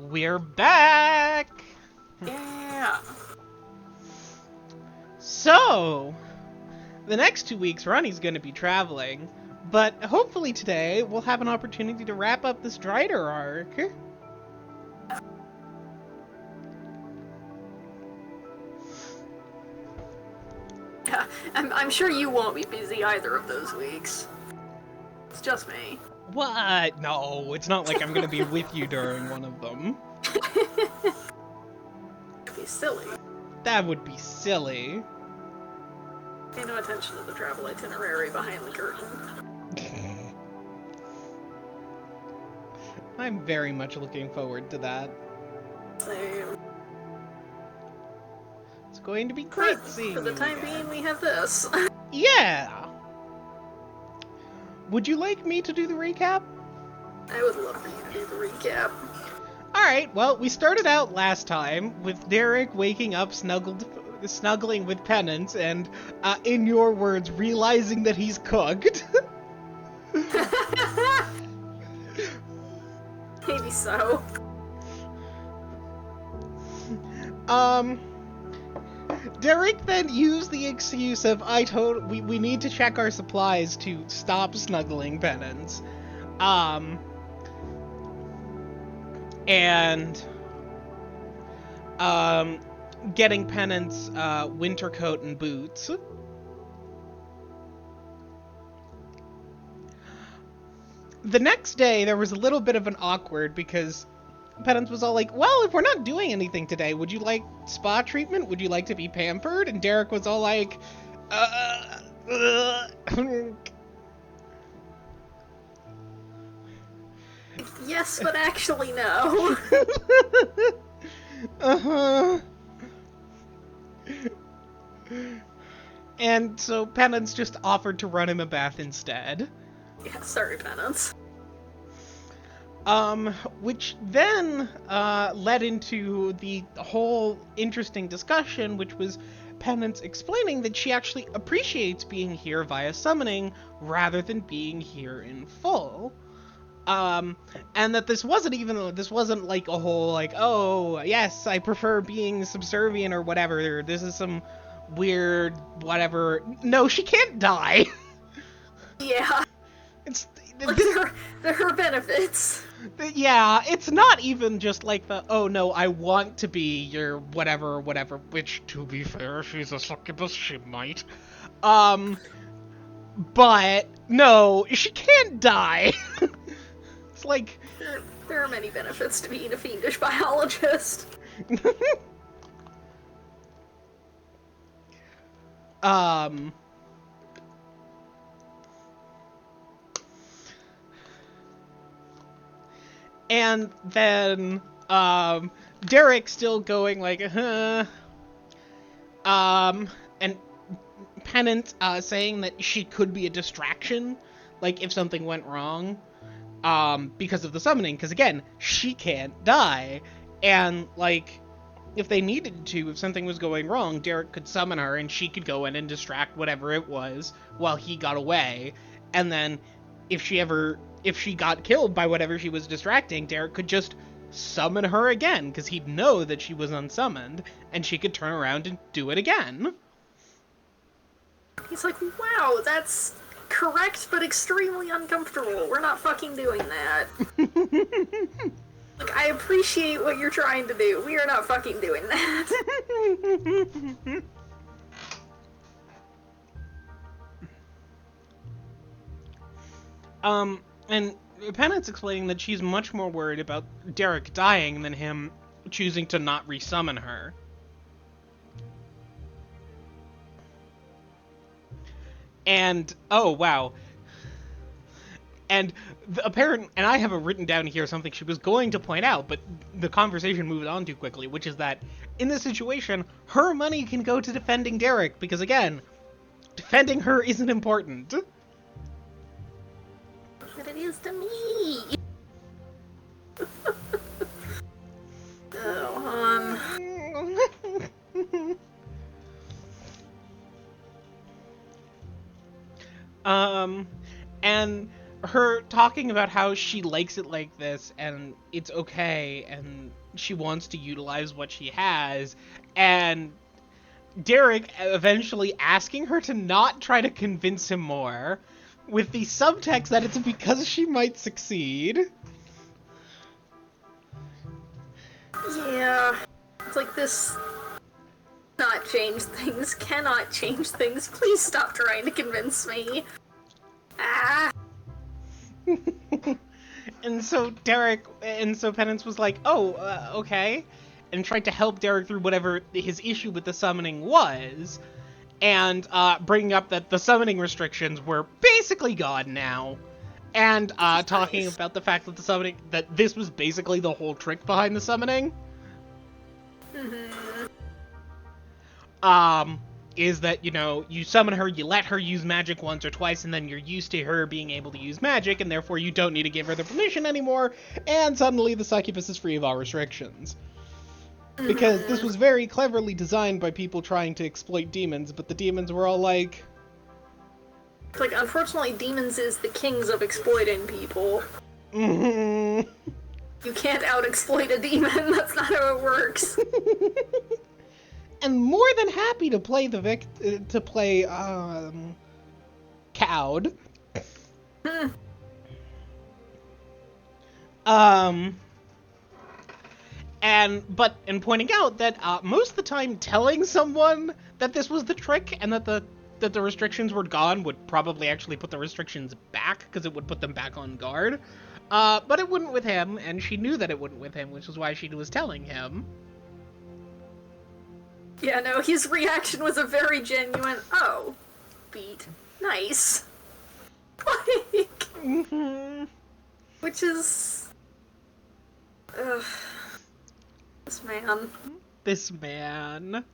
We're back! Yeah. So, the next 2 weeks, Ronnie's going to be traveling, but hopefully today we'll have an opportunity to wrap up this Strider arc. Yeah. I'm sure you won't be busy either of those weeks. It's just me. What? No, it's not like I'm going to be with you during one of them. It'd be silly. That would be silly. Pay no attention to the travel itinerary behind the curtain. I'm very much looking forward to that. Same. It's going to be great But seeing for the you time again. being, we have this. Yeah! Would you like me to do the recap? I would love for you to do the recap. Alright, well, we started out last time with Derek waking up snuggling with Penance and, in your words, realizing that he's cooked. Maybe so. Derek then used the excuse of, we need to check our supplies to stop snuggling Penance. Getting Penance, winter coat and boots. The next day, there was a little bit of an awkward because Penance was all like, well, if we're not doing anything today, would you like spa treatment? Would you like to be pampered? And Derek was all like, Yes, but actually no. Uh-huh. And so Penance just offered to run him a bath instead. Yeah, sorry, Penance. Which then led into the whole interesting discussion, which was Penance explaining that she actually appreciates being here via summoning rather than being here in full. And that this wasn't like a whole like, oh, yes, I prefer being subservient or whatever. This is some weird whatever. No, she can't die. Yeah. It's Like, there are benefits. Yeah, it's not even just like the, oh no, I want to be your whatever, which, to be fair, she's a succubus, she might. But, no, she can't die. It's like... There are many benefits to being a fiendish biologist. And then, Derek still going like, and Penance, saying that she could be a distraction, like, if something went wrong, because of the summoning, because again, she can't die, and, like, if they needed to, if something was going wrong, Derek could summon her, and she could go in and distract whatever it was, while he got away, and then, if she got killed by whatever she was distracting, Derek could just summon her again, because he'd know that she was unsummoned, and she could turn around and do it again. He's like, wow, that's correct but extremely uncomfortable. We're not fucking doing that. Like, I appreciate what you're trying to do. We are not fucking doing that. And Penance explaining that she's much more worried about Derek dying than him choosing to not resummon her. And, oh, wow. And and I have written down here something she was going to point out, but the conversation moved on too quickly, which is that in this situation, her money can go to defending Derek, because again, defending her isn't important. But it is to me. And her talking about how she likes it like this and it's okay and she wants to utilize what she has, and Derek eventually asking her to not try to convince him more, with the subtext that it's because she might succeed. Yeah. It's like this... Not change things, cannot change things. Please stop trying to convince me. Ah. And so Penance was like, oh, okay, and tried to help Derek through whatever his issue with the summoning was, and bringing up that the summoning restrictions were basically gone now, and talking nice. about the fact that that this was basically the whole trick behind the summoning. Is that, you summon her, you let her use magic once or twice, and then you're used to her being able to use magic, and therefore you don't need to give her the permission anymore, and suddenly the succubus is free of all restrictions. Because this was very cleverly designed by people trying to exploit demons, but the demons were all like... Like, unfortunately, demons is the kings of exploiting people. You can't out-exploit a demon, that's not how it works. And more than happy to play Cowed. And pointing out that most of the time telling someone that this was the trick and that the restrictions were gone would probably actually put the restrictions back, because it would put them back on guard. But it wouldn't with him, and she knew that it wouldn't with him, which is why she was telling him. Yeah, no, his reaction was a very genuine, oh, beat. Nice. Like... Which is... Ugh. This man.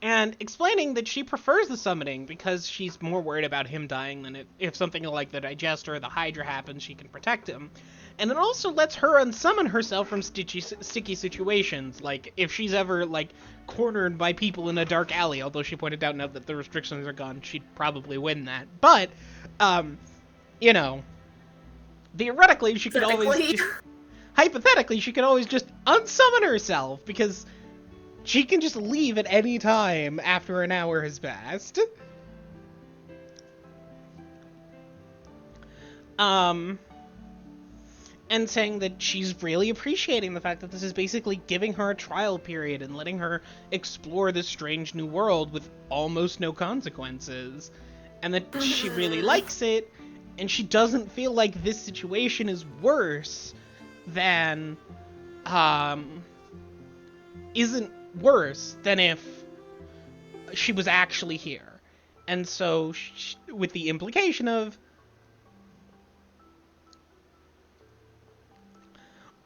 And explaining that she prefers the summoning because she's more worried about him dying than if something like the Digester or the Hydra happens, she can protect him. And it also lets her unsummon herself from sticky situations, like if she's ever, cornered by people in a dark alley, although she pointed out now that the restrictions are gone, she'd probably win that. But, theoretically, she could always... Hypothetically, she could always just unsummon herself, because she can just leave at any time after an hour has passed. And saying that she's really appreciating the fact that this is basically giving her a trial period and letting her explore this strange new world with almost no consequences. And that she really likes it, and she doesn't feel like this situation is worse than, isn't worse than if she was actually here. And so, with the implication of,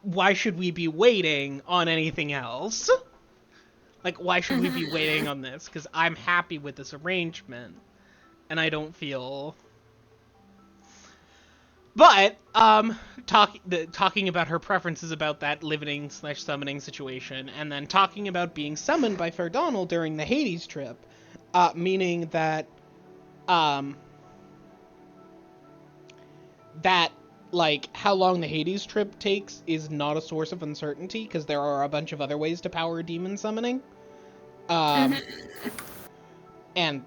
why should we be waiting on anything else? Like, why should we be waiting on this? Because I'm happy with this arrangement, and I don't feel... But, talking about her preferences about that limiting/summoning situation, and then talking about being summoned by Fair Donald during the Hades trip, meaning that, how long the Hades trip takes is not a source of uncertainty, because there are a bunch of other ways to power demon summoning. And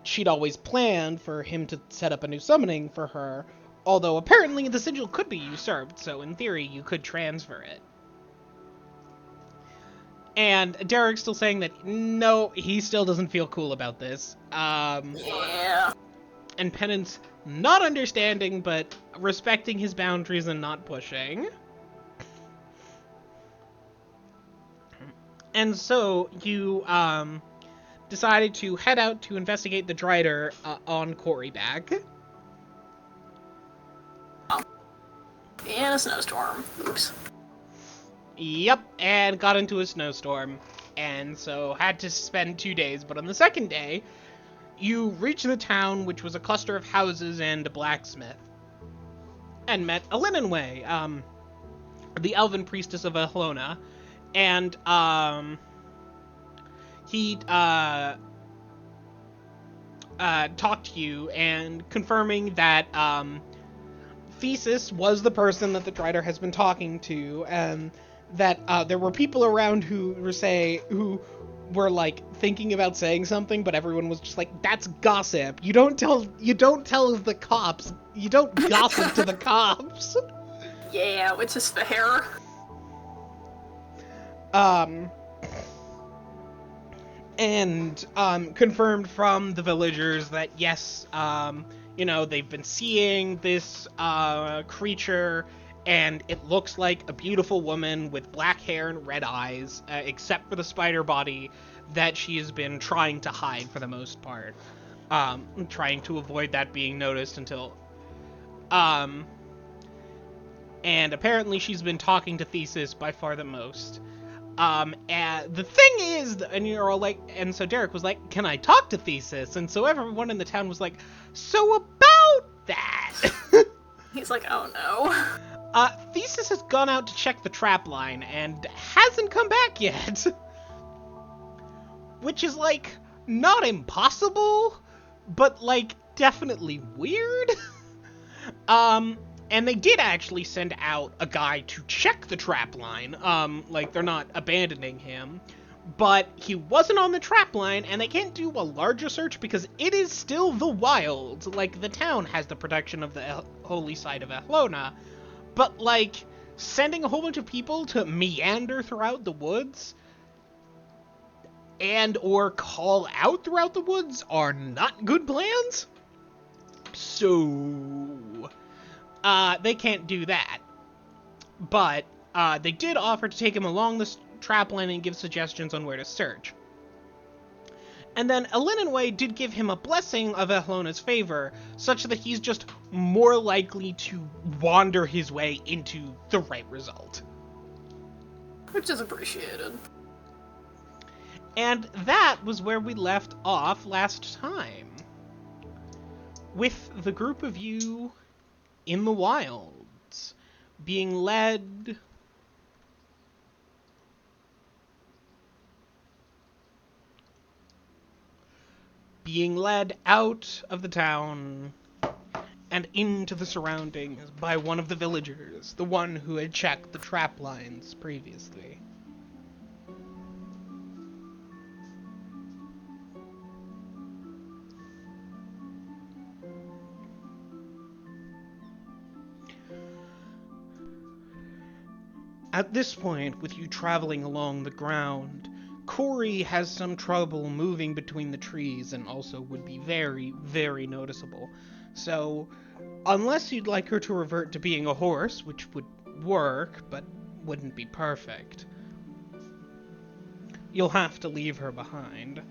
she'd always planned for him to set up a new summoning for her, although apparently the sigil could be usurped, so in theory you could transfer it. And Derek's still saying that, no, he still doesn't feel cool about this. Yeah. And Penance not understanding, but respecting his boundaries and not pushing. And so you decided to head out to investigate the Drider on Coreyback. And a snowstorm. Oops. Yep, and got into a snowstorm. And so had to spend 2 days, but on the second day, you reached the town, which was a cluster of houses and a blacksmith. And met Elinenway, the elven priestess of Ahlona. And, talk to you and confirming that Thesis was the person that the Drider has been talking to, and that there were people around who were like thinking about saying something, but everyone was just like, "That's gossip. You don't tell the cops. You don't gossip to the cops." Yeah, which is fair. And confirmed from the villagers that yes, they've been seeing this creature, and it looks like a beautiful woman with black hair and red eyes, except for the spider body that she has been trying to hide for the most part, trying to avoid that being noticed until. And apparently she's been talking to Thesis by far the most. And the thing is, and you're all like, and so Derek was like, "Can I talk to Thesis?" And so everyone in the town was like, "So about that." He's like, "Oh no." Thesis has gone out to check the trap line and hasn't come back yet. Which is like, not impossible, but like, definitely weird. And they did actually send out a guy to check the trap line. Like, they're not abandoning him. But he wasn't on the trap line, and they can't do a larger search because it is still the wild. Like, the town has the protection of the holy site of Ehlona. But, like, sending a whole bunch of people to meander throughout the woods and or call out throughout the woods are not good plans. So they can't do that. But they did offer to take him along the trap line and give suggestions on where to search. And then Elinenway did give him a blessing of Ehlona's favor, such that he's just more likely to wander his way into the right result. Which is appreciated. And that was where we left off last time. With the group of you in the wilds, being led out of the town and into the surroundings by one of the villagers, the one who had checked the trap lines previously. At this point, with you traveling along the ground, Corey has some trouble moving between the trees and also would be very, very noticeable. So, unless you'd like her to revert to being a horse, which would work, but wouldn't be perfect, you'll have to leave her behind.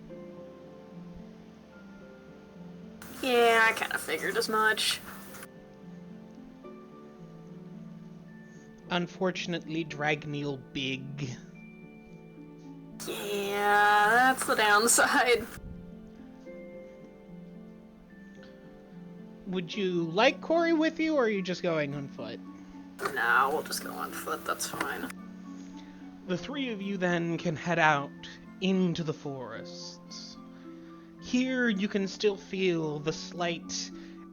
Yeah, I kind of figured as much. Unfortunately, Dragneel big. Yeah, that's the downside. Would you like Corey with you, or are you just going on foot? No, we'll just go on foot, that's fine. The three of you then can head out into the forests. Here you can still feel the slight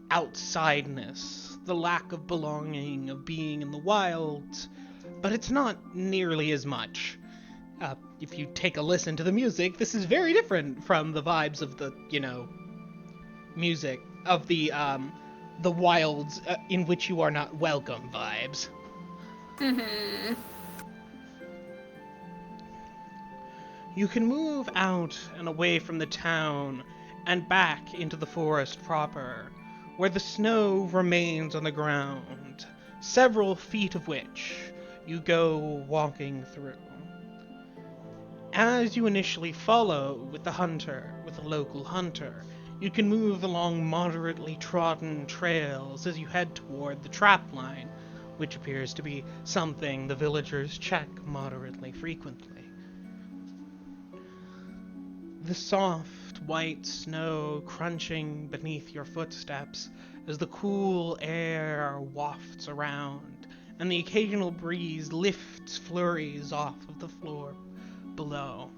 outsideness, the lack of belonging, of being in the wild, but it's not nearly as much. If you take a listen to the music, this is very different from the vibes of the, music of the wilds in which you are not welcome vibes. Mm-hmm. You can move out and away from the town and back into the forest proper, where the snow remains on the ground, several feet of which you go walking through. As you initially follow with the local hunter, you can move along moderately trodden trails as you head toward the trap line, which appears to be something the villagers check moderately frequently. The soft, white snow crunching beneath your footsteps as the cool air wafts around, and the occasional breeze lifts flurries off of the floor below.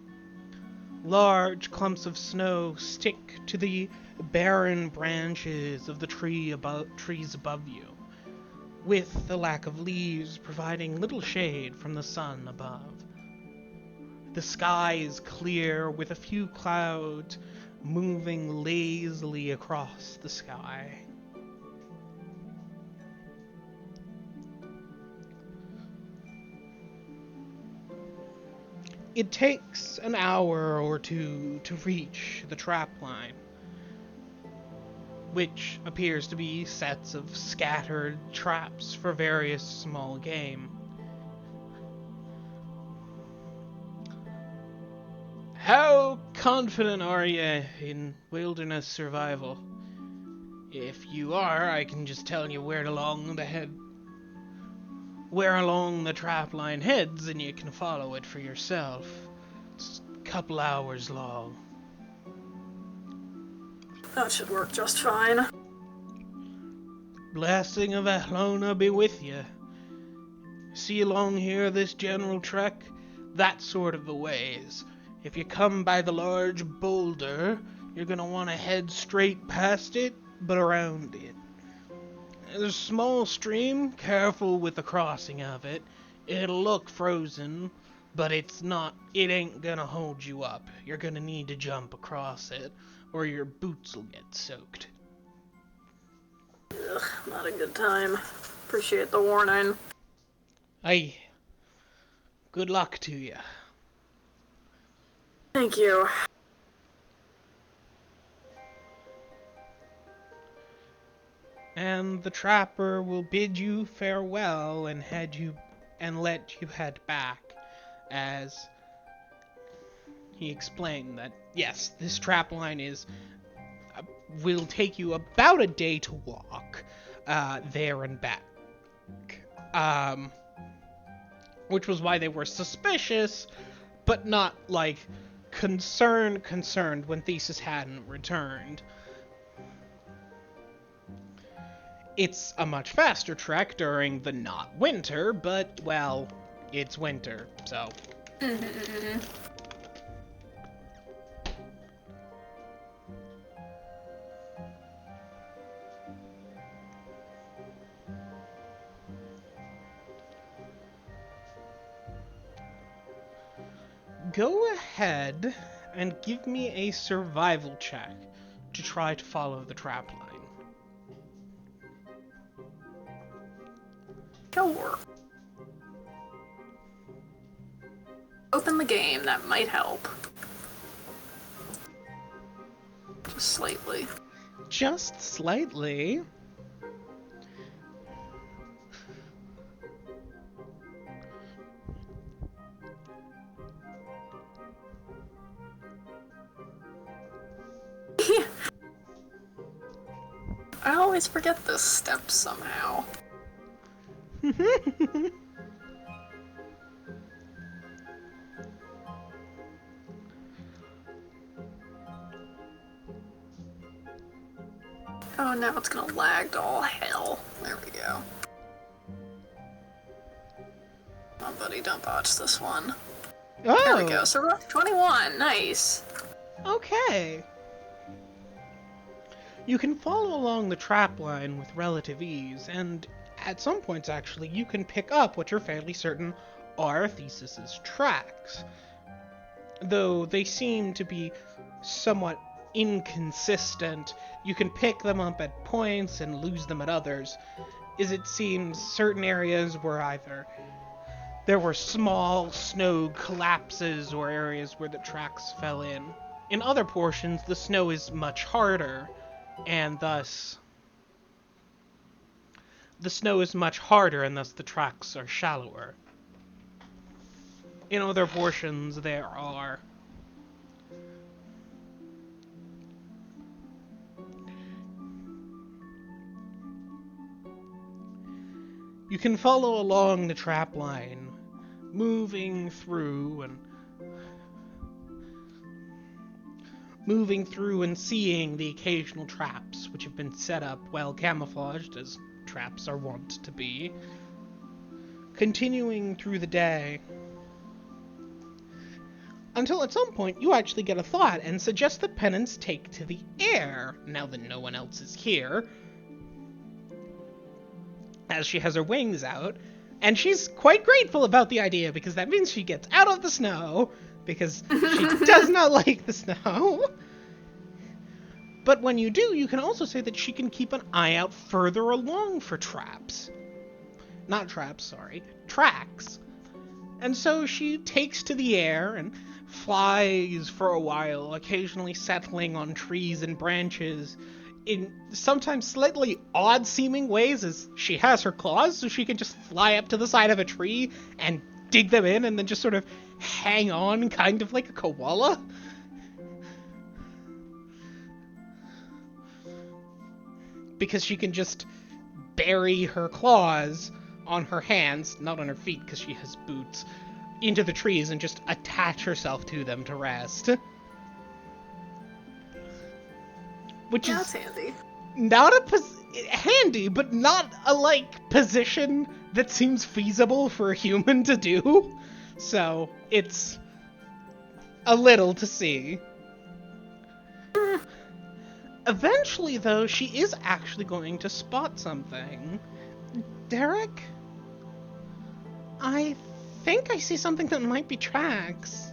Large clumps of snow stick to the barren branches of the trees above you, with the lack of leaves providing little shade from the sun above. The sky is clear with a few clouds moving lazily across the sky. It takes an hour or two to reach the trapline, which appears to be sets of scattered traps for various small game. How confident are you in wilderness survival? If you are, I can just tell you where along the trapline heads, and you can follow it for yourself. It's a couple hours long. That should work just fine. Blessing of Ahlona be with you. See along here this general trek? That's sort of the ways. If you come by the large boulder, you're gonna want to head straight past it, but around it. There's a small stream, careful with the crossing of it. It'll look frozen, but it ain't gonna hold you up. You're gonna need to jump across it, or your boots will get soaked. Ugh, not a good time. Appreciate the warning. Aye. Good luck to you. Thank you. And the trapper will bid you farewell and let you head back, as he explained that yes, this trapline will take you about a day to walk there and back. Which was why they were suspicious, but not like concerned when Theseus hadn't returned. It's a much faster trek during the not winter, but, well, it's winter, so. Go ahead and give me a survival check to try to follow the trapline. Sure. Open the game, that might help. Just slightly. Just slightly. I always forget this step somehow. Oh, now it's gonna lag to all hell. There we go. Come on, buddy, don't botch this one. Oh! There we go, so we're up 21, nice. Okay. You can follow along the trapline with relative ease, and at some points, actually, you can pick up what you're fairly certain are Theseus's tracks. Though they seem to be somewhat inconsistent, you can pick them up at points and lose them at others, as it seems certain areas were either there were small snow collapses or areas where the tracks fell in. In other portions, the snow is much harder, and thus the tracks are shallower. In other portions, there are you can follow along the trapline, moving through and seeing the occasional traps which have been set up well camouflaged, as traps are wont to be. Continuing through the day, Until at some point, you actually get a thought and suggest that Penance take to the air, now that no one else is here, as she has her wings out, and she's quite grateful about the idea, because that means she gets out of the snow, because she does not like the snow. But when you do, you can also say that she can keep an eye out further along for traps. Not traps, sorry. Tracks. And so she takes to the air and flies for a while, occasionally settling on trees and branches in sometimes slightly odd-seeming ways, as she has her claws, so she can just fly up to the side of a tree and dig them in and then just sort of hang on, kind of like a koala. Because she can just bury her claws on her hands, not on her feet because she has boots, into the trees and just attach herself to them to rest. Which is that's handy. Not handy, but not a, position that seems feasible for a human to do. So, it's a little to see. Eventually, though, she is actually going to spot something. Derek? I think I see something that might be tracks.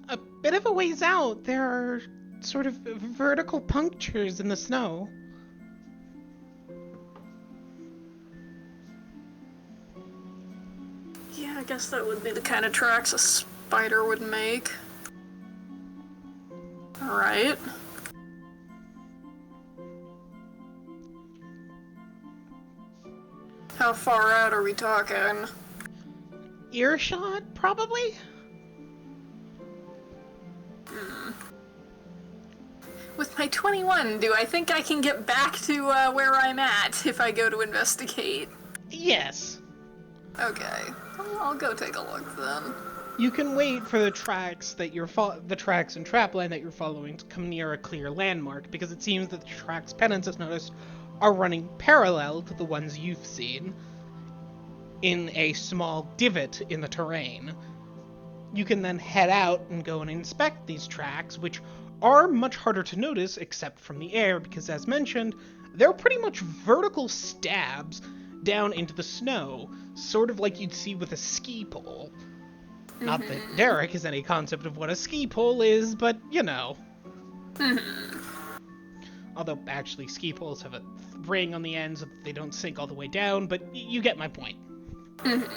A bit of a ways out, there are sort of vertical punctures in the snow. Yeah, I guess that would be the kind of tracks a spider would make. Alright. How far out are we talking? Earshot, probably? With my 21, do I think I can get back to where I'm at if I go to investigate? Yes. Okay, I'll go take a look then. You can wait for the tracks that the tracks and trapline that you're following to come near a clear landmark, because it seems that the tracks Penance has noticed are running parallel to the ones you've seen in a small divot in the terrain. You can then head out and go and inspect these tracks, which are much harder to notice except from the air, because as mentioned, they're pretty much vertical stabs down into the snow, sort of like you'd see with a ski pole. Mm-hmm. Not that Derek has any concept of what a ski pole is, but you know. Mm-hmm. Although, actually, ski poles have a ring on the end so that they don't sink all the way down, but you get my point. Mm-hmm.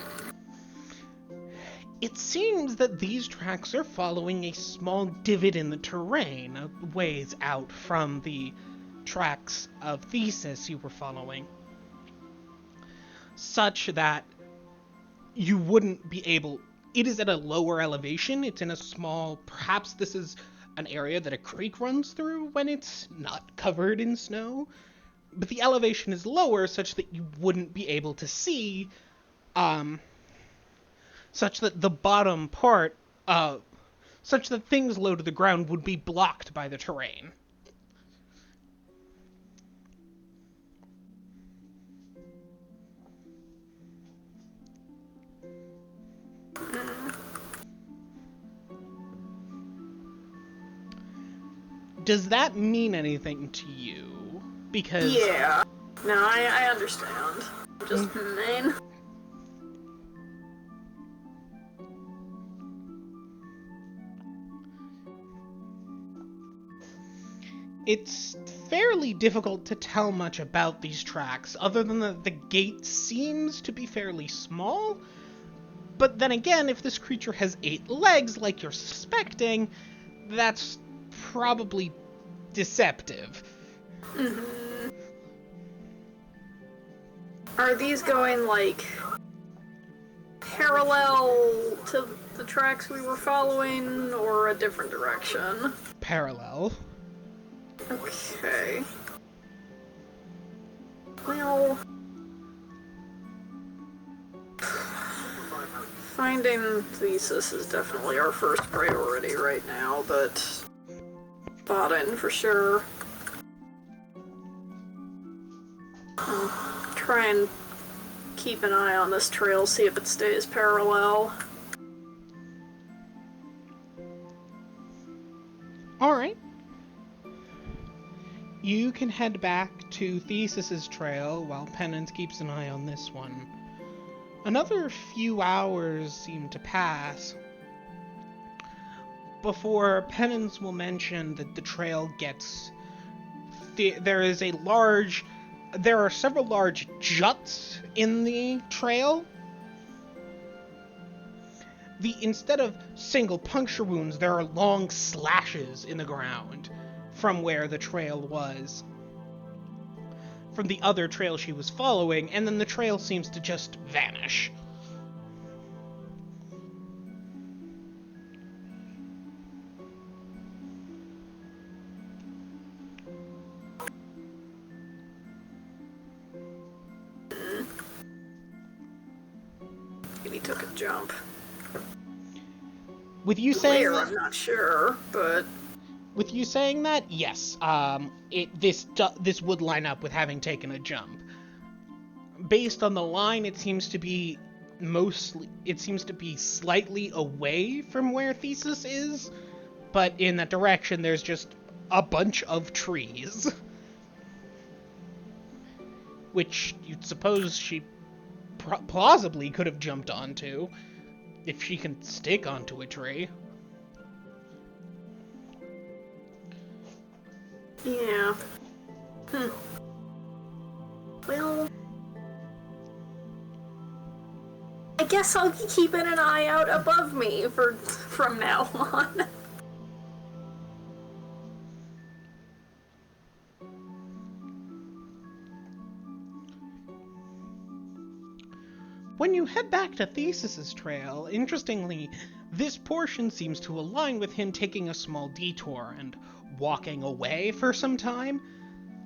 It seems that these tracks are following a small divot in the terrain, a ways out from the tracks of Thesis you were following, such that you wouldn't be able... It is at a lower elevation, it's in a small... Perhaps this is an area that a creek runs through when it's not covered in snow, but the elevation is lower such that you wouldn't be able to see, such that the bottom part, such that things low to the ground would be blocked by the terrain. Does that mean anything to you? Because... Yeah. No, I understand. Just, man. It's fairly difficult to tell much about these tracks, other than that the gate seems to be fairly small. But then again, if this creature has 8 legs, like you're suspecting, that's probably deceptive. Mm-hmm. Are these going, like, parallel to the tracks we were following, or a different direction? Parallel. Okay. Well... Finding Thesis is definitely our first priority right now, but... spotting for sure. I'll try and keep an eye on this trail, see if it stays parallel. Alright. You can head back to Thesis's trail while Penance keeps an eye on this one. Another few hours seem to pass before Penance will mention that the trail gets... There are several large juts in the trail. Instead of single puncture wounds, there are long slashes in the ground from where the trail was. From the other trail she was following, and then the trail seems to just vanish. Maybe took a jump. With you saying that, I'm not sure, but with you saying that, yes, this would line up with having taken a jump. Based on the line, it seems to be slightly away from where Thesis is, but in that direction there's just a bunch of trees. Which you'd suppose she plausibly could have jumped onto, if she can stick onto a tree. yeah. Well, I guess I'll be keeping an eye out above me from now on. When you head back to Thesis's trail, interestingly, this portion seems to align with him taking a small detour and walking away for some time.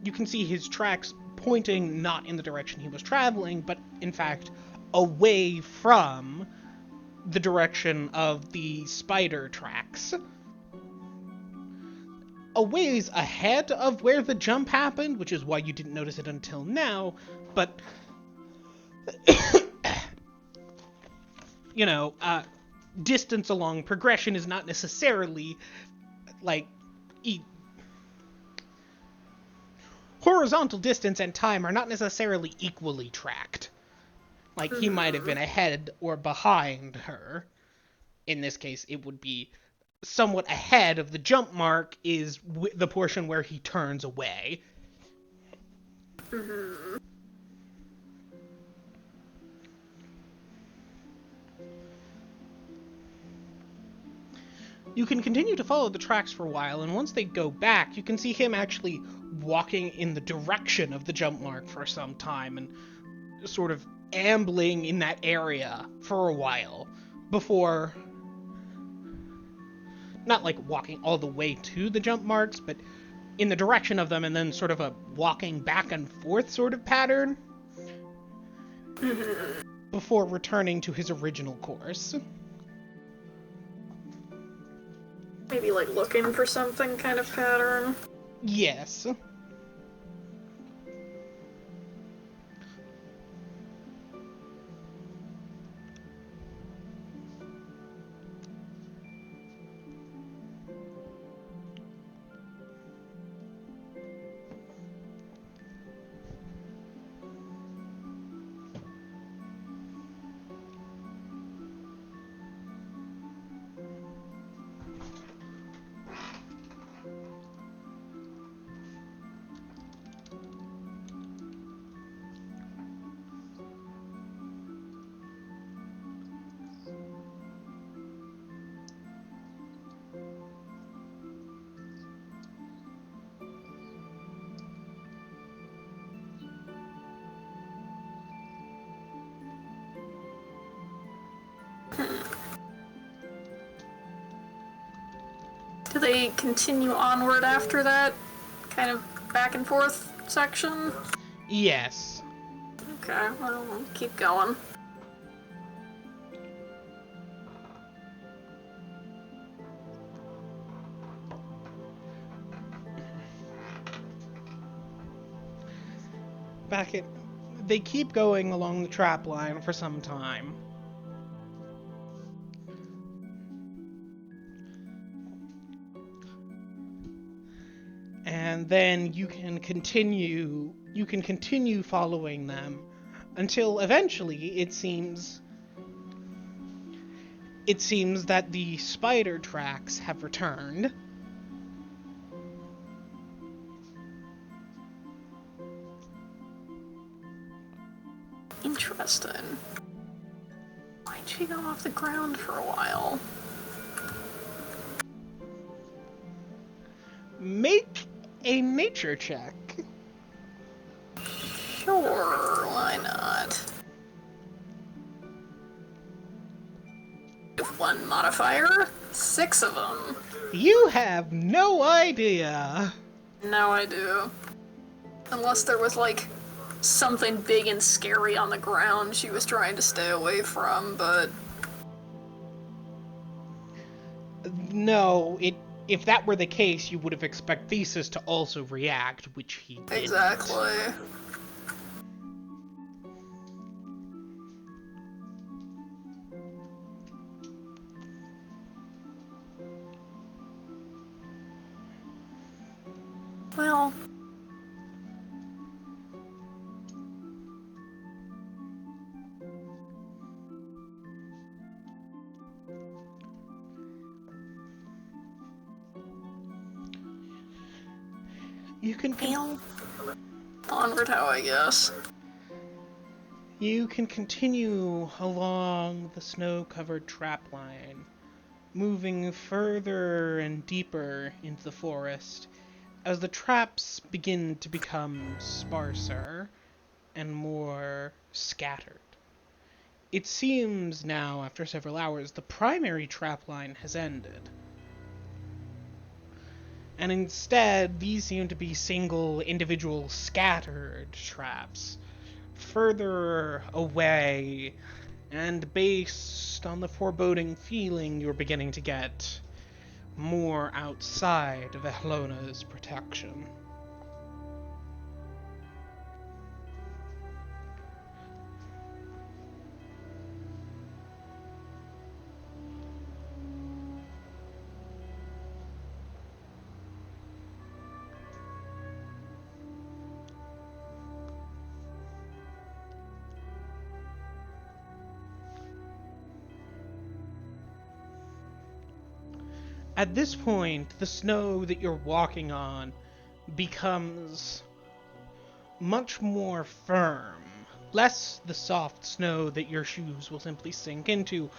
You can see his tracks pointing not in the direction he was traveling, but in fact away from the direction of the spider tracks. A ways ahead of where the jump happened, which is why you didn't notice it until now, but distance along progression is not necessarily, horizontal distance and time are not necessarily equally tracked. He might have been ahead or behind her. In this case, it would be somewhat ahead of the jump mark is the portion where he turns away. Mm-hmm. You can continue to follow the tracks for a while, and once they go back, you can see him actually walking in the direction of the jump mark for some time, and sort of ambling in that area for a while, before... not walking all the way to the jump marks, but in the direction of them, and then sort of a walking back and forth sort of pattern, before returning to his original course. Maybe looking for something kind of pattern. Yes. Do they continue onward after that kind of back and forth section? Yes. Okay, well, we'll keep going. Back at they keep going along the trap line for some time. And then you can continue following them until eventually it seems that the spider tracks have returned. Interesting. Why'd she go off the ground for a while? Make a nature check. Sure, why not? One modifier? 6 of them. You have no idea. Now I do. Unless there was, like, something big and scary on the ground she was trying to stay away from, but... No, if that were the case, you would have expected Theseus to also react, which he didn't. Exactly. Well... You can onward how, I guess. You can continue along the snow-covered trap line, moving further and deeper into the forest as the traps begin to become sparser and more scattered. It seems now, after several hours, the primary trap line has ended. And instead, these seem to be single, individual, scattered traps, further away, and based on the foreboding feeling you're beginning to get, more outside of Ehlona's protection. At this point, the snow that you're walking on becomes much more firm, less the soft snow that your shoes will simply sink into,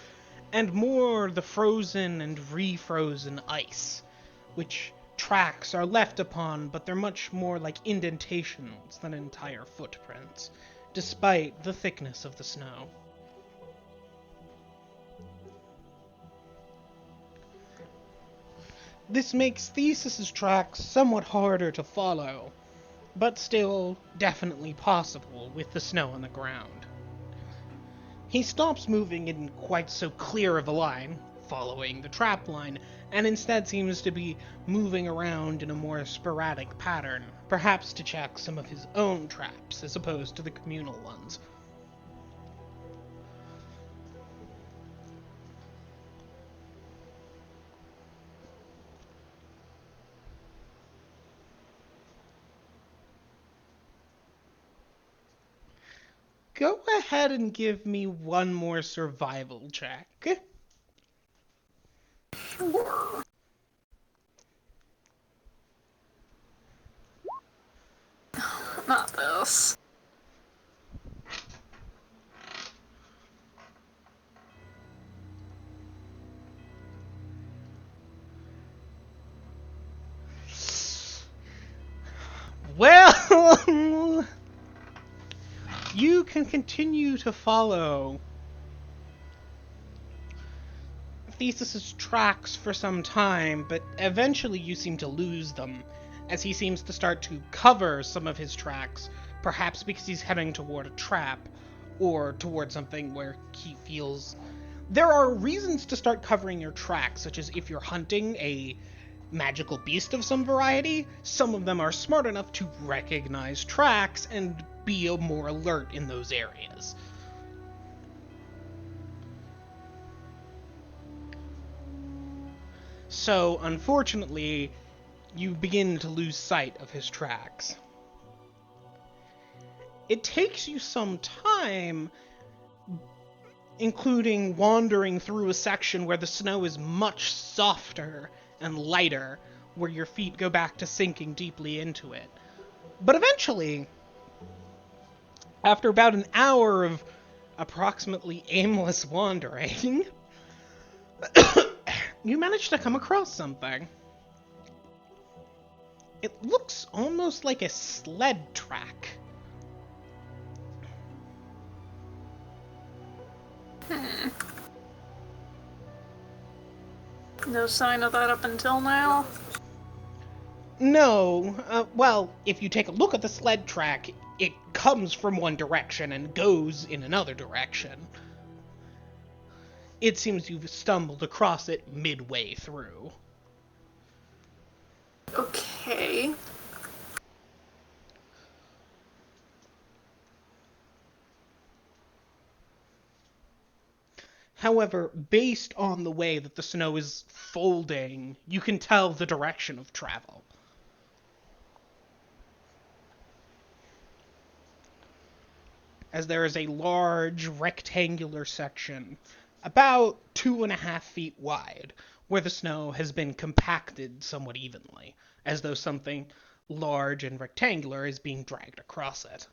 and more the frozen and refrozen ice, which tracks are left upon, but they're much more like indentations than entire footprints, despite the thickness of the snow. This makes Theseus's tracks somewhat harder to follow, but still definitely possible with the snow on the ground. He stops moving in quite so clear of a line, following the trap line, and instead seems to be moving around in a more sporadic pattern, perhaps to check some of his own traps as opposed to the communal ones. Go ahead and give me one more survival check. Sure. Not this. Well, you can continue to follow Theseus's tracks for some time, but eventually you seem to lose them, as he seems to start to cover some of his tracks, perhaps because he's heading toward a trap, or toward something where he feels... There are reasons to start covering your tracks, such as if you're hunting a magical beast of some variety. Some of them are smart enough to recognize tracks and be more alert in those areas. So, unfortunately, you begin to lose sight of his tracks. It takes you some time, including wandering through a section where the snow is much softer and lighter, where your feet go back to sinking deeply into it. But eventually, after about an hour of approximately aimless wandering, you manage to come across something. It looks almost like a sled track. No sign of that up until now? No, well, if you take a look at the sled track, it comes from one direction and goes in another direction. It seems you've stumbled across it midway through. Okay. However, based on the way that the snow is folding, you can tell the direction of travel. As there is a large rectangular section, about 2.5 feet wide, where the snow has been compacted somewhat evenly, as though something large and rectangular is being dragged across it.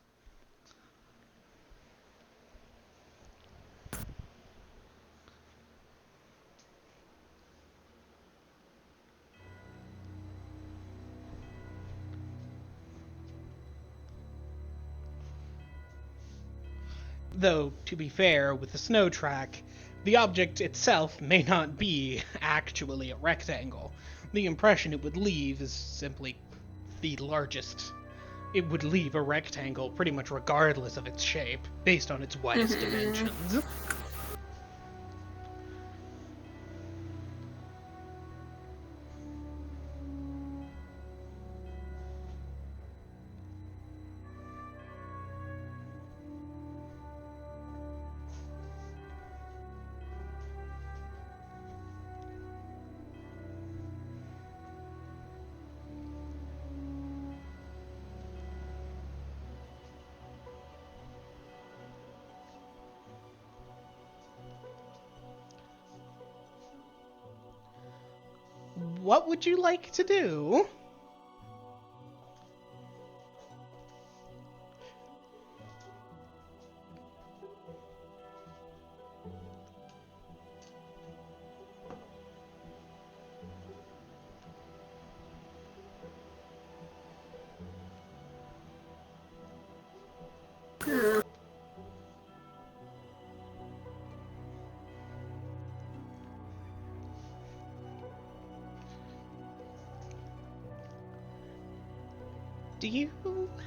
Though, to be fair, with the snow track, the object itself may not be actually a rectangle. The impression it would leave is simply the largest. It would leave a rectangle pretty much regardless of its shape, based on its widest dimensions. What would you like to do? Do you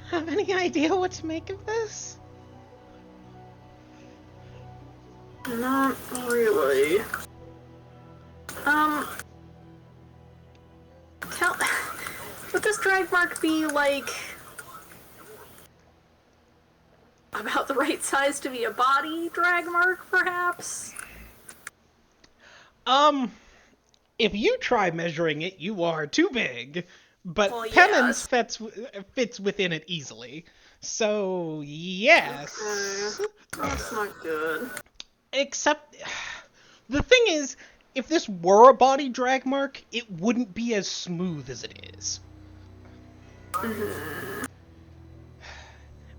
have any idea what to make of this? Not really. Would this drag mark be, like, about the right size to be a body drag mark, perhaps? If you try measuring it, you are too big. But Well, Penance yes. fits within it easily. So, yes. That's not good. Except, the thing is, if this were a body drag mark, it wouldn't be as smooth as it is.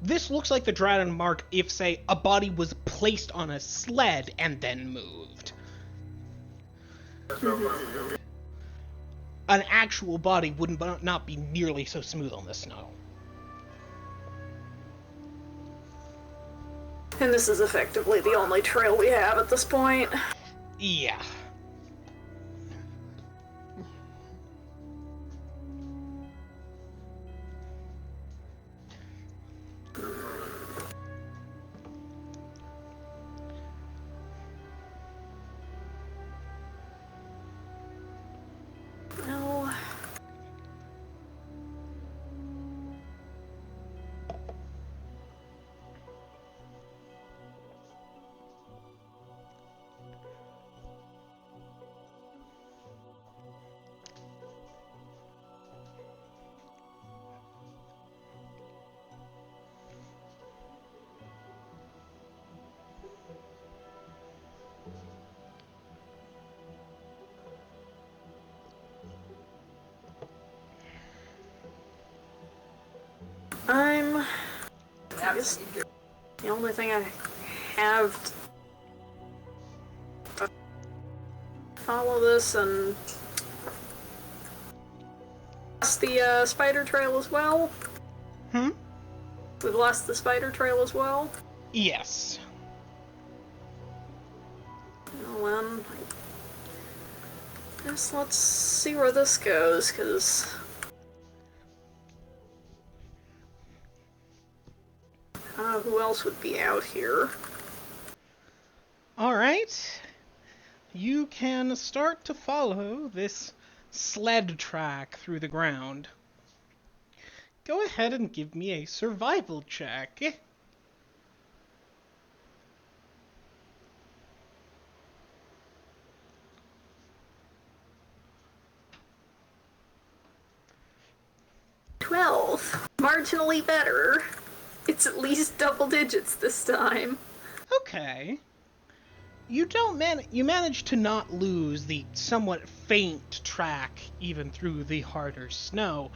This looks like the drag mark if, say, a body was placed on a sled and then moved. An actual body would not be nearly so smooth on the snow. And this is effectively the only trail we have at this point. Yeah. No. I guess the only thing I have to follow this and lost the spider trail as well. We've lost the spider trail as well. Yes. Well, I guess let's see where this goes, because who else would be out here? Alright. You can start to follow this sled track through the ground. Go ahead and give me a survival check. Marginally better. It's at least double digits this time. Okay. You manage to not lose the somewhat faint track even through the harder snow.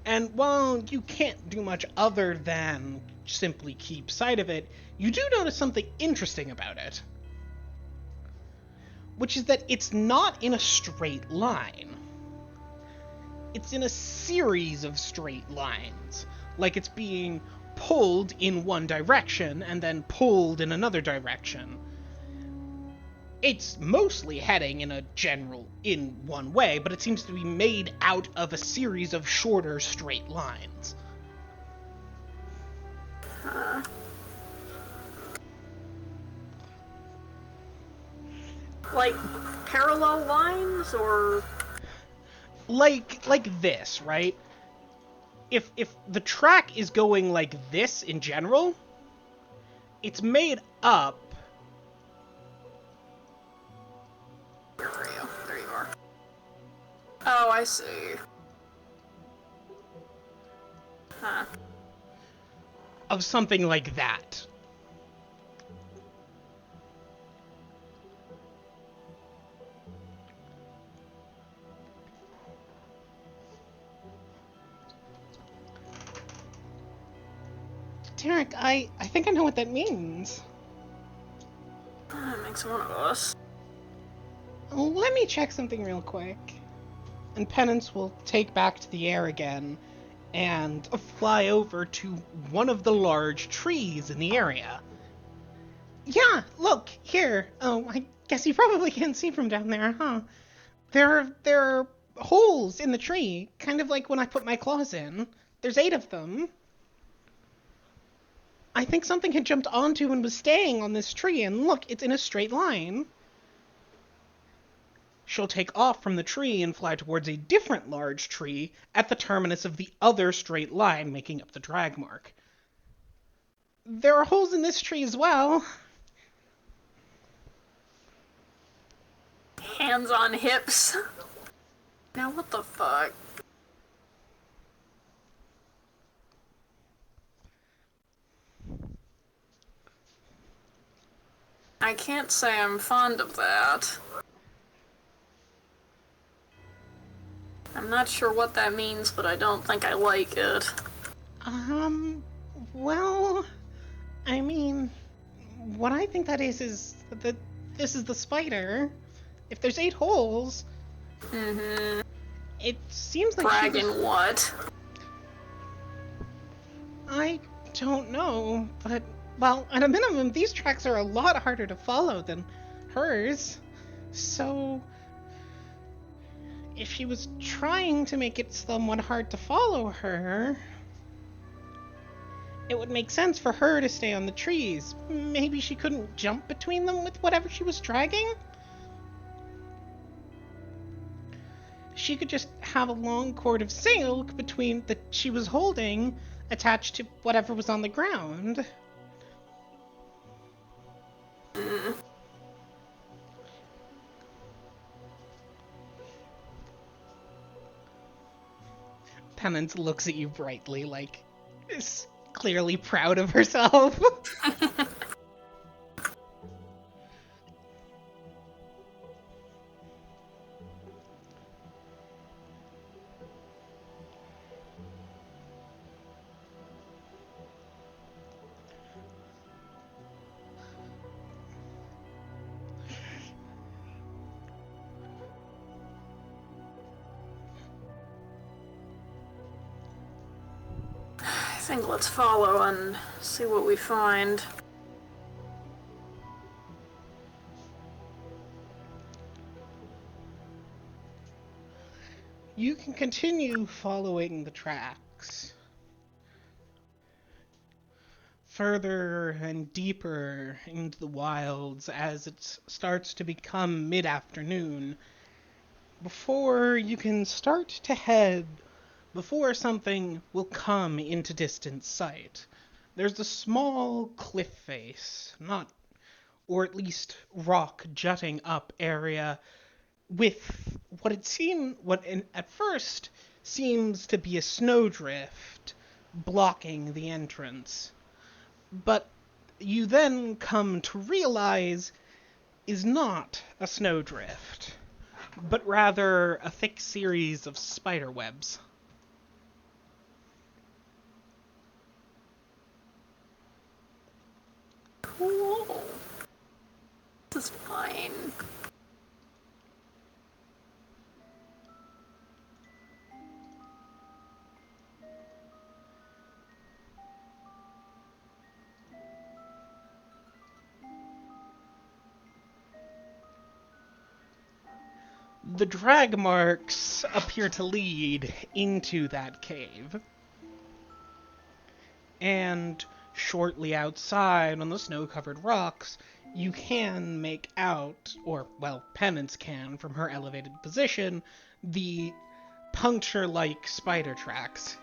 And while you can't do much other than simply keep sight of it, you do notice something interesting about it. Which is that it's not in a straight line. It's in a series of straight lines. Like it's being pulled in one direction and then pulled in another direction. It's mostly heading in one way, but it seems to be made out of a series of shorter straight lines. Like parallel lines, or like this, right? If the track is going like this in general, it's made up. Where are you? There you are. Oh, I see. Huh. Of something like that. Derek, I think I know what that means. That makes one of us. Let me check something real quick. And Penance will take back to the air again and fly over to one of the large trees in the area. Yeah, look, here. Oh, I guess you probably can't see from down there, huh? There are holes in the tree, kind of like when I put my claws in. There's 8 of them. I think something had jumped onto and was staying on this tree, and look, it's in a straight line. She'll take off from the tree and fly towards a different large tree at the terminus of the other straight line making up the drag mark. There are holes in this tree as well. Hands on hips. Now what the fuck? I can't say I'm fond of that. I'm not sure what that means, but I don't think I like it. Well, I mean, what I think that is that this is the spider. If there's 8 holes, it seems like Dragon what? I don't know, but, well, at a minimum, these tracks are a lot harder to follow than hers. So, if she was trying to make it somewhat hard to follow her, it would make sense for her to stay on the trees. Maybe she couldn't jump between them with whatever she was dragging? She could just have a long cord of silk between that she was holding attached to whatever was on the ground. Penance looks at you brightly, like, is clearly proud of herself. think let's follow and see what we find. You can continue following the tracks further and deeper into the wilds as it starts to become mid-afternoon before you can start to head before something will come into distant sight. There's a small cliff face, or at least rock jutting up area with what at first seems to be a snowdrift blocking the entrance. But you then come to realize is not a snowdrift, but rather a thick series of spider webs. Cool. This is fine. The drag marks appear to lead into that cave. And shortly outside on the snow-covered rocks, you can make out, or, well, Penance can, from her elevated position, the puncture-like spider tracks.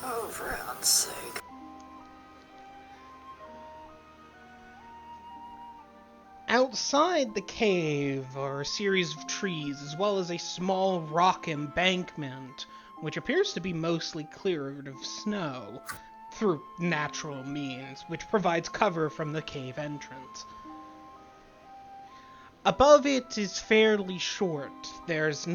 Oh, for God's sake. Outside the cave are a series of trees, as well as a small rock embankment, which appears to be mostly cleared of snow through natural means, which provides cover from the cave entrance. Above it is fairly short. There's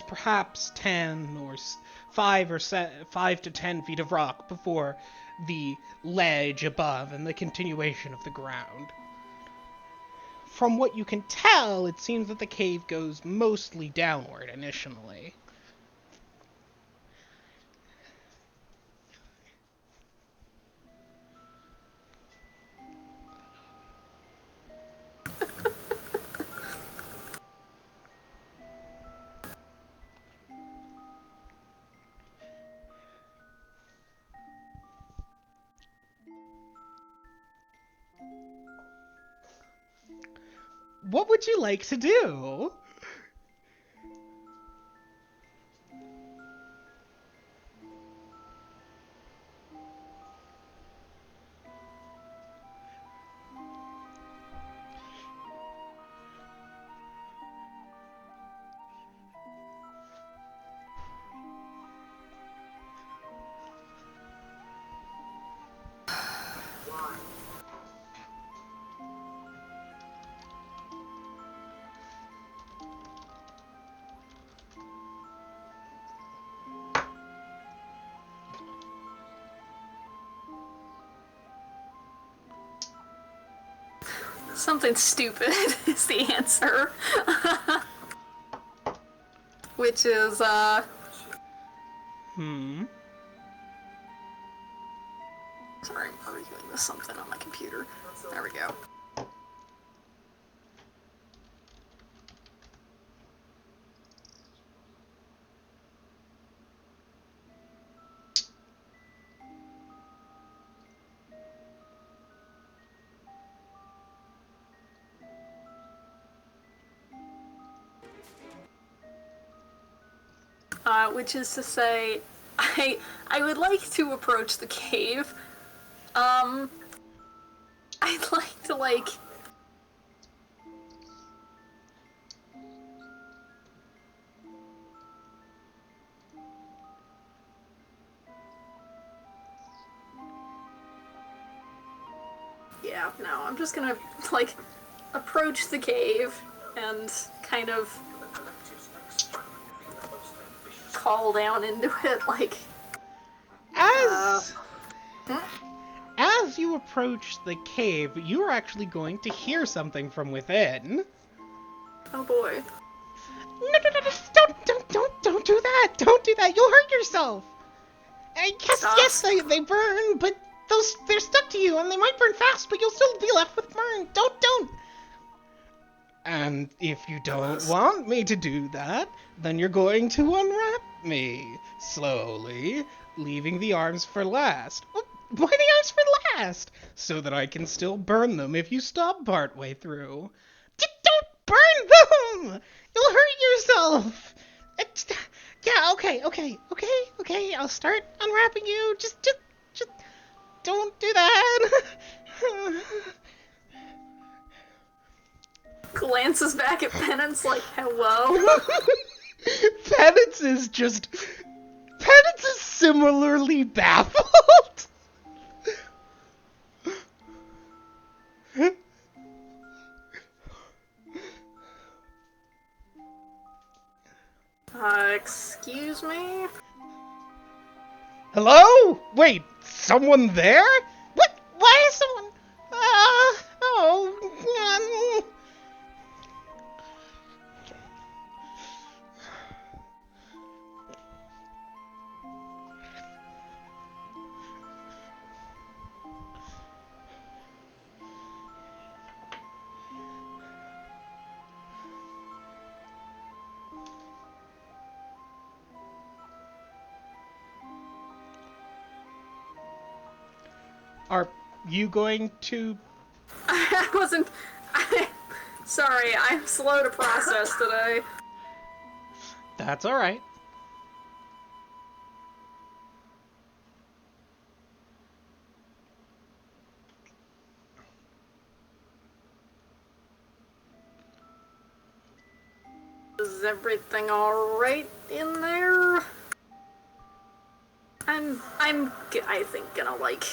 perhaps 5 to 10 feet of rock before the ledge above and the continuation of the ground. From what you can tell, it seems that the cave goes mostly downward initially. What would you like to do? Something stupid is the answer. Which is, Sorry, I'm arguing with something on my computer. There we go. Which is to say, I would like to approach the cave. I'd like to, like... Yeah, no, I'm just gonna, like, approach the cave and kind of call down into it, like... As you approach the cave, you are actually going to hear something from within. Oh boy. Don't do that. Don't do that. You'll hurt yourself. Yes, they burn, but they're stuck to you, and they might burn fast, but you'll still be left with burn. Don't. And if you don't want me to do that, then you're going to unwrap me slowly, leaving the arms for last. Why the arms for last? So that I can still burn them if you stop partway through. Don't burn them! You'll hurt yourself. Yeah, okay. I'll start unwrapping you. Just don't do that. Glances back at Penance like, hello? Penance is similarly baffled. Excuse me? Hello? Wait, someone there? What? Why is someone... Are you going to... Sorry, I'm slow to process today. That's alright. Is everything alright in there? I think gonna, like,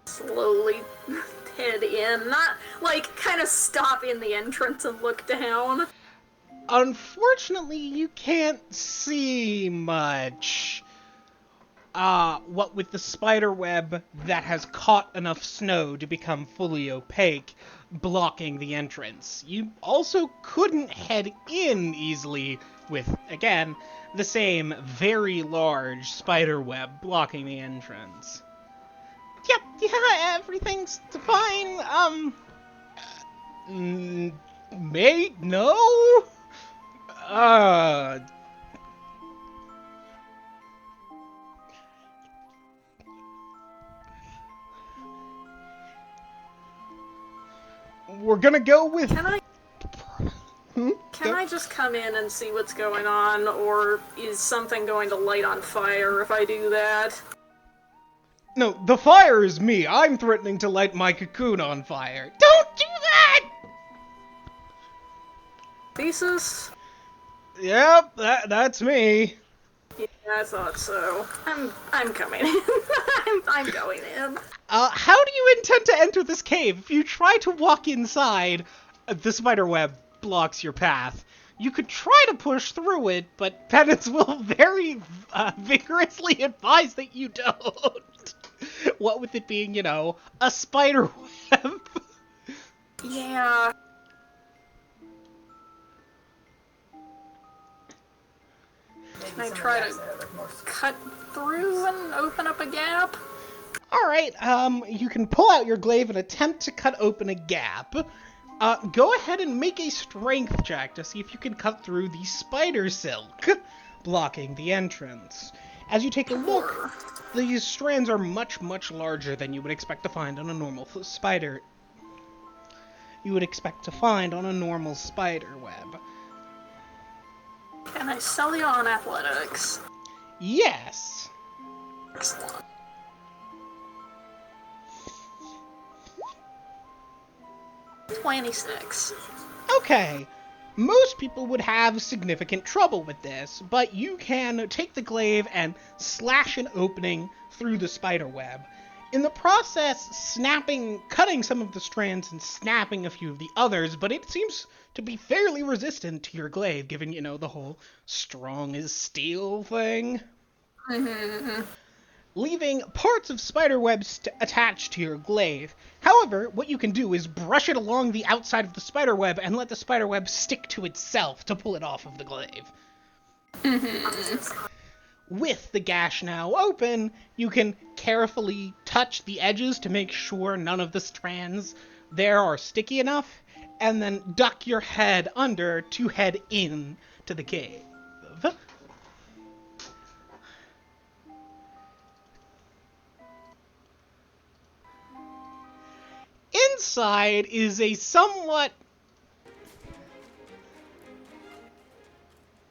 slowly head in. Not, like, kind of stop in the entrance and look down. Unfortunately, you can't see much. What with the spider web that has caught enough snow to become fully opaque, blocking the entrance. You also couldn't head in easily with, again, the same very large spider web blocking the entrance. Yep, yeah, everything's fine. Mate, no? We're gonna go with... Can I just come in and see what's going on, or is something going to light on fire if I do that? No, the fire is me. I'm threatening to light my cocoon on fire. Don't do that! Thesis? Yep, that's me. Yeah, I thought so. I'm coming in. I'm going in. How do you intend to enter this cave? If you try to walk inside, the spider web blocks your path. You could try to push through it, but Penance will very vigorously advise that you don't. What with it being, a spider web. Yeah. Can I try to cut through and open up a gap? Alright, you can pull out your glaive and attempt to cut open a gap. Go ahead and make a strength check to see if you can cut through the spider silk, blocking the entrance. As you take a look, these strands are much, much larger than you would expect to find on a normal spider. You would expect to find on a normal spider web. Can I sell you on athletics? Yes. Excellent. $26. Okay. Most people would have significant trouble with this, but you can take the glaive and slash an opening through the spider web. In the process, cutting some of the strands and snapping a few of the others, but it seems to be fairly resistant to your glaive, given, the whole strong as steel thing. Mm-hmm. leaving parts of spiderwebs attached to your glaive. However, what you can do is brush it along the outside of the spiderweb and let the spiderweb stick to itself to pull it off of the glaive. With the gash now open, you can carefully touch the edges to make sure none of the strands there are sticky enough, and then duck your head under to head in to the cave. Inside is a somewhat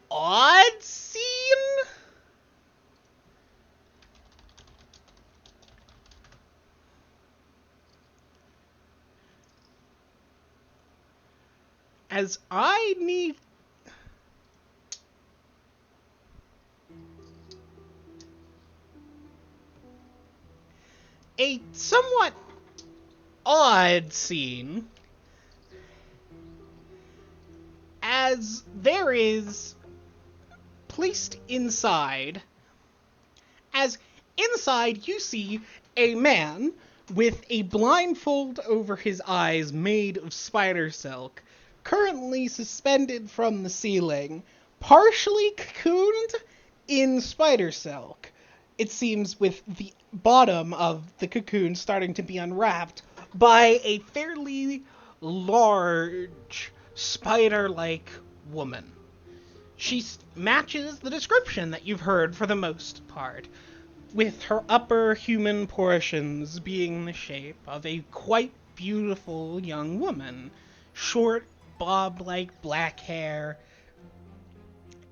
odd scene. As I need... a somewhat odd scene, as there is placed inside, as inside you see a man with a blindfold over his eyes made of spider silk, currently suspended from the ceiling, partially cocooned in spider silk. It seems with the bottom of the cocoon starting to be unwrapped by a fairly large spider-like woman. She matches the description that you've heard for the most part, with her upper human portions being the shape of a quite beautiful young woman. Short, bob-like black hair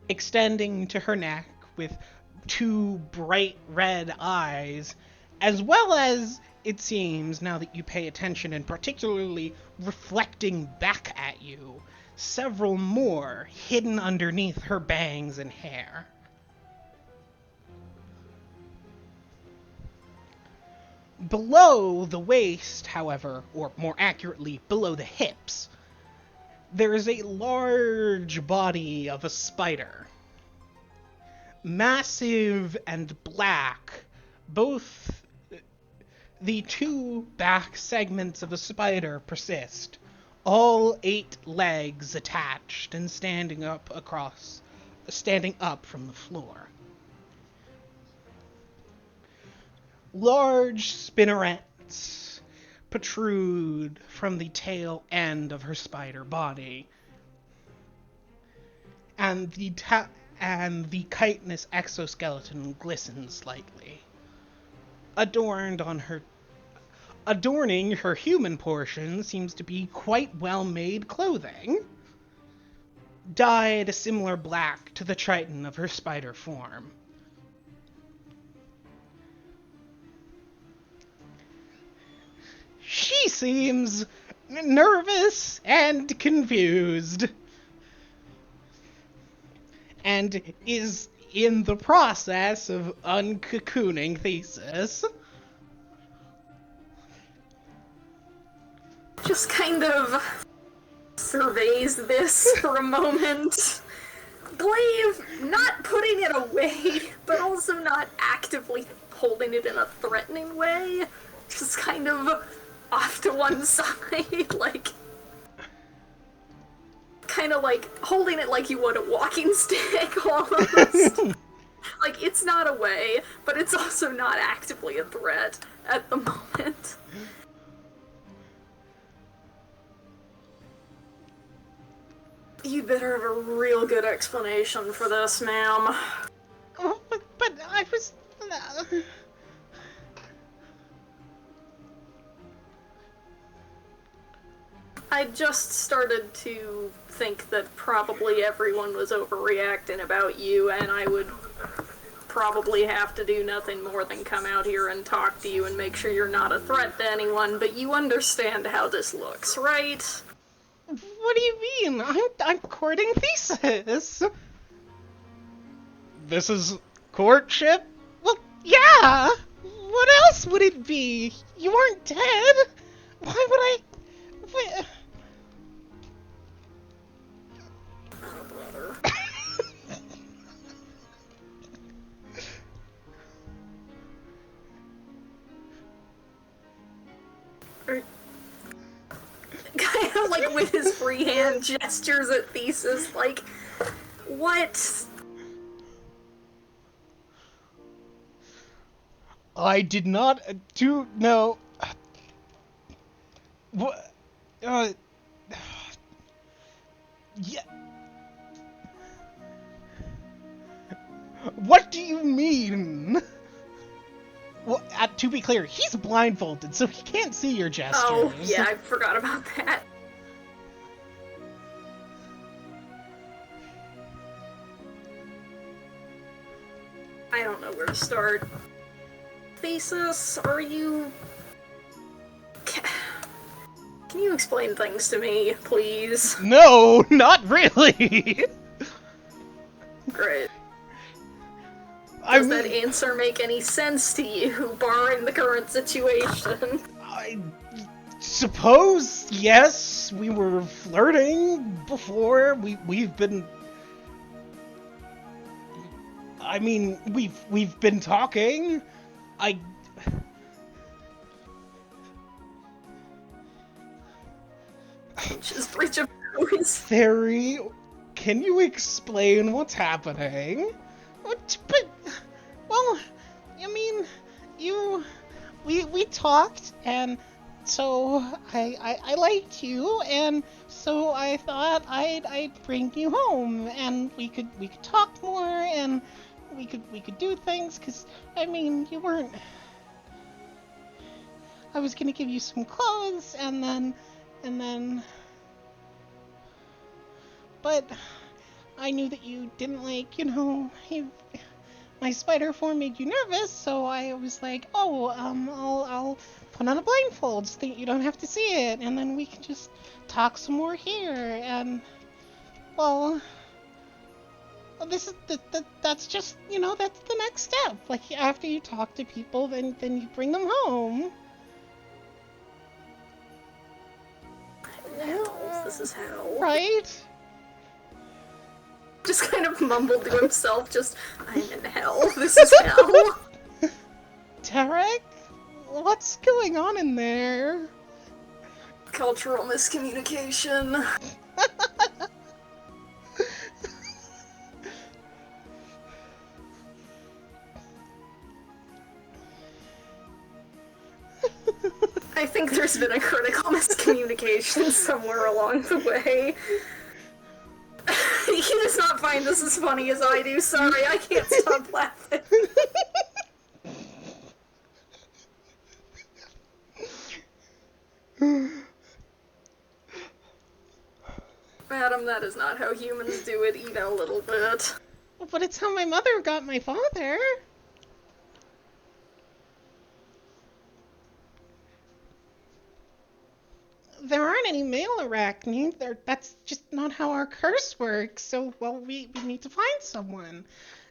extending to her neck with two bright red eyes, as well as, it seems, now that you pay attention and particularly reflecting back at you, several more hidden underneath her bangs and hair. Below the waist, however, or more accurately, below the hips, there is a large body of a spider. Massive and black, both the two back segments of the spider persist, all 8 legs attached and standing up from the floor. Large spinnerets protrude from the tail end of her spider body, and the chitinous exoskeleton glistens slightly. Adorning her human portion seems to be quite well-made clothing, dyed a similar black to the chitin of her spider form. She seems nervous and confused, and is in the process of uncocooning Thesis. Just kind of surveys this for a moment. Glaive not putting it away, but also not actively holding it in a threatening way. Just kind of off to one side, like... kind of like holding it like you would a walking stick, almost. Like, it's not away, but it's also not actively a threat at the moment. You better have a real good explanation for this, ma'am. Oh, but I was... I just started to think that probably everyone was overreacting about you, and I would probably have to do nothing more than come out here and talk to you and make sure you're not a threat to anyone, but you understand how this looks, right? What do you mean? I'm courting Thesis. This is courtship? Well, yeah! What else would it be? You aren't dead! Why would I... Wait... Oh, brother. with his free hand gestures at Thesis, like, what? I did not do no. What? Yeah. What do you mean? Well, to be clear, he's blindfolded, so he can't see your gestures. Oh, yeah, I forgot about that. I don't know where to start. Thesis, are you... Can you explain things to me, please? No, not really. Great. Does that answer make any sense to you, barring the current situation? I suppose, yes. We were flirting before. We've been... I mean, we've been talking. Just reach a voice. Theory, can you explain what's happening? But, well, I mean, we talked, and so I liked you, and so I thought I'd bring you home, and we could talk more, and we could do things, 'cause, I mean, you weren't... I was gonna give you some clothes, and then... But I knew that you didn't like, my spider form made you nervous, so I was like, oh, I'll put on a blindfold so that you don't have to see it, and then we can just talk some more here, and, well, that's just, that's the next step. Like, after you talk to people, then you bring them home. Hell, this is hell. Right? Just kind of mumbled to himself, just, I'm in hell, this is hell. Tarek? What's going on in there? Cultural miscommunication. I think there's been a critical miscommunication somewhere along the way. He does not find this as funny as I do, sorry, I can't stop laughing. Madam, that is not how humans do it, even a little bit. But it's how my mother got my father. There aren't any male arachne. That's just not how our curse works. So, well, we need to find someone.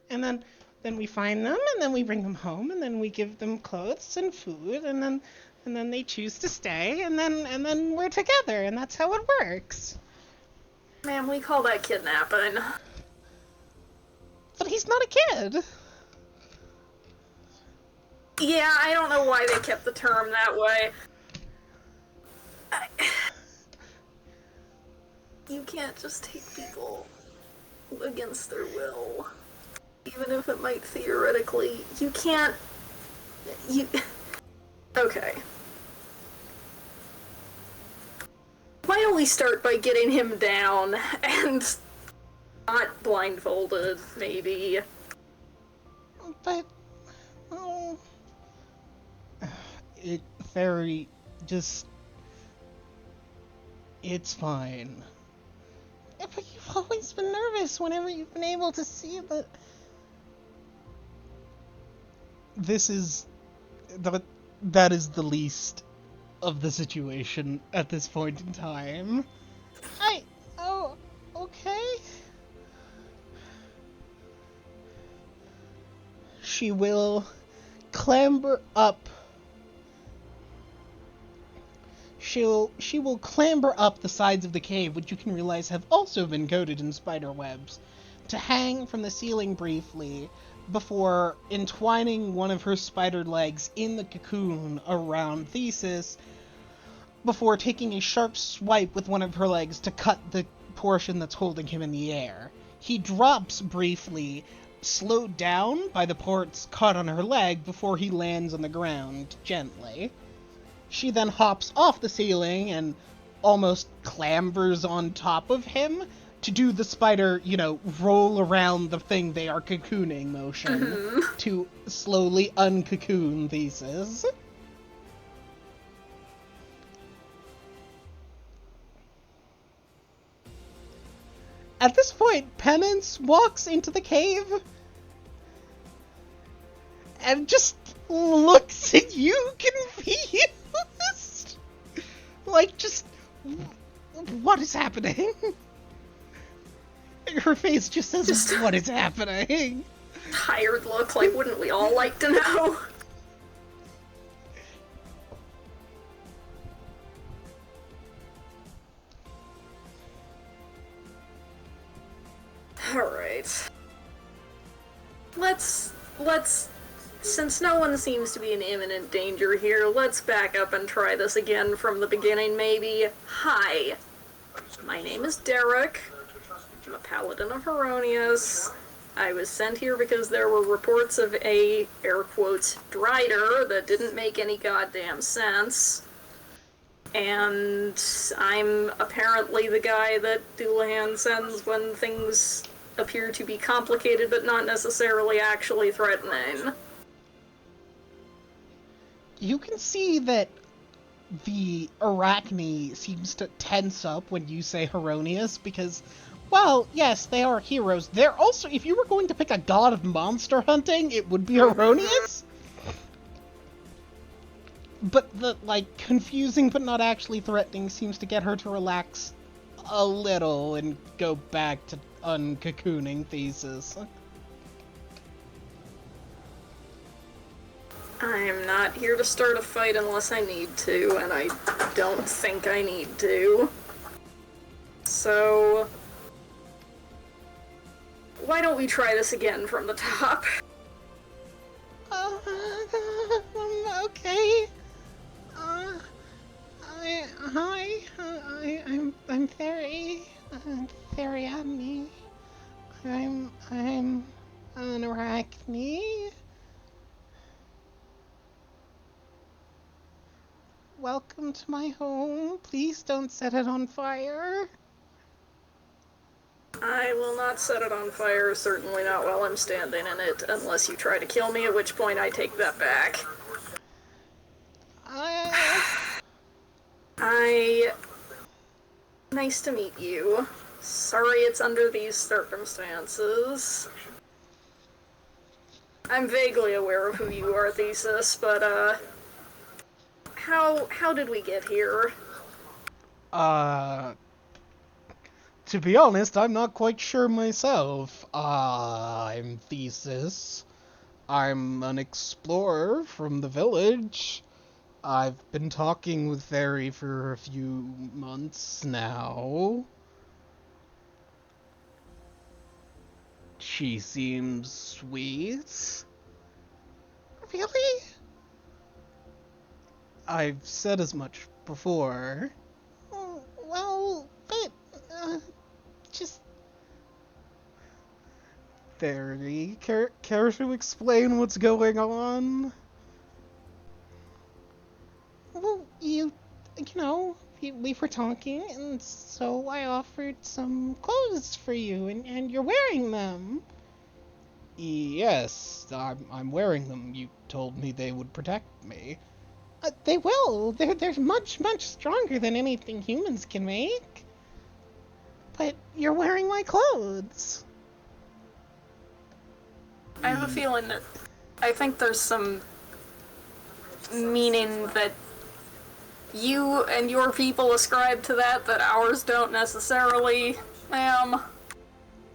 And then we find them, and then we bring them home, and then we give them clothes and food, and then they choose to stay, and then we're together, and that's how it works. Ma'am, we call that kidnapping. But he's not a kid. Yeah, I don't know why they kept the term that way. You can't just take people against their will. Even if it might theoretically... You can't... Okay. Why don't we start by getting him down, and not blindfolded, maybe. But... Oh... It very... just... It's fine. Yeah, but you've always been nervous whenever you've been able to see that... This is... That is the least of the situation at this point in time. Oh, okay. She will clamber up. She will clamber up the sides of the cave, which you can realize have also been coated in spider webs, to hang from the ceiling briefly before entwining one of her spider legs in the cocoon around Thesis, before taking a sharp swipe with one of her legs to cut the portion that's holding him in the air. He drops briefly, slowed down by the parts caught on her leg before he lands on the ground gently. She then hops off the ceiling and almost clambers on top of him to do the spider, roll around the thing they are cocooning motion to slowly uncocoon Thesis. At this point, Penance walks into the cave and just looks at you confused. Like, just, what is happening? Her face just says, what is happening? Tired look, like, wouldn't we all like to know? Alright. Let's, since no one seems to be in imminent danger here, let's back up and try this again from the beginning, maybe. Hi. My name is Derek. I'm a paladin of Heronius. I was sent here because there were reports of a, air quotes, drider that didn't make any goddamn sense. And I'm apparently the guy that Doulahan sends when things appear to be complicated but not necessarily actually threatening. You can see that the Arachne seems to tense up when you say Heronius because, well, yes, they are heroes. They're also, if you were going to pick a god of monster hunting, it would be Heronius. But the, confusing but not actually threatening seems to get her to relax a little and go back to uncocooning Thesis. I'm not here to start a fight unless I need to, and I don't think I need to. So, why don't we try this again from the top? Okay. I'm Ariadne. I'm an Arachne. Welcome to my home. Please don't set it on fire. I will not set it on fire, certainly not while I'm standing in it, unless you try to kill me, at which point I take that back. Nice to meet you. Sorry it's under these circumstances. I'm vaguely aware of who you are, Thesis, but, how did we get here? To be honest, I'm not quite sure myself. I'm Thesis. I'm an explorer from the village. I've been talking with Fairy for a few months now. She seems sweet. Really? I've said as much before. Well, but, just... Fairy, care to explain what's going on? Well, we were talking, and so I offered some clothes for you, and you're wearing them. Yes, I'm wearing them. You told me they would protect me. They will. They're much, much stronger than anything humans can make. But you're wearing my clothes. I have a feeling that I think there's some meaning that you and your people ascribe to that ours don't necessarily, ma'am.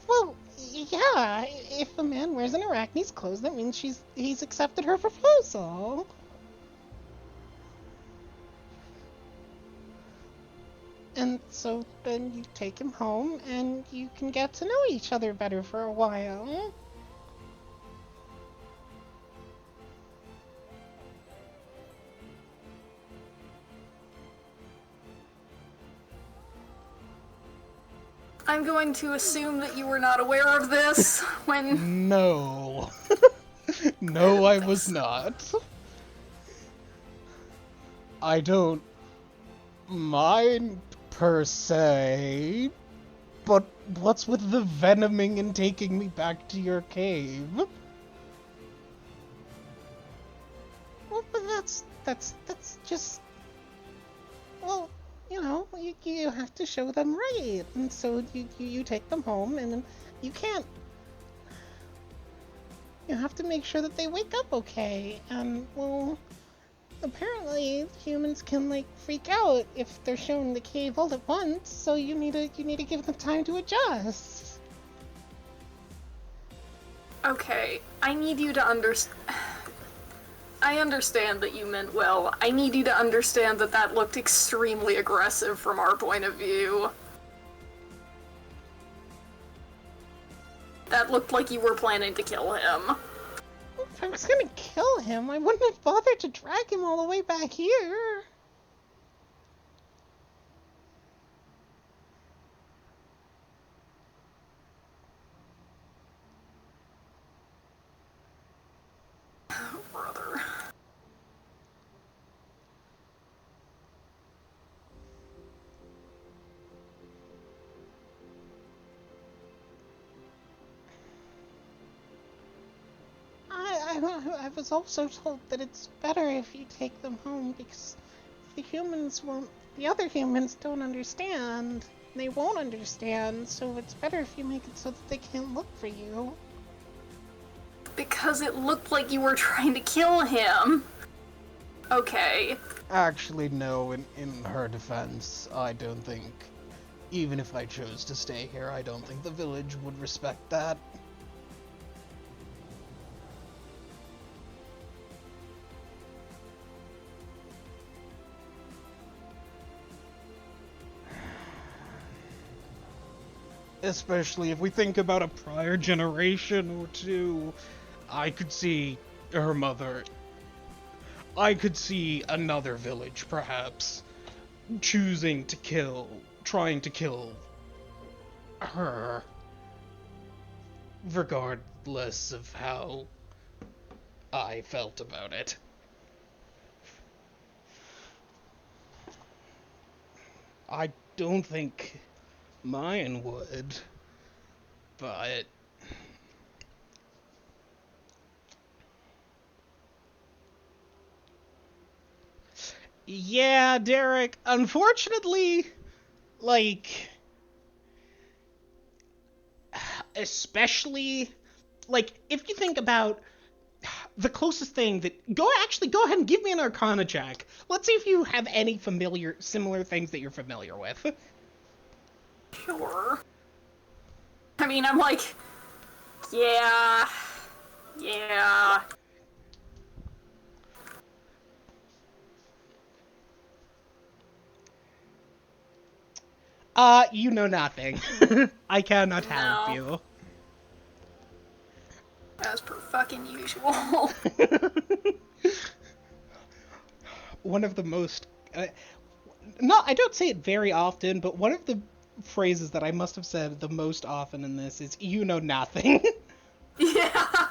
Well, yeah, if a man wears an Arachne's clothes, that means he's accepted her proposal. And so then you take him home, and you can get to know each other better for a while. I'm going to assume that you were not aware of this when... No. No, I was not. I don't mind, per se, but what's with the venoming and taking me back to your cave? Well, but that's just... Well, you know, you have to show them right, and so you take them home, and you can't... You have to make sure that they wake up okay, and, well, apparently humans can, like, freak out if they're shown the cave all at once, so you need to give them time to adjust. Okay, I need you to understand... I understand that you meant well. I need you to understand that that looked extremely aggressive from our point of view. That looked like you were planning to kill him. If I was gonna kill him, I wouldn't have bothered to drag him all the way back here. Brother. I was also told that it's better if you take them home because the other humans don't understand. They won't understand, so it's better if you make it so that they can't look for you. Because it looked like you were trying to kill him. Okay. Actually, no, in her defense, I don't think, even if I chose to stay here, I don't think the village would respect that. Especially if we think about a prior generation or two. I could see her mother. I could see another village, perhaps, trying to kill her, regardless of how I felt about it. I don't think mine would, but yeah, Derek, unfortunately, like, especially, like, if you think about the closest thing that, go ahead and give me an Arcana check. Let's see if you have any similar things that you're familiar with. Sure. I mean, I'm like, yeah. You know nothing. I cannot help No. you. As per fucking usual. One of the most, no, I don't say it very often, but one of the phrases that I must have said the most often in this is, you know nothing. Yeah.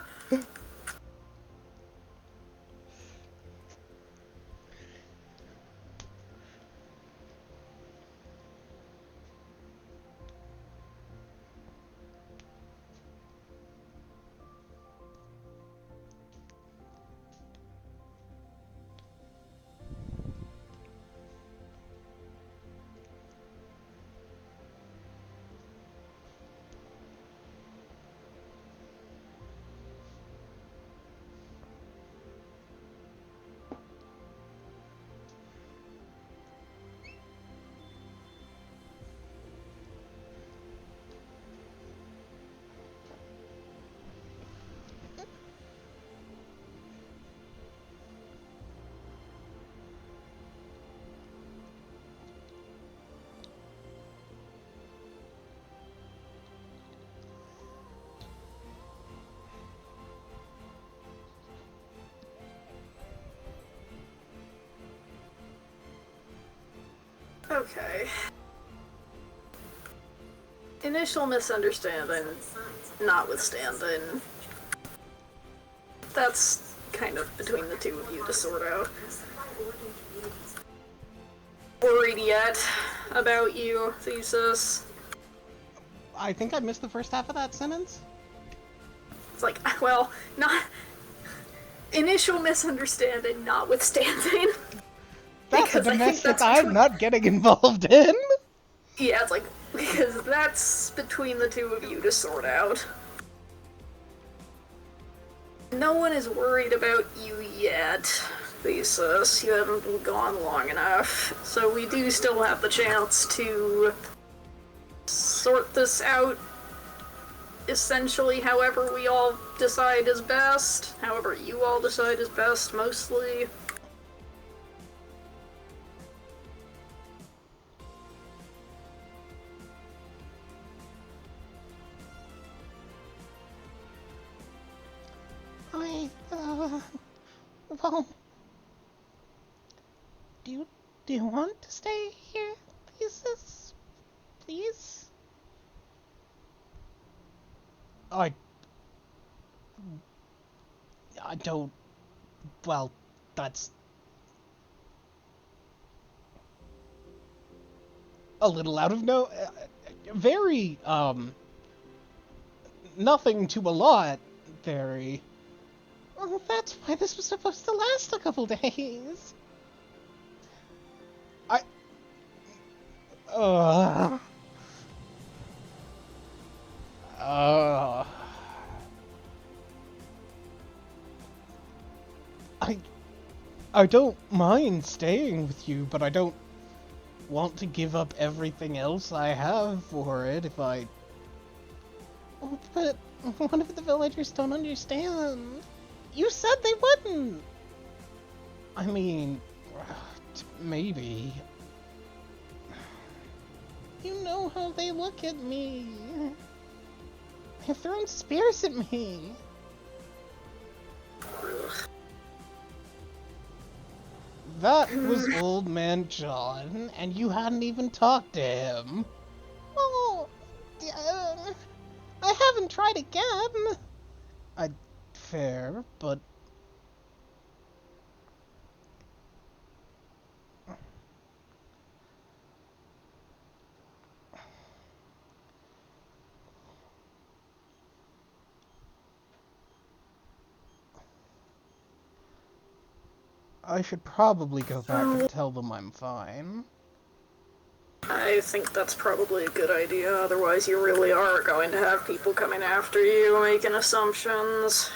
Okay. initial misunderstanding notwithstanding, that's kind of between the two of you to sort out. Worried yet about you, Thesis? I think I missed the first half of that sentence. It's like, well, not... Initial misunderstanding notwithstanding. That's a domestic I'm not getting involved in. Yeah, it's like, because that's between the two of you to sort out. No one is worried about you yet, Thesis. You haven't been gone long enough. So we do still have the chance to sort this out essentially however we all decide is best. However you all decide is best, mostly. Well, do you want to stay here, Thesis? Please? I don't, well, that's a little out of very, nothing to a lot, very. Well, that's why this was supposed to last a couple days. I don't mind staying with you, but I don't want to give up everything else I have for it if I... Oh, but what if the villagers don't understand? You said they wouldn't! I mean, maybe. You know how they look at me. They've thrown spears at me. That was Old Man John, and you hadn't even talked to him. Well, I haven't tried again. Fair, but... I should probably go back and tell them I'm fine. I think that's probably a good idea, otherwise you really are going to have people coming after you, making assumptions.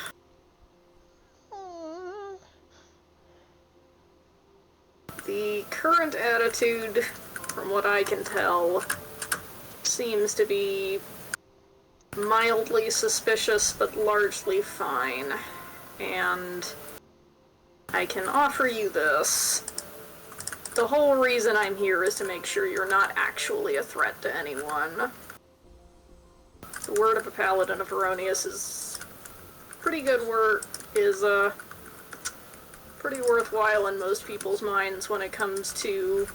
The current attitude, from what I can tell, seems to be mildly suspicious but largely fine. And I can offer you this. The whole reason I'm here is to make sure you're not actually a threat to anyone. The word of a paladin of Veronius is pretty pretty worthwhile in most people's minds when it comes to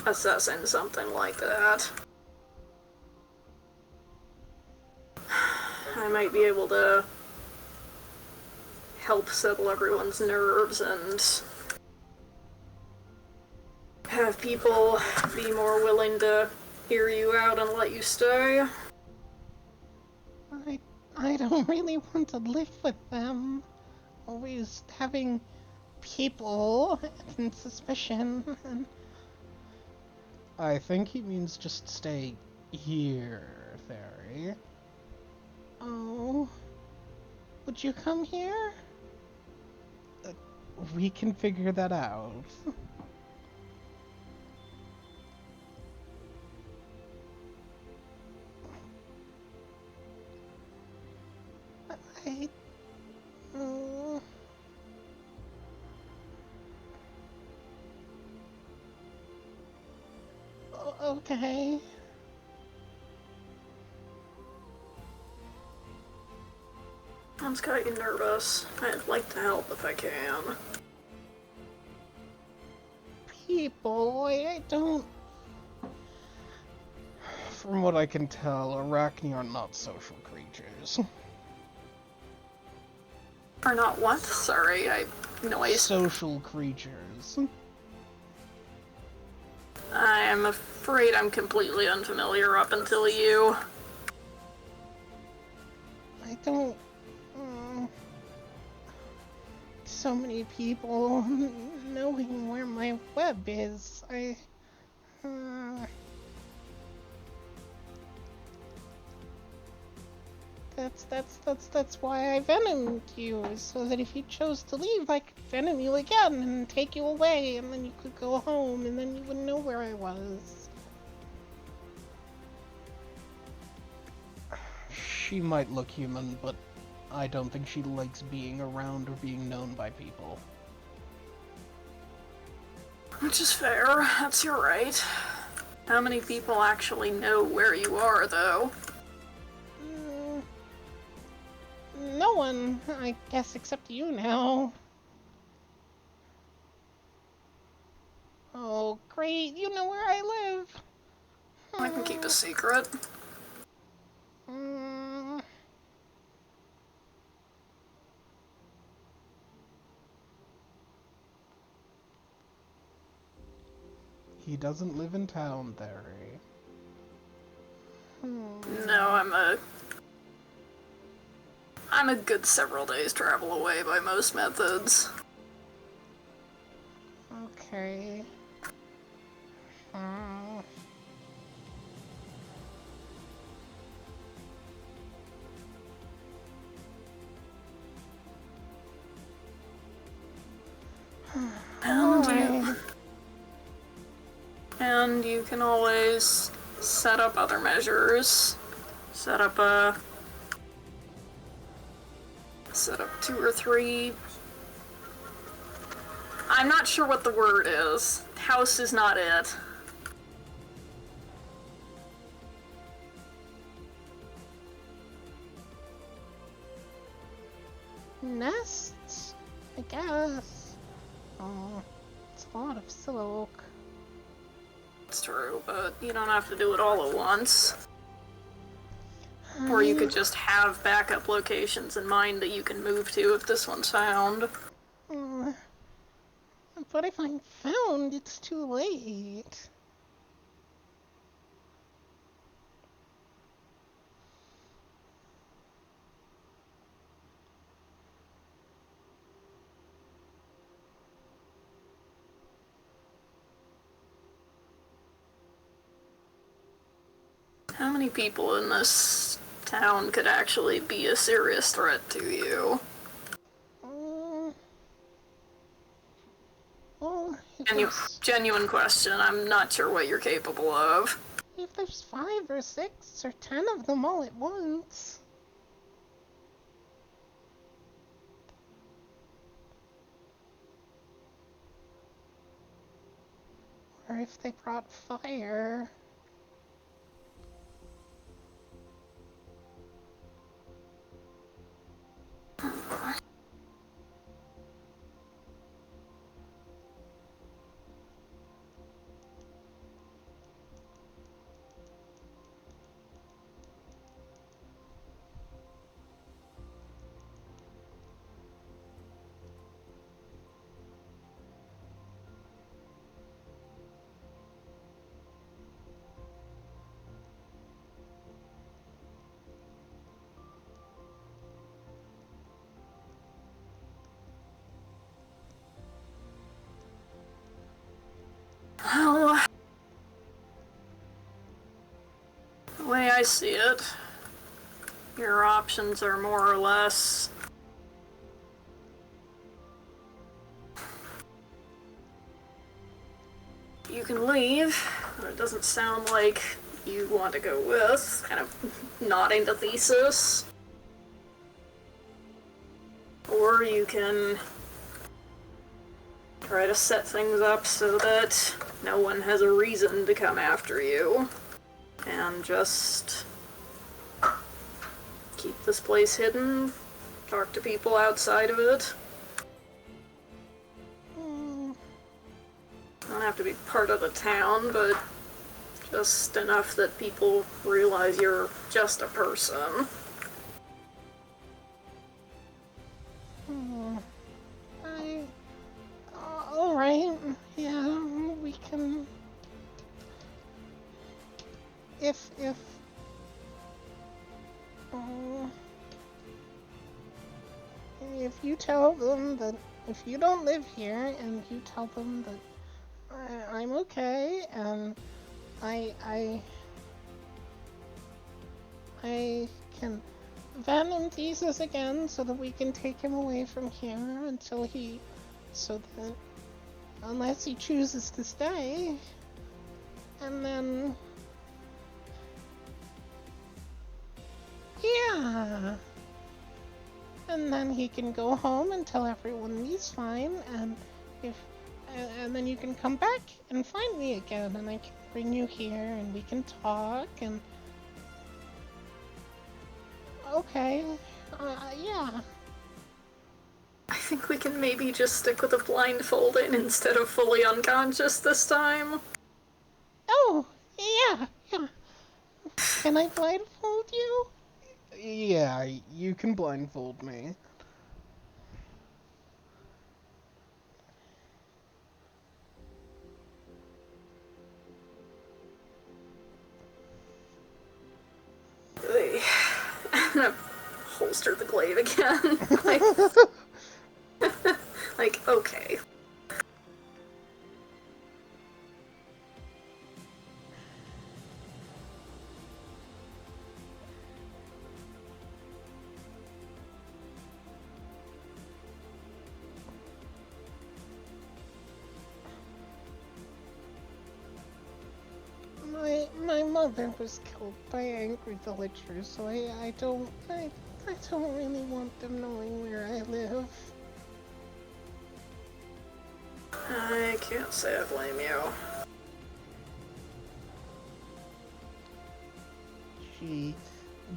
assessing something like that. I might be able to help settle everyone's nerves and have people be more willing to hear you out and let you stay. I don't really want to live with them. Always having people and suspicion. And I think he means just stay here, Fairy. Oh, would you come here? We can figure that out. Okay. That's got you nervous. I'd like to help if I can. People, I don't... From what I can tell, Arachni are not social creatures. Are not what? Sorry, noise. Social creatures. I am afraid I'm completely unfamiliar up until you. I don't... so many people knowing where my web is. That's why I venomed you, so that if you chose to leave, I could venom you again and take you away, and then you could go home, and then you wouldn't know where I was. She might look human, but I don't think she likes being around or being known by people. Which is fair, that's your right. How many people actually know where you are, though? No one, I guess, except you now. Oh, great, you know where I live. I can keep a secret. He doesn't live in town, Theory. No, I'm a good several days travel away by most methods. Okay. And you can always set up other measures. Set up 2 or 3. I'm not sure what the word is. House is not it. Nests, I guess. Oh, it's a lot of silk. It's true, but you don't have to do it all at once. Or you could just have backup locations in mind that you can move to if this one's found. But if I'm found, it's too late. How many people in this town could actually be a serious threat to you? Well, Genuine question, I'm not sure what you're capable of. if there's 5 or 6 or 10 of them all at once. Or if they brought fire. Well, the way I see it, your options are more or less you can leave, but it doesn't sound like you want to go with, kind of nodding to Thesis. Or you can try to set things up so that no one has a reason to come after you. And just keep this place hidden, talk to people outside of it. Don't have to be part of the town, but Just enough that people realize you're just a person. Alright, yeah, we can... If you tell them that if you don't live here and you tell them that I'm okay and I can venom Jesus again so that we can take him away from here so that unless he chooses to stay, and then yeah. And then he can go home and tell everyone he's fine, and then you can come back and find me again, and I can bring you here, and we can talk, and... Okay, yeah. I think we can maybe just stick with a blindfold in instead of fully unconscious this time. Oh, yeah. Can I blindfold you? Yeah, you can blindfold me. I'm gonna holster the glaive again. Like, okay. My mother was killed by angry villagers, so I don't really want them knowing where I live. I can't say I blame you. She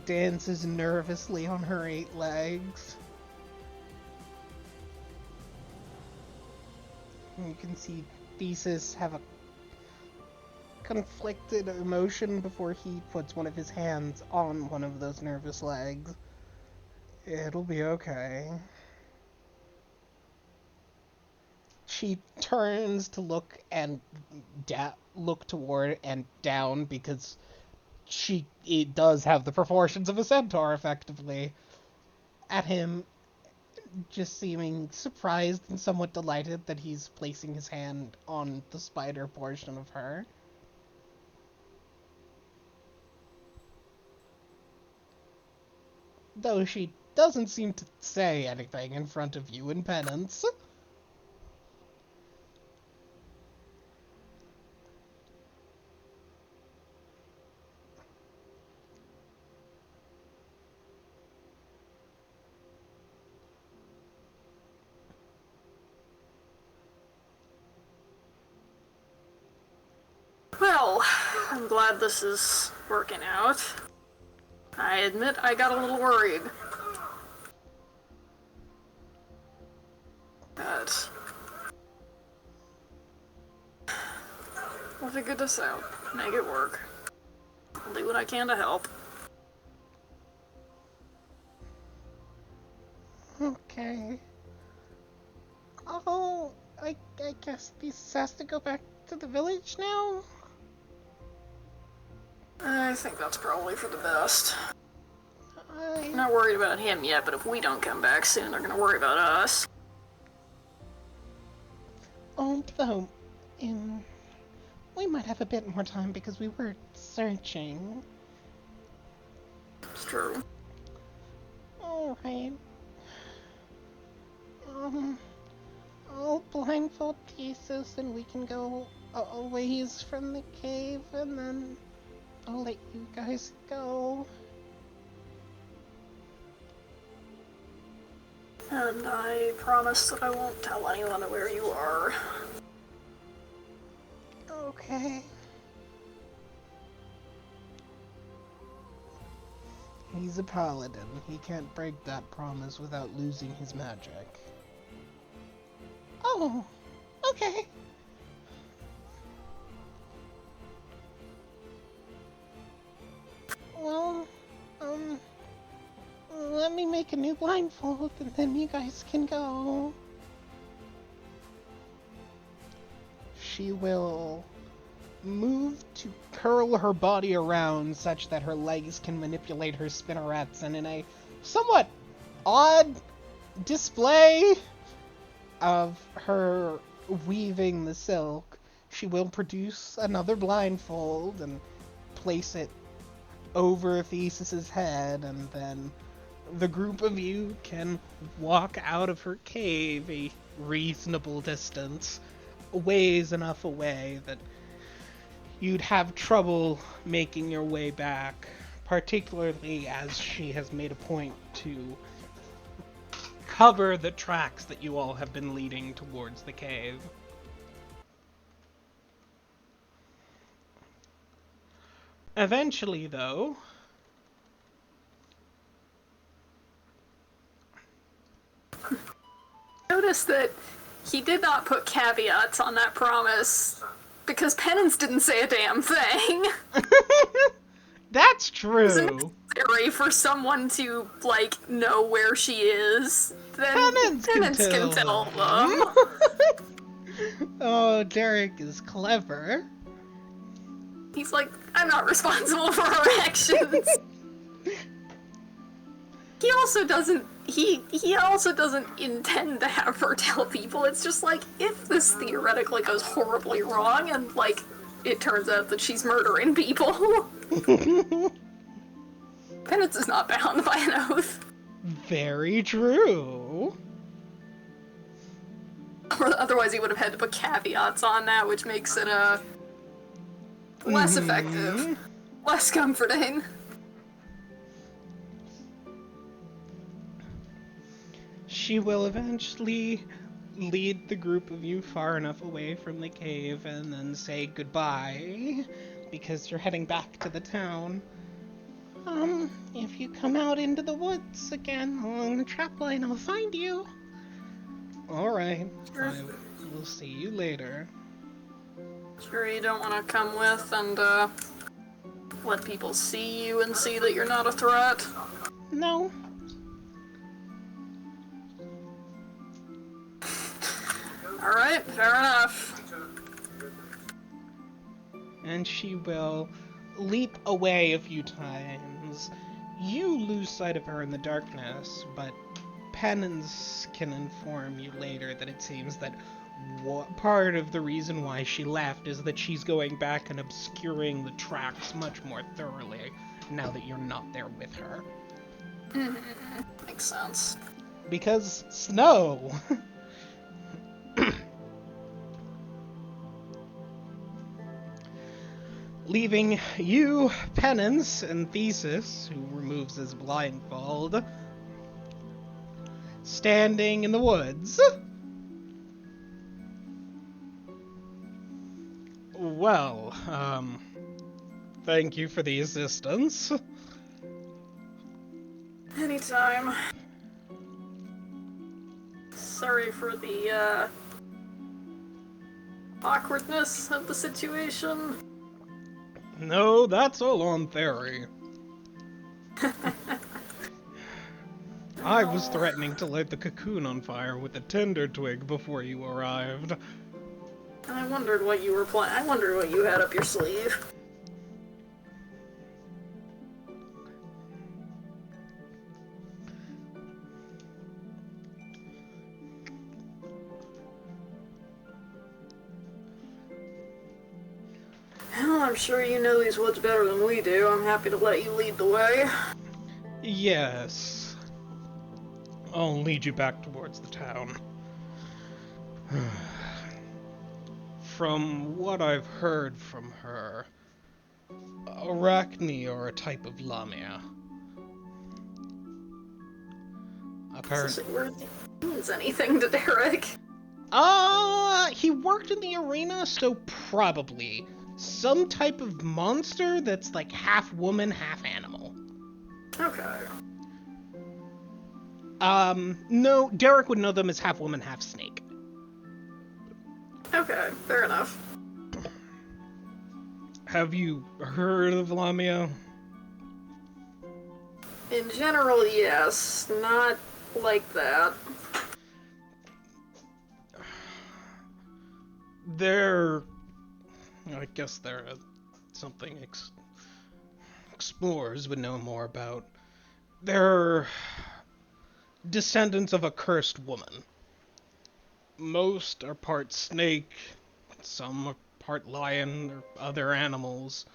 dances nervously on her 8 legs. And you can see Thesis have a conflicted emotion before he puts one of his hands on one of those nervous legs. It'll be okay. She turns to look and look toward and down because it does have the proportions of a centaur, effectively, at him, just seeming surprised and somewhat delighted that he's placing his hand on the spider portion of her. Though she doesn't seem to say anything in front of you in penance. Well, I'm glad this is working out. I admit I got a little worried. But we'll figure this out. Make it work. I'll do what I can to help. Okay. Oh, I guess this has to go back to the village now? I think that's probably for the best. I'm not worried about him yet, but if we don't come back soon, they're gonna worry about us. Although, we might have a bit more time because we were searching. It's true. Alright. I'll blindfold Thesis and we can go a ways from the cave, and then I'll let you guys go. And I promise that I won't tell anyone where you are. Okay. He's a paladin. He can't break that promise without losing his magic. Oh, okay. me make a new blindfold, and then you guys can go. She will move to curl her body around such that her legs can manipulate her spinnerets, and in a somewhat odd display of her weaving the silk, she will produce another blindfold and place it over Thesis's head, and then the group of you can walk out of her cave a reasonable distance, ways enough away that you'd have trouble making your way back, particularly as she has made a point to cover the tracks that you all have been leading towards the cave. Eventually, though, Notice that he did not put caveats on that promise because Penance didn't say a damn thing. That's true. Isn't it necessary for someone to, like, know where she is? Then Penance can tell them. Oh, Derek is clever. He's like, I'm not responsible for her actions. He also doesn't intend to have her tell people. It's just like, if this theoretically goes horribly wrong and, like, it turns out that she's murdering people, Penance is not bound by an oath. Very true. Otherwise he would have had to put caveats on that, which makes it, less effective. Less comforting. She will eventually lead the group of you far enough away from the cave and then say goodbye, because you're heading back to the town. If you come out into the woods again along the trapline, I'll find you. Alright, I will see you later. Sure you don't want to come with and, let people see you and see that you're not a threat? No. Alright, fair enough. And she will leap away a few times. You lose sight of her in the darkness, but Penance can inform you later that it seems that part of the reason why she left is that she's going back and obscuring the tracks much more thoroughly now that you're not there with her. Makes sense. Because snow! Leaving you, Penance, and Thesis, who removes his blindfold, standing in the woods. Well, thank you for the assistance. Anytime. Sorry for the, awkwardness of the situation. No, that's all on Theory. I was threatening to light the cocoon on fire with a tinder twig before you arrived. I wondered what you were I wondered what you had up your sleeve. Well, I'm sure you know these woods better than we do. I'm happy to let you lead the way. Yes. I'll lead you back towards the town. From what I've heard from her, Arachne are a type of Lamia. Does it means anything to Derek? He worked in the arena, so probably. Some type of monster that's like half woman, half animal. Okay. No, Derek would know them as half woman, half snake. Okay, fair enough. Have you heard of Lamia? In general, yes. Not like that. I guess they're something explorers would know more about. They're descendants of a cursed woman. Most are part snake, some are part lion or other animals.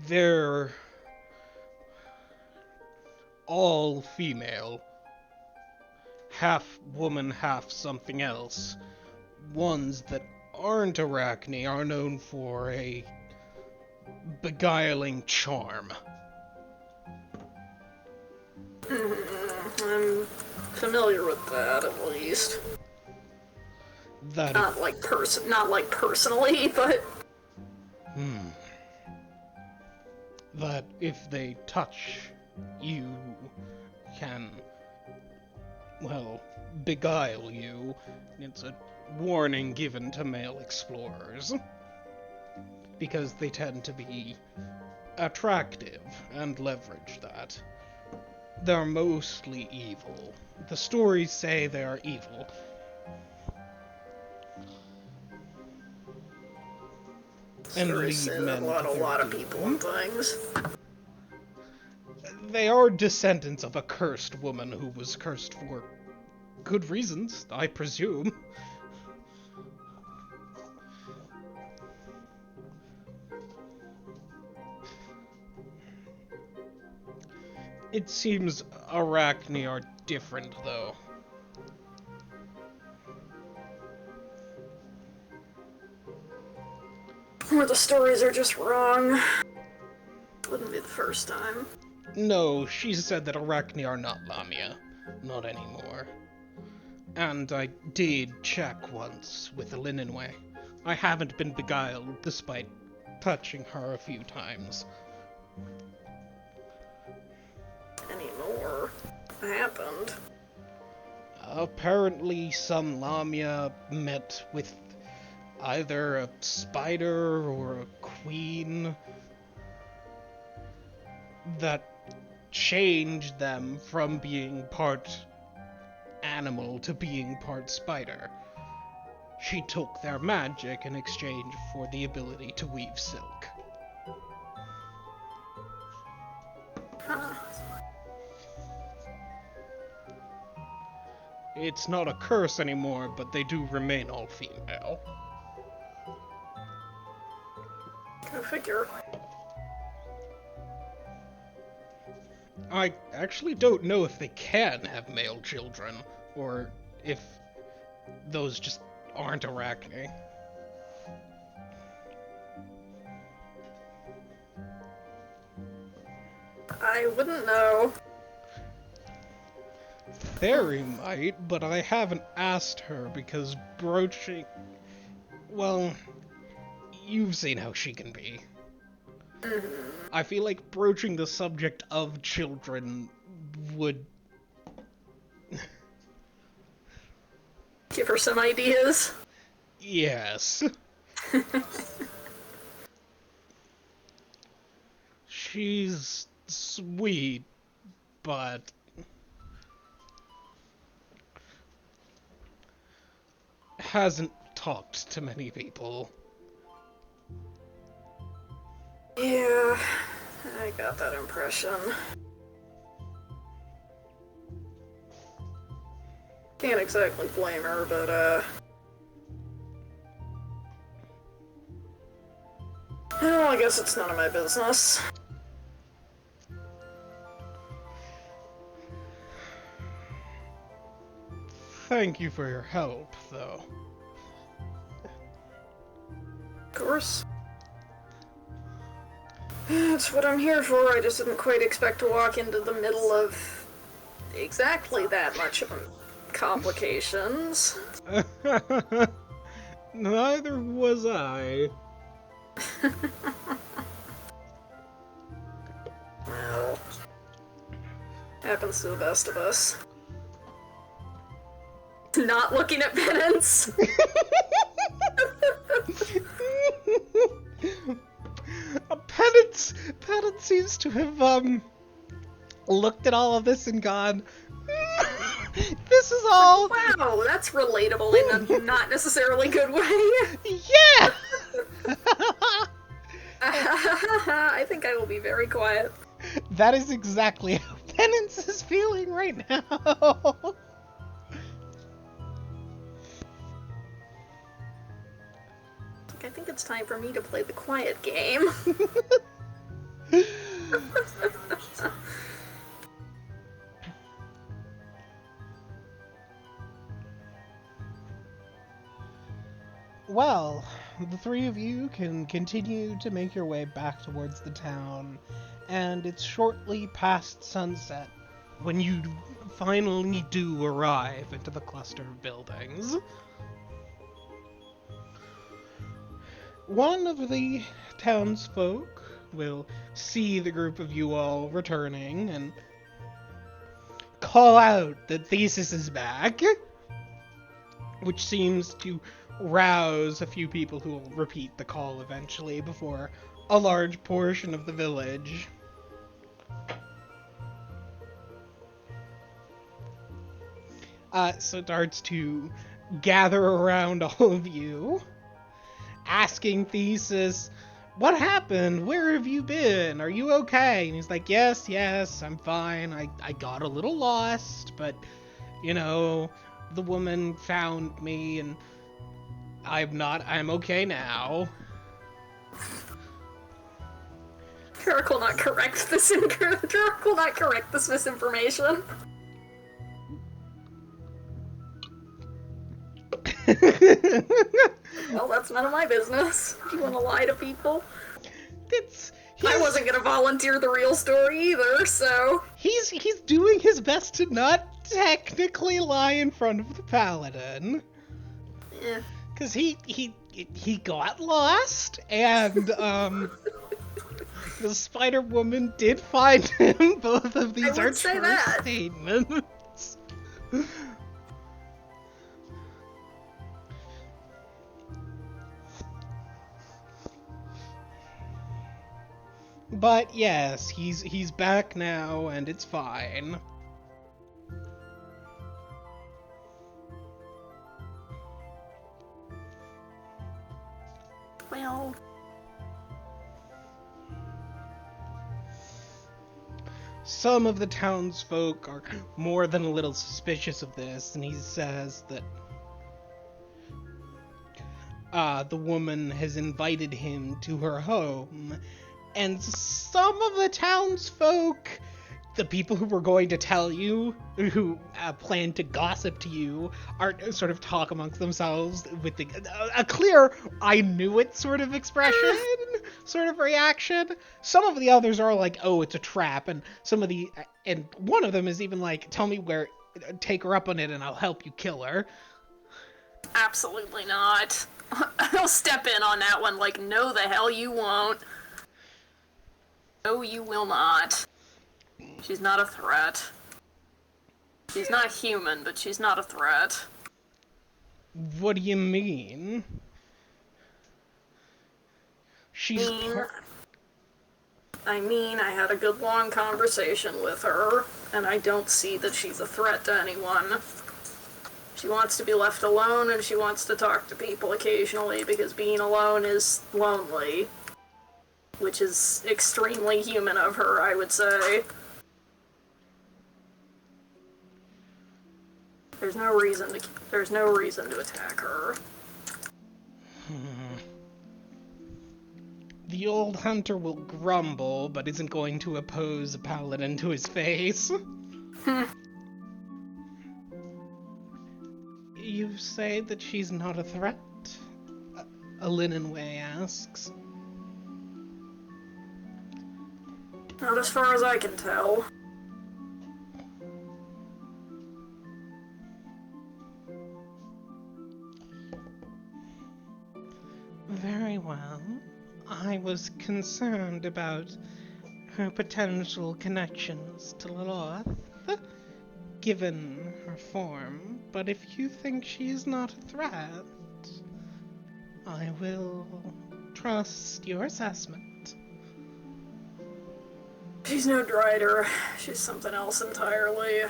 They're all female. Half woman, half something else. Ones that aren't Arachne are known for a beguiling charm. I'm familiar with that, at least. That Not like personally, but... That if they touch, you can, well, beguile you. It's a warning given to male explorers. Because they tend to be attractive and leverage that. They're mostly evil. The stories say they are evil. And lead men a lot of people and things. They are descendants of a cursed woman who was cursed for good reasons, I presume. It seems Arachne are different, though. Or the stories are just wrong. Wouldn't be the first time. No, she said that Arachne are not Lamia. Not anymore. And I did check once with the Linenway. I haven't been beguiled, despite touching her a few times. Anymore? What happened? Apparently some Lamia met with either a spider or a queen that changed them from being part animal to being part spider. She took their magic in exchange for the ability to weave silk. Huh. It's not a curse anymore, but they do remain all female. Go figure. I actually don't know if they can have male children, or if those just aren't Arachne. I wouldn't know. Theory might, but I haven't asked her because broaching... Well, you've seen how she can be. I feel like broaching the subject of children would... Give her some ideas. Yes. She's sweet, but... hasn't talked to many people. Yeah, I got that impression. Can't exactly blame her, but, well, I guess it's none of my business. Thank you for your help, though. Of course. That's what I'm here for. I just didn't quite expect to walk into the middle of exactly that much of complications. Neither was I. Well, happens to the best of us. Not looking at penance. Everyone seems to have, looked at all of this and gone, this is all... Wow, that's relatable in a not necessarily good way. Yeah! I think I will be very quiet. That is exactly how Penance is feeling right now. I think it's time for me to play the quiet game. Well, the three of you can continue to make your way back towards the town, and it's shortly past sunset when you finally do arrive into the cluster of buildings. One of the townsfolk will see the group of you all returning and call out that Thesis is back, which seems to rouse a few people who will repeat the call eventually before a large portion of the village starts to gather around all of you, asking Thesis, what happened? Where have you been? Are you okay? And he's like, yes, I'm fine. I got a little lost, but, you know, the woman found me, and I'm okay now. Kirk will not correct this misinformation. Well, that's none of my business. Do you want to lie to people? I wasn't gonna volunteer the real story either, so... He's doing his best to not technically lie in front of the paladin. Yeah. Because he got lost, and, the Spider-Woman did find him. Both of these are true statements. But yes, he's back now, and it's fine. Well... Some of the townsfolk are more than a little suspicious of this, and he says that the woman has invited him to her home, and some of the townsfolk, the people who were going to tell you, who plan to gossip to you, are sort of talk amongst themselves with a clear I knew it sort of expression, sort of reaction. Some of the others are like, oh, it's a trap, and one of them is even like, tell me where, take her up on it and I'll help you kill her. Absolutely not. I'll step in on that one like, no the hell you won't. No, you will not. She's not a threat. She's not human, but she's not a threat. What do you mean? I mean, I had a good long conversation with her, and I don't see that she's a threat to anyone. She wants to be left alone, and she wants to talk to people occasionally, because being alone is lonely. Which is extremely human of her, I would say. There's no reason to attack her. The old hunter will grumble, but isn't going to oppose a paladin to his face. You say that she's not a threat? A Linenway asks. Not as far as I can tell. Very well. I was concerned about her potential connections to Lilith, given her form, but if you think she's not a threat, I will trust your assessment. She's no Drider. She's something else entirely.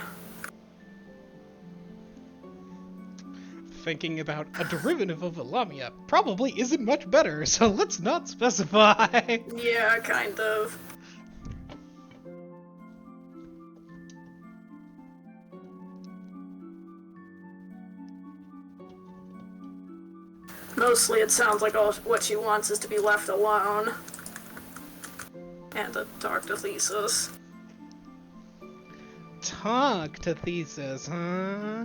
Thinking about a derivative of a Lamia probably isn't much better, so let's not specify. Yeah, kind of. Mostly it sounds like what she wants is to be left alone. And to talk to Thesis. Talk to Thesis, huh?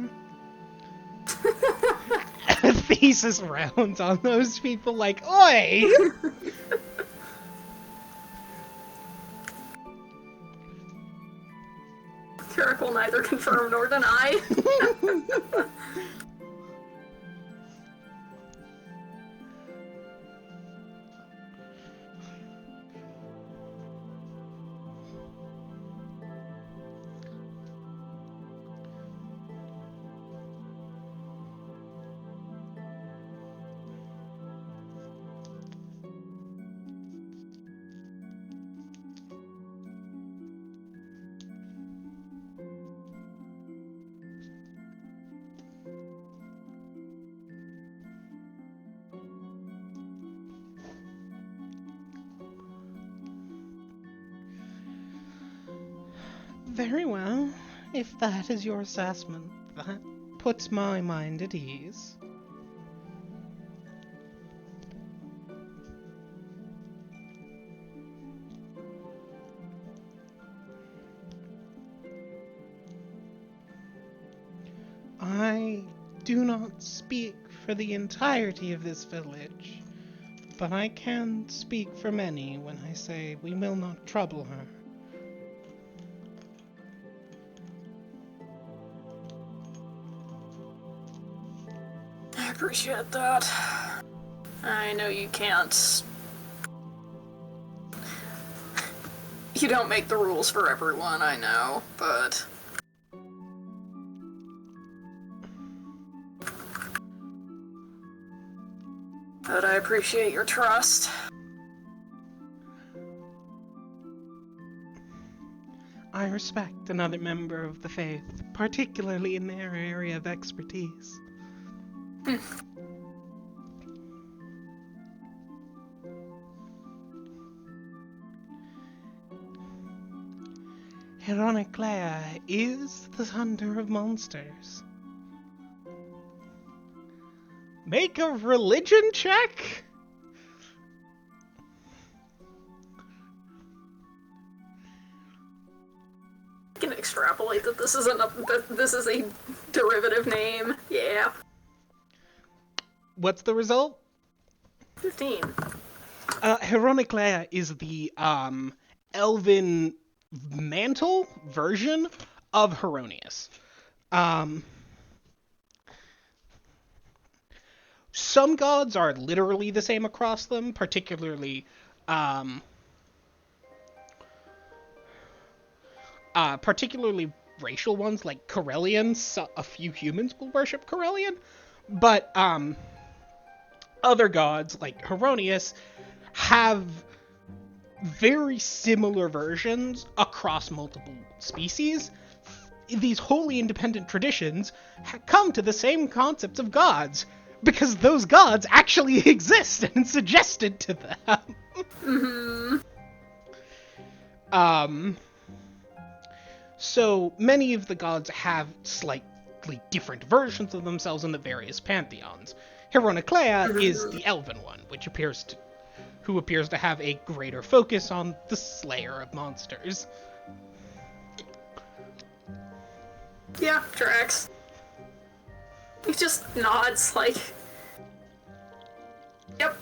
Thesis rounds on those people like, oi! Carrick will neither confirm nor deny. Very well. If that is your assessment, that puts my mind at ease. I do not speak for the entirety of this village, but I can speak for many when I say we will not trouble her. I appreciate that. I know you can't. You don't make the rules for everyone, I know, but... But I appreciate your trust. I respect another member of the faith, particularly in their area of expertise. Heroniclea is the hunter of monsters. Make a religion check? I can extrapolate that this isn't that this is a derivative name. Yeah. What's the result? 15. Heroniclea is the elven mantle version of Heronius. Some gods are literally the same across them, particularly racial ones like Corellian. So a few humans will worship Corellian, but other gods like Heronius have very similar versions across multiple species. These wholly independent traditions come to the same concepts of gods because those gods actually exist and suggested to them. So many of the gods have slightly different versions of themselves in the various pantheons. Heroniclea is the elven one, who appears to have a greater focus on the slayer of monsters. Yeah, tracks. He just nods like... Yep.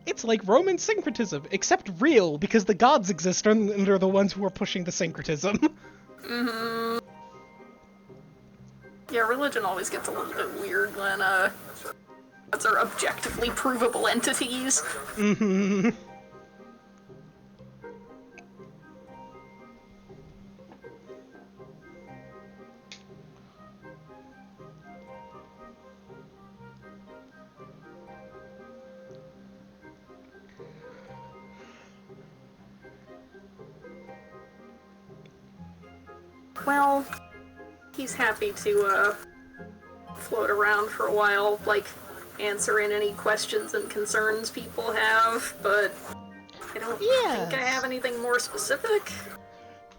It's like Roman syncretism, except real, because the gods exist and are the ones who are pushing the syncretism. Mm-hmm. Yeah, religion always gets a little bit weird when, gods are objectively provable entities. Mm-hmm. Well, he's happy to, float around for a while, like, answering any questions and concerns people have, but I don't think I have anything more specific.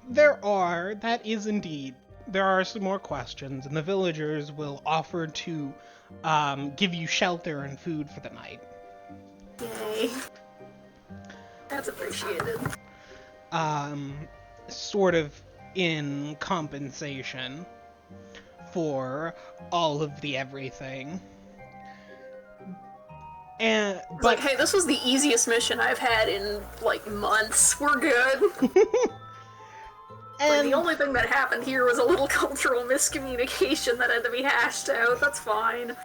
There are, that is indeed. There are some more questions, and the villagers will offer to give you shelter and food for the night. Yay. That's appreciated. Sort of in compensation for all of the everything. And but like, hey, this was the easiest mission I've had in like months. We're good. and Like, the only thing that happened here was a little cultural miscommunication that had to be hashed out. That's fine.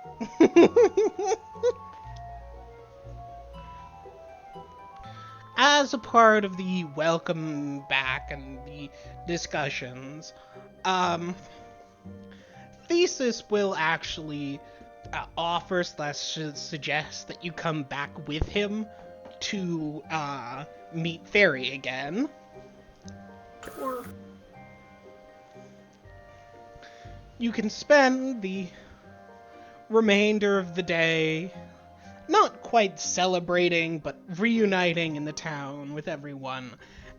As a part of the welcome back and the discussions, Thesis will actually offer / suggest that you come back with him to meet Fairy again. Or You can spend the remainder of the day not quite celebrating, but reuniting in the town with everyone,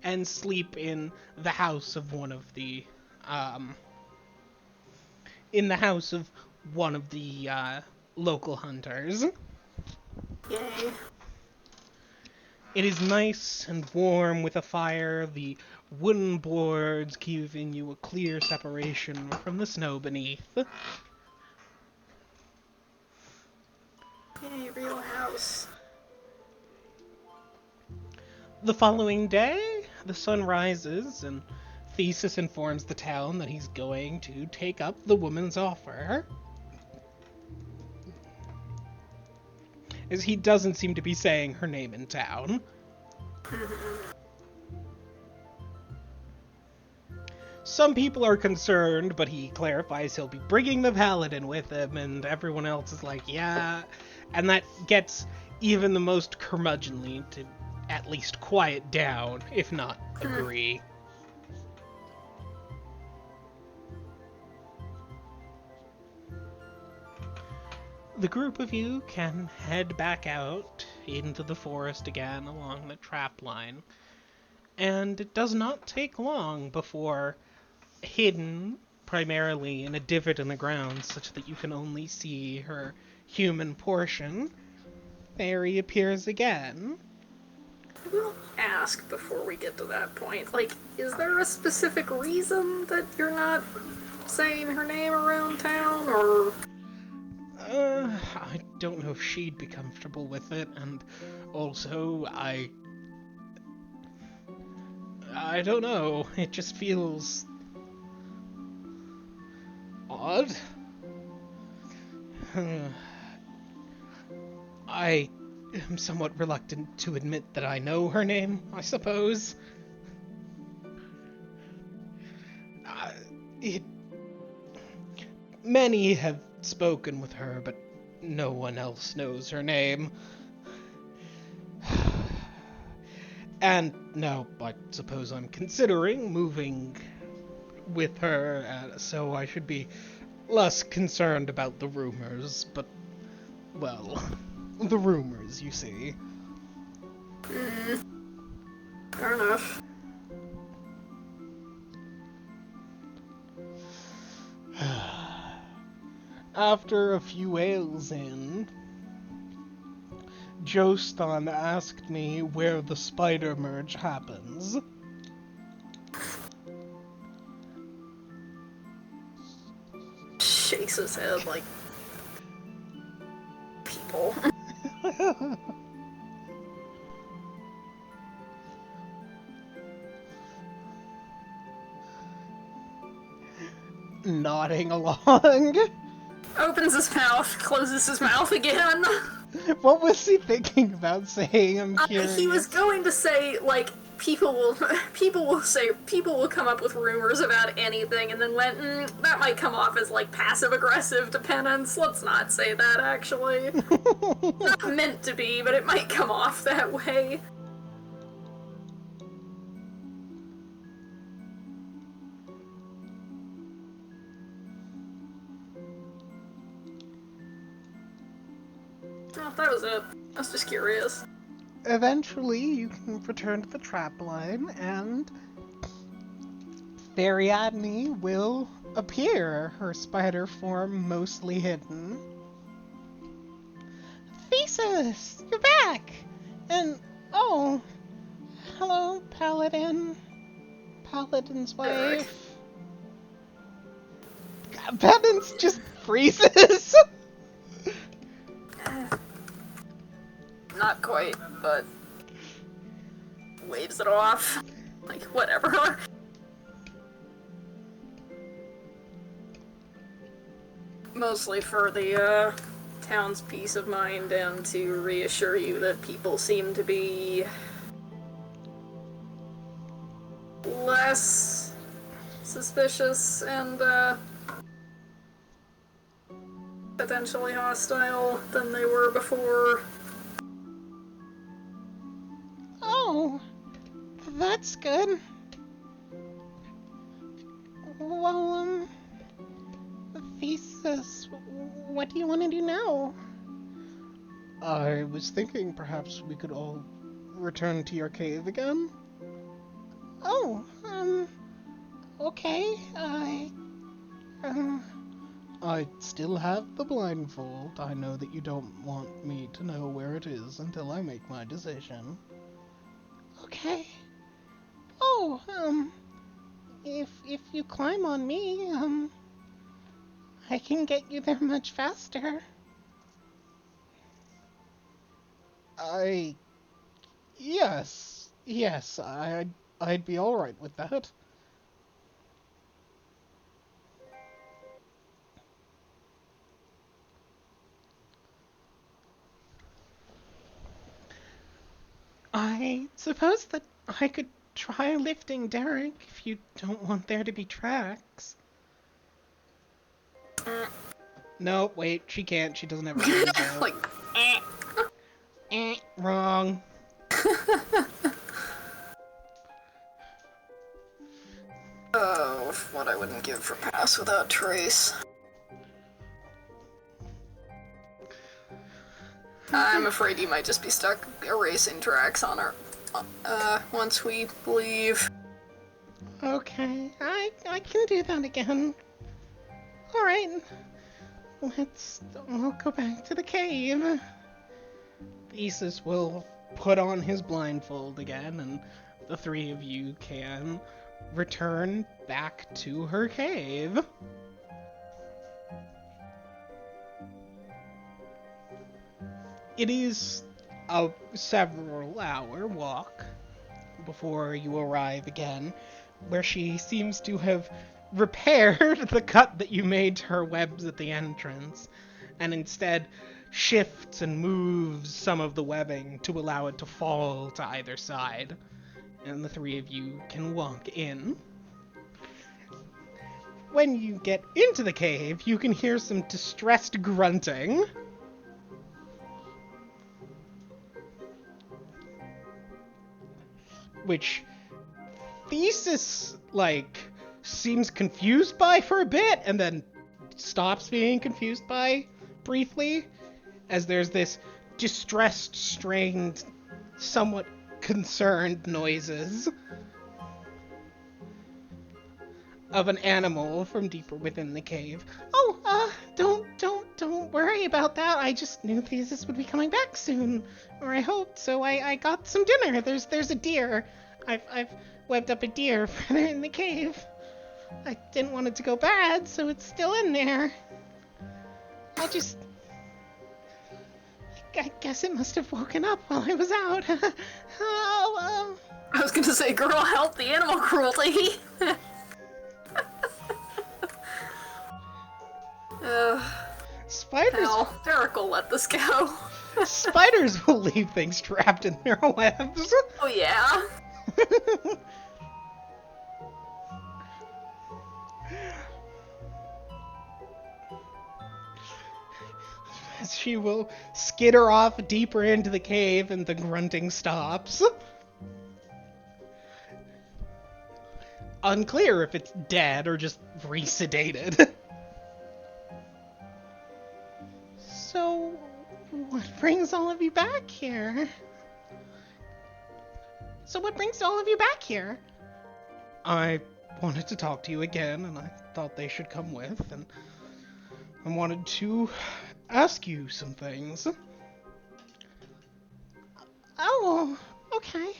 and sleep in the house of one of the local hunters. yay. It is nice and warm with a fire, the wooden boards giving you a clear separation from the snow beneath. Yay, real house. The following day, the sun rises, and Thesis informs the town that he's going to take up the woman's offer. As he doesn't seem to be saying her name in town. Some people are concerned, but he clarifies he'll be bringing the paladin with him, and everyone else is like, yeah. And that gets even the most curmudgeonly to at least quiet down, if not agree. The group of you can head back out into the forest again along the trap line. And it does not take long before, hidden primarily in a divot in the ground such that you can only see her human portion, Fairy appears again. I will ask before we get to that point, like, is there a specific reason that you're not saying her name around town, or... I don't know if she'd be comfortable with it, and also, I don't know, it just feels odd. I am somewhat reluctant to admit that I know her name, I suppose. Many have spoken with her, but no one else knows her name. And now, I suppose I'm considering moving with her, so I should be less concerned about the rumors, but, well, the rumors, you see. Fair enough. After a few ales in, Joestar asked me where the spider merge happens. Shakes his head like... people. Nodding along. Opens his mouth, closes his mouth again. What was he thinking about saying? I'm curious. He was going to say, like, people will come up with rumors about anything, and then went, that might come off as, like, passive-aggressive dependence. Let's not say that, actually. Not meant to be, but it might come off that way. was it? I was just curious. Eventually, you can return to the trapline, and Ariadne will appear, her spider form mostly hidden. Thesis, you're back! And, oh, hello, Paladin. Paladin's wife. Paladin's just freezes! Not quite, but waves it off. Like, whatever. Mostly for the, town's peace of mind and to reassure you that people seem to be less suspicious and, potentially hostile than they were before. Oh, that's good. Well, Thesis, what do you want to do now? I was thinking perhaps we could all return to your cave again. Oh, okay, I still have the blindfold. I know that you don't want me to know where it is until I make my decision. Okay. Oh, if you climb on me, I can get you there much faster. Yes, I'd be alright with that. I suppose that I could try lifting Derek if you don't want there to be tracks. No, wait, she can't. She doesn't have her hands out. Like, Wrong. oh, what I wouldn't give for Pass Without Trace. I'm afraid you might just be stuck erasing tracks on our, once we leave. Okay, I can do that again. Alright, we'll go back to the cave. Thesis will put on his blindfold again, and the three of you can return back to her cave. It is a several-hour walk before you arrive again, where she seems to have repaired the cut that you made to her webs at the entrance, and instead shifts and moves some of the webbing to allow it to fall to either side, and the three of you can walk in. When you get into the cave, you can hear some distressed grunting. Which Thesis, seems confused by for a bit, and then stops being confused by briefly, as there's this distressed, strained, somewhat concerned noises of an animal from deeper within the cave. Oh, don't worry about that. I just knew Thesis would be coming back soon, or I hoped, so I got some dinner. There's a deer. I've webbed up a deer for there in the cave. I didn't want it to go bad, so it's still in there. I guess it must have woken up while I was out. I was gonna say, girl, help the animal cruelty. Spiders. Hell, Derek will let this go. Spiders will leave things trapped in their webs. Oh yeah. She will skitter off deeper into the cave, and the grunting stops. Unclear if it's dead or just resedated. So, What brings all of you back here? So what brings all of you back here? I wanted to talk to you again, and I thought they should come with, and I wanted to ask you some things. Oh, okay.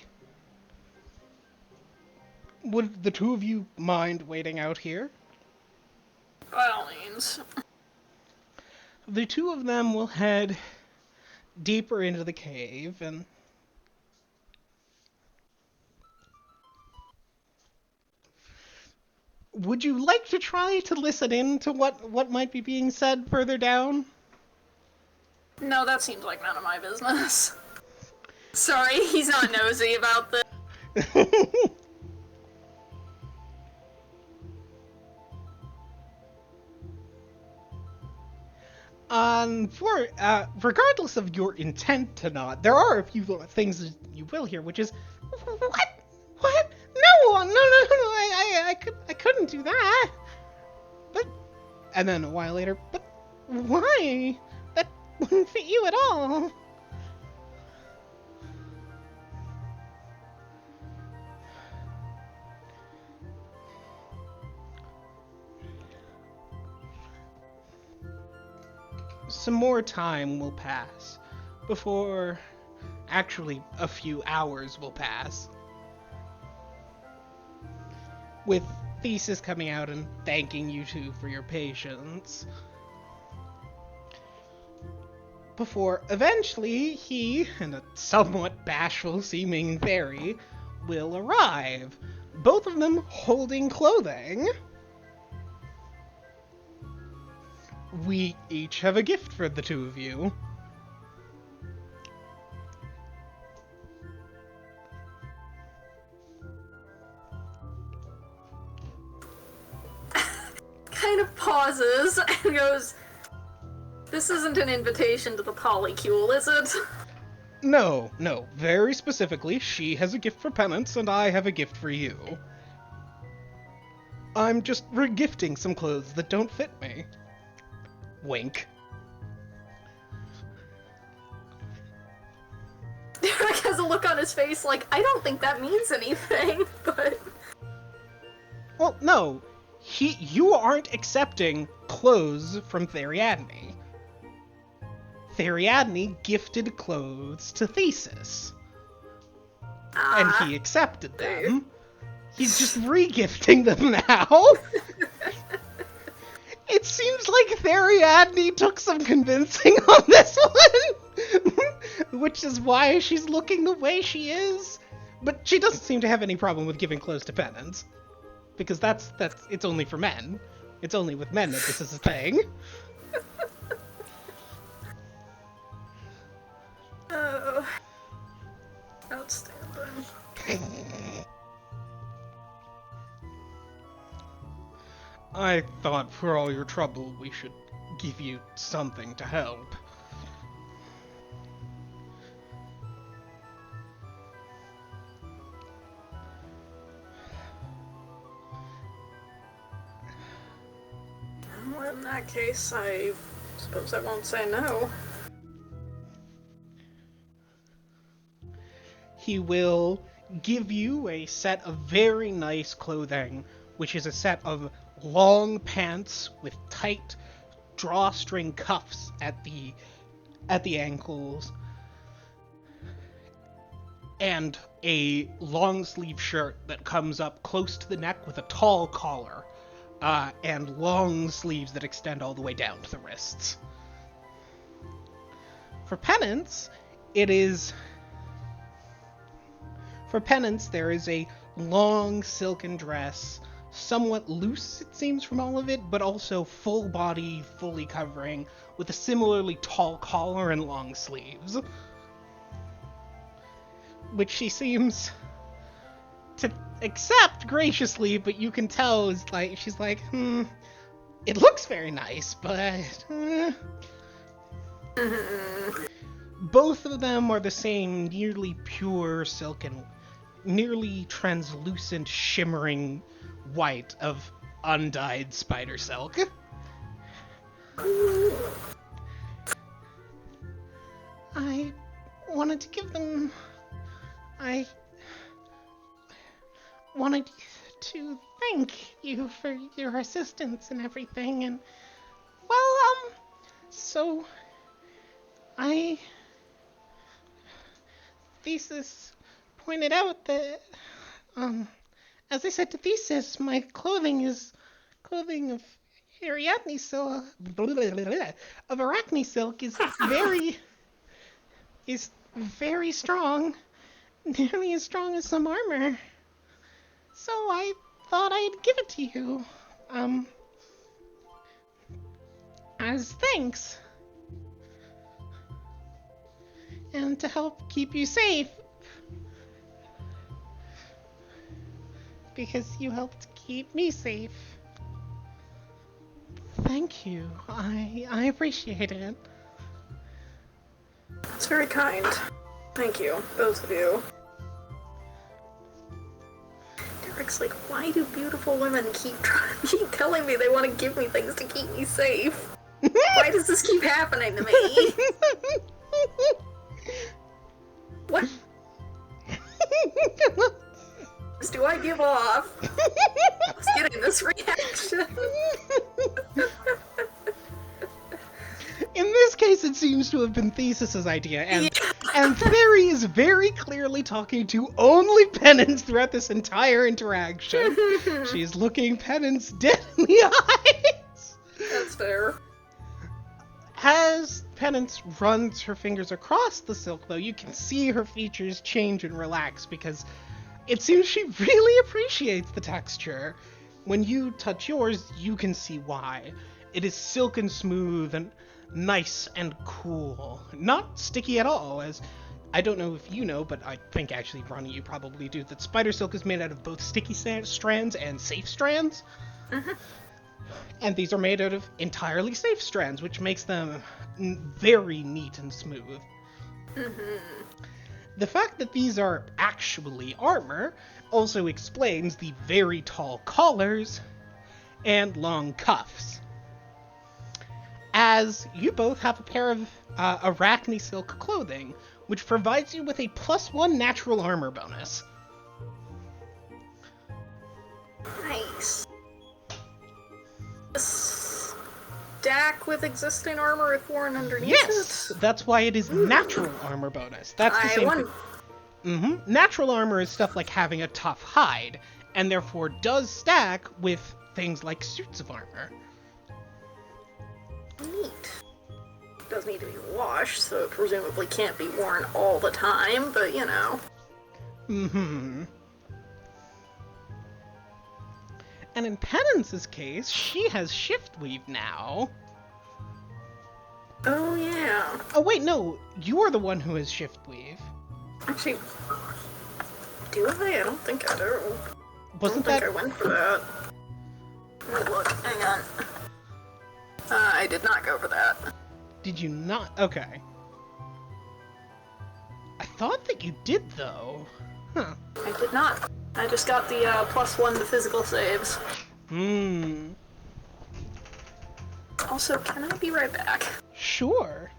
Would the two of you mind waiting out here? By all means. The two of them will head deeper into the cave, and would you like to try to listen in to what might be being said further down? No, that seems like none of my business. Sorry, he's not nosy about this. Regardless of your intent to not, there are a few things that you will hear, which is, what? No, I couldn't do that. But, and then a while later, but why? That wouldn't fit you at all. Some more time will pass before, actually, a few hours will pass, with Thesis coming out and thanking you two for your patience, before eventually he and a somewhat bashful seeming fairy will arrive, both of them holding clothing. We each have a gift for the two of you. Kind of pauses and goes, "This isn't an invitation to the polycule, is it?" No. Very specifically, she has a gift for Penance, and I have a gift for you. I'm just regifting some clothes that don't fit me. Wink. Derek has a look on his face like, I don't think that means anything, but... Well, no. You aren't accepting clothes from Theriadne. Theriadne gifted clothes to Thesis. And he accepted them. He's just re-gifting them now. It seems like Theriadne took some convincing on this one, which is why she's looking the way she is. But she doesn't seem to have any problem with giving clothes to Penance, because that's it's only for men. It's only with men that this is a thing. Oh, outstanding. I thought for all your trouble we should give you something to help. Well, in that case, I suppose I won't say no. He will give you a set of very nice clothing, which is a set of long pants with tight drawstring cuffs at the ankles, and a long sleeve shirt that comes up close to the neck with a tall collar, and long sleeves that extend all the way down to the wrists. For Penance, there is a long silken dress, somewhat loose, it seems, from all of it, but also full body, fully covering, with a similarly tall collar and long sleeves. Which she seems to accept graciously, but you can tell is like, she's like, it looks very nice, but... Both of them are the same nearly pure silken, nearly translucent, shimmering white of undyed spider silk. I wanted to give them... I wanted to thank you for your assistance and everything, and, well, so I... Thesis pointed out that, as I said to Thesis, my clothing is clothing of Ariadne silk, of Arachne silk is very strong, nearly as strong as some armor. So I thought I'd give it to you, as thanks. And to help keep you safe. Because you helped keep me safe. Thank you. I appreciate it. It's very kind. Thank you, both of you. Derek's like, why do beautiful women keep telling me they want to give me things to keep me safe? Why does this keep happening to me? What do I give off? I was getting this reaction. In this case, it seems to have been Thesis's idea, and Theory is very clearly talking to only Penance throughout this entire interaction. She's looking Penance dead in the eyes. That's fair. As Penance runs her fingers across the silk, though, you can see her features change and relax because it seems she really appreciates the texture. When you touch yours, you can see why. It is silken smooth and nice and cool. Not sticky at all, as I don't know if you know, but I think actually, Ronnie, you probably do, that spider silk is made out of both sticky strands and safe strands. Mm-hmm. And these are made out of entirely safe strands, which makes them very neat and smooth. Mm-hmm. The fact that these are actually armor also explains the very tall collars and long cuffs. As you both have a pair of Arachne silk clothing, which provides you with a +1 natural armor bonus. Nice. Stack with existing armor if worn underneath Yes, it? that's why it is natural armor bonus. That's the same thing. Natural armor is stuff like having a tough hide, and therefore does stack with things like suits of armor. Neat. Does need to be washed, so it presumably can't be worn all the time, but you know. And in Penance's case, she has shift weave now. Oh yeah. Oh wait, no, you are the one who has shift weave. Actually, do I? I don't think I do. Wasn't I that? don't think I went for that. Let me look. Hang on. I did not go for that. Did you not? Okay. I thought that you did though. Huh. I did not. I just got the +1 to physical saves. Also, can I be right back? Sure.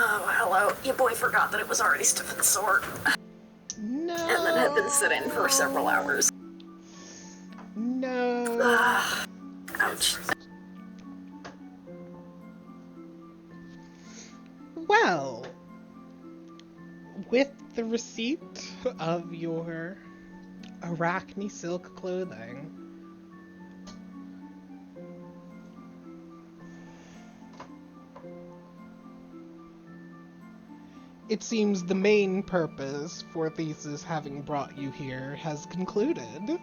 Oh, hello. Your boy forgot that it was already stiff and sore. No. And then had been sitting for several hours. No. Ouch. Well, with the receipt of your Arachne silk clothing, it seems the main purpose for Thesis having brought you here has concluded.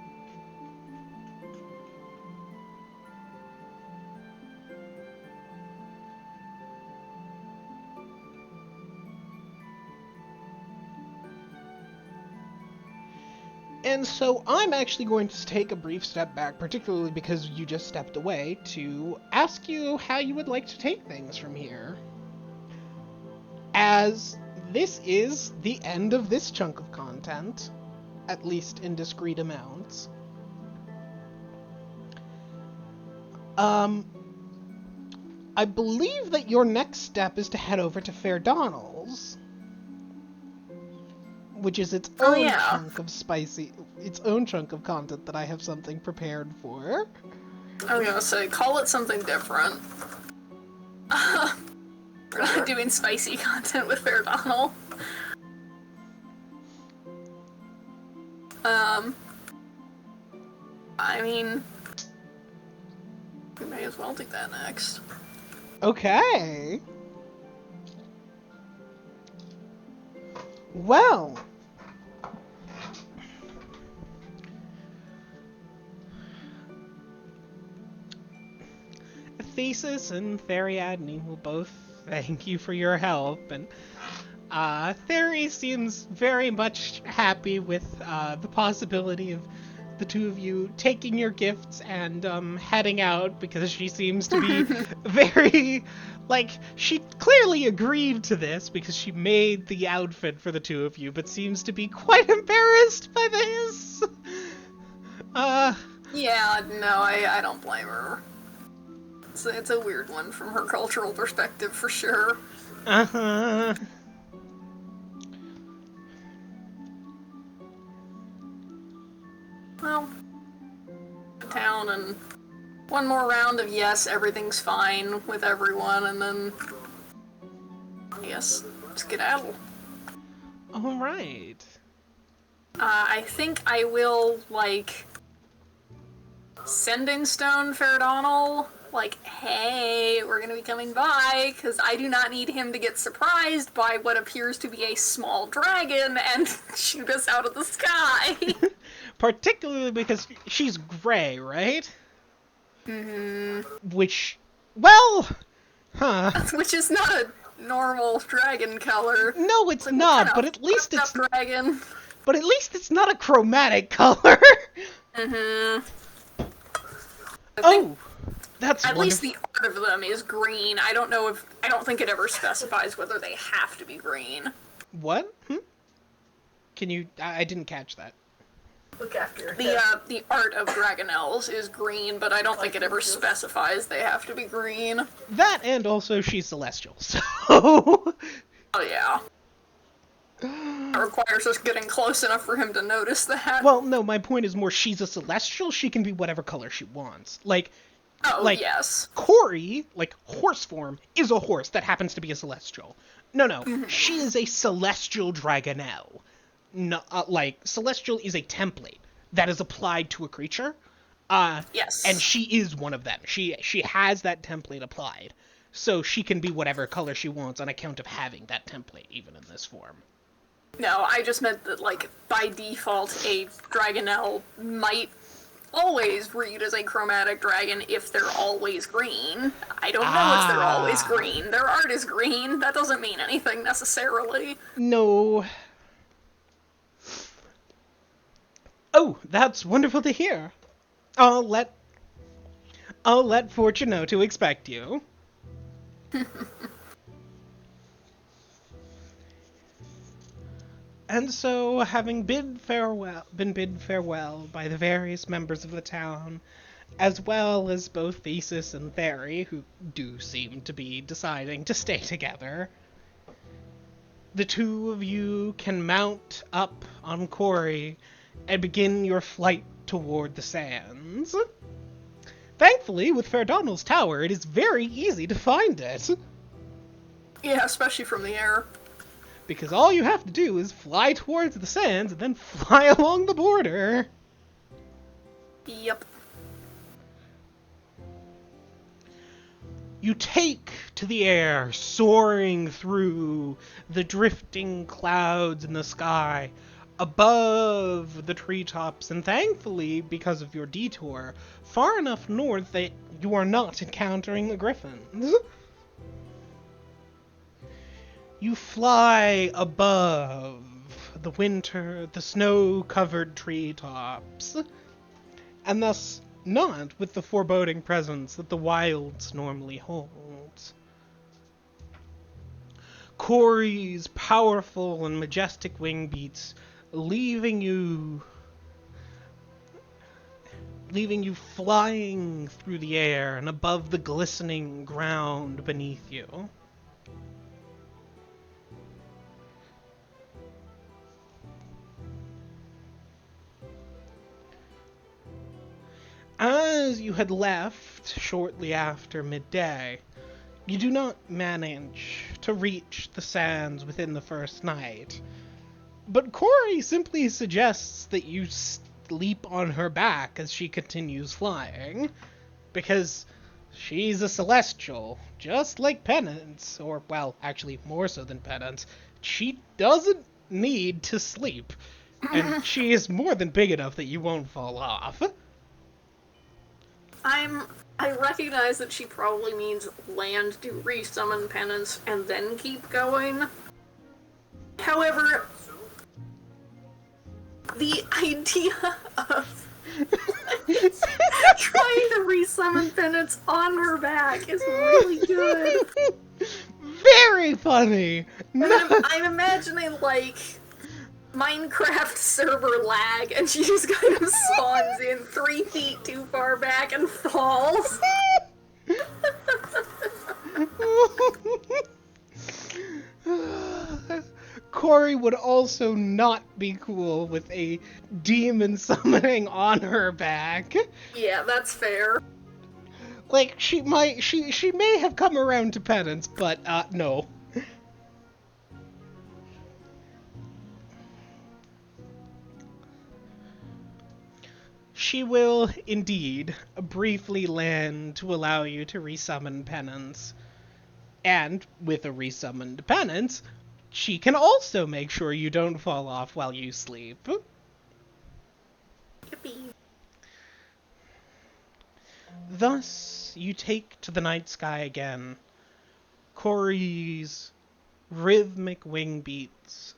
And so I'm actually going to take a brief step back, particularly because you just stepped away, to ask you how you would like to take things from here. As this is the end of this chunk of content, at least in discrete amounts. I believe that your next step is to head over to Fair Donald's, which is its own chunk of its own chunk of content that I have something prepared for. I was gonna say, call it something different. We're not doing spicy content with Fair Donald. I mean, we may as well do that next. Okay. Well. Thesis and Theriadne will both thank you for your help, and Theri seems very much happy with the possibility of the two of you taking your gifts and heading out, because she seems to be very, like, she clearly agreed to this because she made the outfit for the two of you, but seems to be quite embarrassed by this. Yeah, no, I don't blame her. It's a weird one from her cultural perspective, for sure. Uh-huh. Well, town and one more round of yes, everything's fine with everyone, and then yes, skedaddle. All right. I think I will, like, send in Stone Fair Donald, like, hey, we're gonna be coming by, because I do not need him to get surprised by what appears to be a small dragon and shoot us out of the sky. Particularly because she's gray, right? Mm-hmm. Which, well, huh. Which is not a normal dragon color. No, it's not, but at least it's... dragon. But at least it's not a chromatic color. Mm-hmm. Oh, that's at wonderful. least the art of them is green. I don't think it ever specifies whether they have to be green. What? Can you... I didn't catch that. Look after your head. The art of Dragonelles is green, but I don't think it ever specifies they have to be green. That, and also she's celestial, so... Oh, yeah. It requires us getting close enough for him to notice that. Well, no, my point is more she's a celestial, she can be whatever color she wants. Like, yes. Corey, like, horse form, is a horse that happens to be a celestial. No, she is a celestial dragonelle. No, celestial is a template that is applied to a creature. Yes. And she is one of them. She has that template applied. So she can be whatever color she wants on account of having that template, even in this form. No, I just meant that, like, by default, a dragonelle might always read as a chromatic dragon if they're always green. I don't know if they're always green. Their art is green. That doesn't mean anything, necessarily. No. Oh, that's wonderful to hear. I'll let Fortunato expect you. And so, having been bid farewell by the various members of the town, as well as both Thesis and Theri, who do seem to be deciding to stay together, the two of you can mount up on Corey and begin your flight toward the sands. Thankfully, with Ferdonal's tower, it is very easy to find it. Yeah, especially from the air. Because all you have to do is fly towards the sands and then fly along the border. Yep. You take to the air, soaring through the drifting clouds in the sky, above the treetops, and thankfully, because of your detour, far enough north that you are not encountering the griffins. You fly above the snow-covered treetops, and thus not with the foreboding presence that the wilds normally holds. Corey's powerful and majestic wing beats, leaving you flying through the air and above the glistening ground beneath you. As you had left shortly after midday, you do not manage to reach the sands within the first night. But Corey simply suggests that you sleep on her back as she continues flying, because she's a celestial, just like Penance, or, well, actually more so than Penance. She doesn't need to sleep, and she is more than big enough that you won't fall off. I recognize that she probably means land to resummon Penance and then keep going. However, the idea of trying to resummon Penance on her back is really good. Very funny! I'm imagining, like, Minecraft server lag, and she just kind of spawns in 3 feet too far back and falls. Corey would also not be cool with a demon summoning on her back. Yeah, that's fair. Like, she may have come around to Penance, but, no. She will, indeed, briefly land to allow you to resummon Penance. And, with a resummoned Penance, she can also make sure you don't fall off while you sleep. Yippee. Thus, you take to the night sky again. Corey's rhythmic wing beats,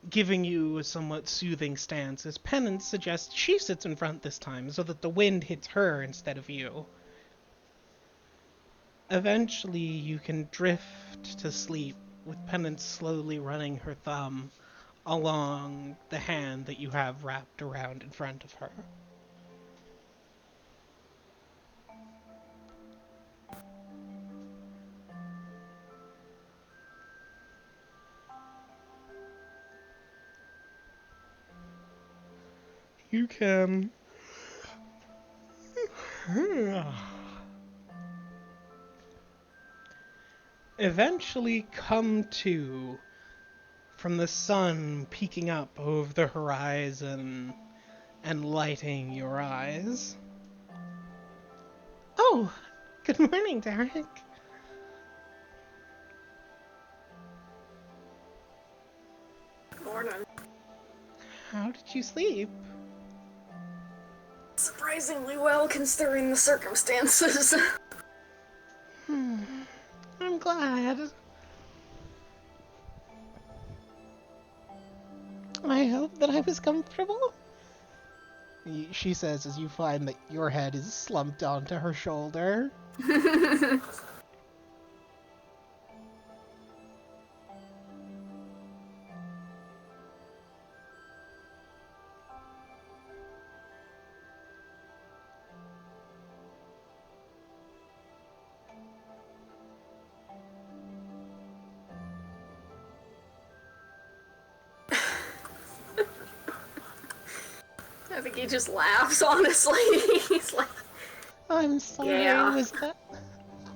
giving you a somewhat soothing stance, as Penance suggests she sits in front this time so that the wind hits her instead of you. Eventually, you can drift to sleep, with Penance slowly running her thumb along the hand that you have wrapped around in front of her. You can eventually come to from the sun peeking up over the horizon and lighting your eyes. Oh, good morning, Derek. Morning. How did you sleep? Surprisingly well, considering the circumstances. I'm glad. I hope that I was comfortable. She says as you find that your head is slumped onto her shoulder. think he just laughs, honestly. He's like, I'm sorry, Yeah. was that...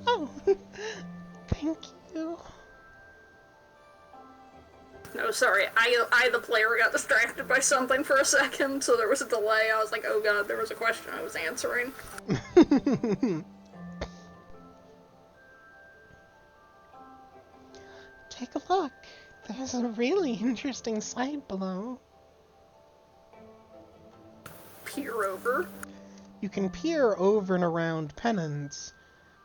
Oh, thank you. no, sorry, I, the player, got distracted by something for a second, so there was a delay. I was like, oh god, there was a question I was answering. Take a look. There's a really interesting sight below. Peer over. You can peer over and around Penance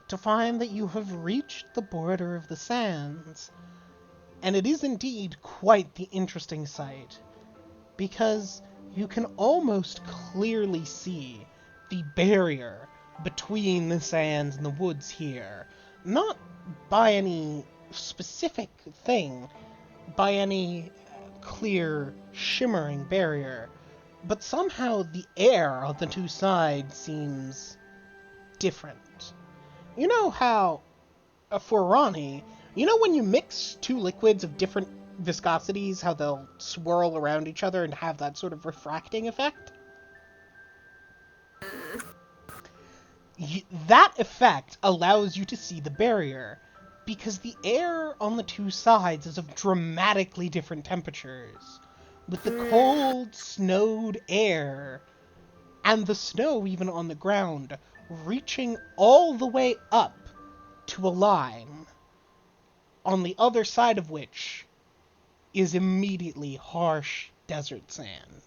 to find that you have reached the border of the sands. And it is indeed quite the interesting sight, because you can almost clearly see the barrier between the sands and the woods here. Not by any specific thing, by any clear, shimmering barrier, but somehow the air on the two sides seems different. You know how, for Ronnie, you know when you mix two liquids of different viscosities, how they'll swirl around each other and have that sort of refracting effect? That effect allows you to see the barrier, because the air on the two sides is of dramatically different temperatures, with the cold, snowed air, and the snow even on the ground, reaching all the way up to a line, on the other side of which is immediately harsh desert sand.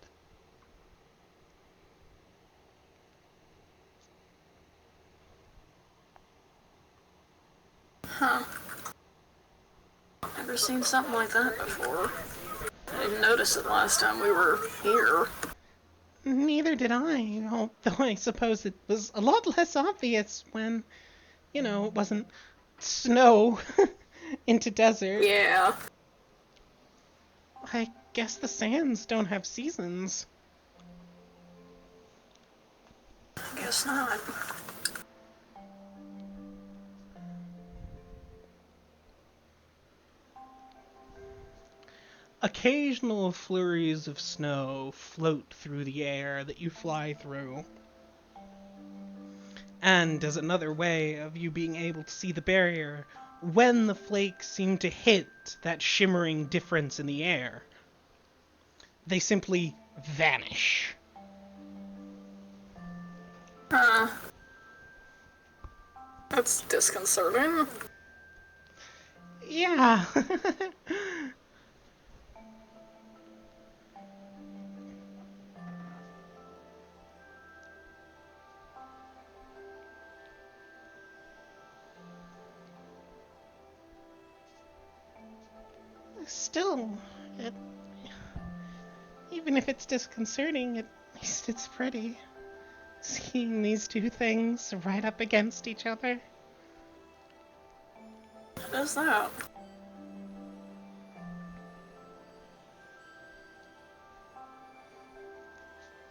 Huh. Never seen something like that before. I didn't notice it last time we were here. Neither did I, although I suppose it was a lot less obvious when, it wasn't snow into desert. Yeah. I guess the sands don't have seasons. I guess not. Occasional flurries of snow float through the air that you fly through. And as another way of you being able to see the barrier, when the flakes seem to hit that shimmering difference in the air, they simply vanish. That's disconcerting. Yeah. Still, even if it's disconcerting, at least it's pretty. Seeing these two things right up against each other. What is that?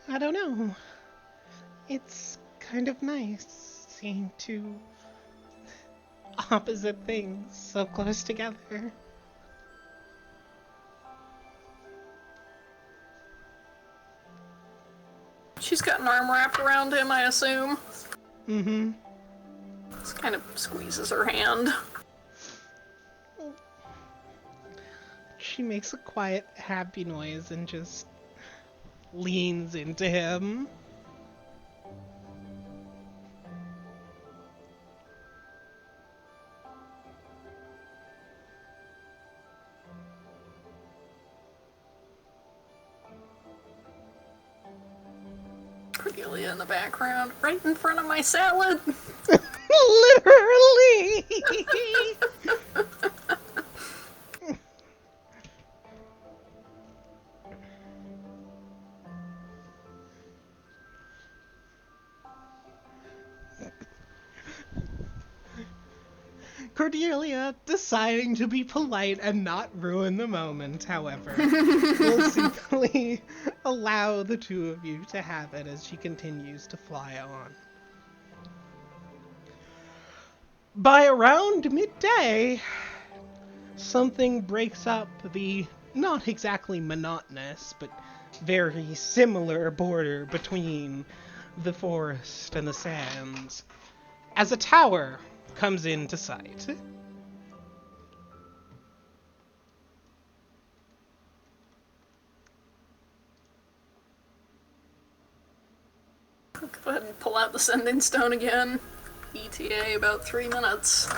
I don't know. It's kind of nice seeing two opposite things so close together. She's got an arm wrapped around him, I assume. Mm-hmm. This kind of squeezes her hand. She makes a quiet, happy noise and just leans into him. Cordelia in the background, right in front of my salad. Literally! Cordelia, deciding to be polite and not ruin the moment, however, will simply allow the two of you to have it as she continues to fly on. By around midday, something breaks up the not exactly monotonous, but very similar border between the forest and the sands, as a tower comes into sight. Go ahead and pull out the sending stone again. ETA about 3 minutes.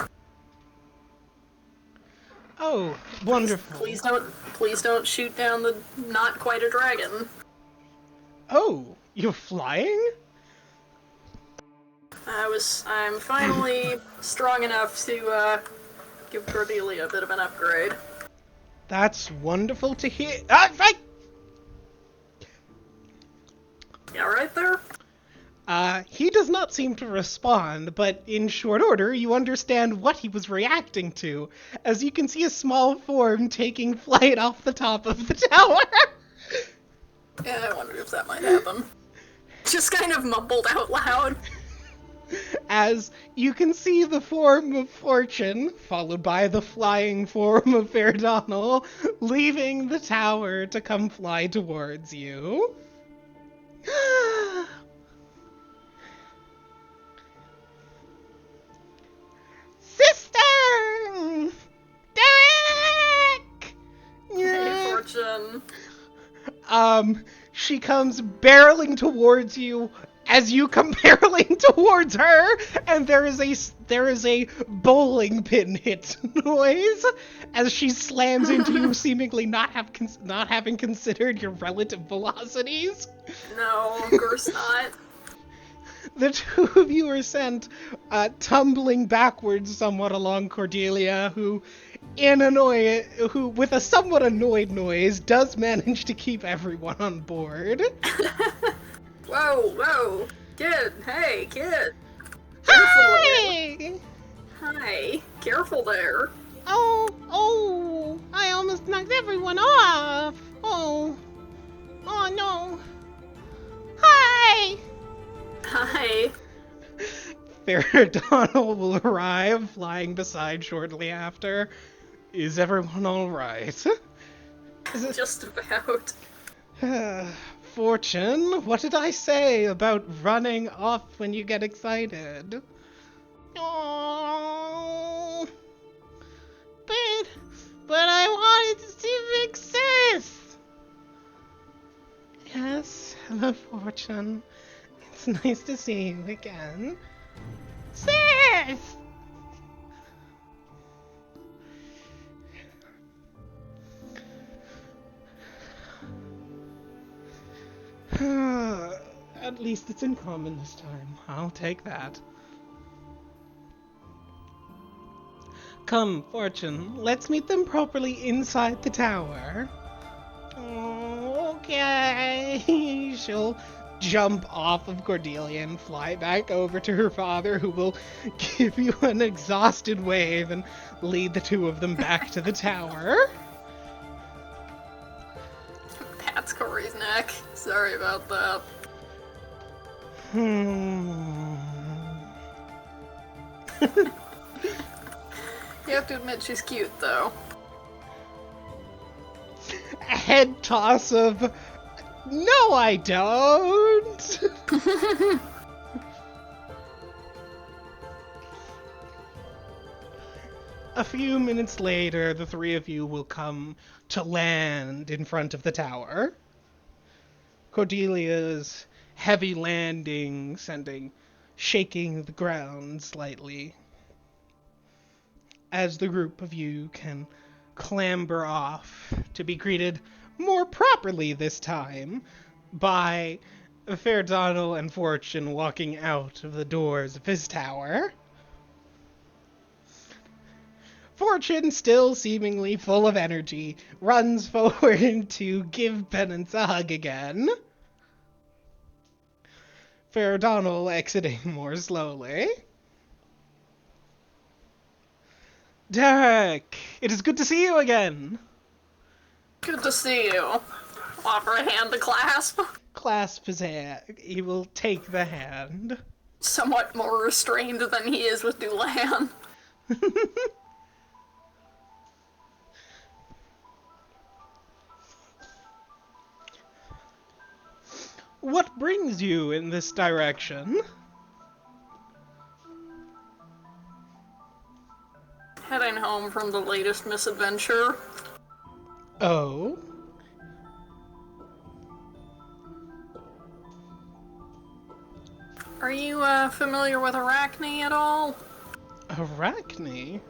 Oh, wonderful. Please don't shoot down the not quite a dragon. Oh, you're flying? I'm finally strong enough to, give Cordelia a bit of an upgrade. That's wonderful to hear. Ah, right! You alright there? He does not seem to respond, but in short order, you understand what he was reacting to, as you can see a small form taking flight off the top of the tower. Yeah, I wondered if that might happen. Just kind of mumbled out loud. As you can see the form of Fortune, followed by the flying form of Fair Donald, leaving the tower to come fly towards you. Sister! Derek! Hey, Fortune. She comes barreling towards you as you come barreling towards her, and there is a bowling pin hit noise as she slams into you, seemingly not having considered your relative velocities. No, of course not. The two of you are sent tumbling backwards somewhat along Cordelia, who with a somewhat annoyed noise, does manage to keep everyone on board. Whoa, kid, hey, kid. Hi! Hi, careful there. Oh, I almost knocked everyone off. Oh no. Hi! Hi. Fair Donald will arrive, flying beside shortly after. Is everyone alright? Just about. Fortune, what did I say about running off when you get excited? Oh, but I wanted to see Big Sis. Yes, hello, Fortune. It's nice to see you again. Sis! At least it's in common this time. I'll take that. Come, Fortune, let's meet them properly inside the tower. Oh, okay. She'll jump off of Cordelia and fly back over to her father, who will give you an exhausted wave and lead the two of them back to the tower. Pats Corey's neck. Sorry about that. You have to admit she's cute, though. A head toss of, no, I don't. A few minutes later, the three of you will come to land in front of the tower. Cordelia's heavy landing shaking the ground slightly, as the group of you can clamber off to be greeted more properly this time by Fair Donald and Fortune walking out of the doors of his tower. Fortune, still seemingly full of energy, runs forward to give Penance a hug again. Fair Donald exiting more slowly. Derek, it is good to see you again. Good to see you. Offer a hand to clasp. Clasp his hand. He will take the hand. Somewhat more restrained than he is with Dulan. What brings you in this direction? Heading home from the latest misadventure. Oh? Are you, familiar with Arachne at all? Arachne?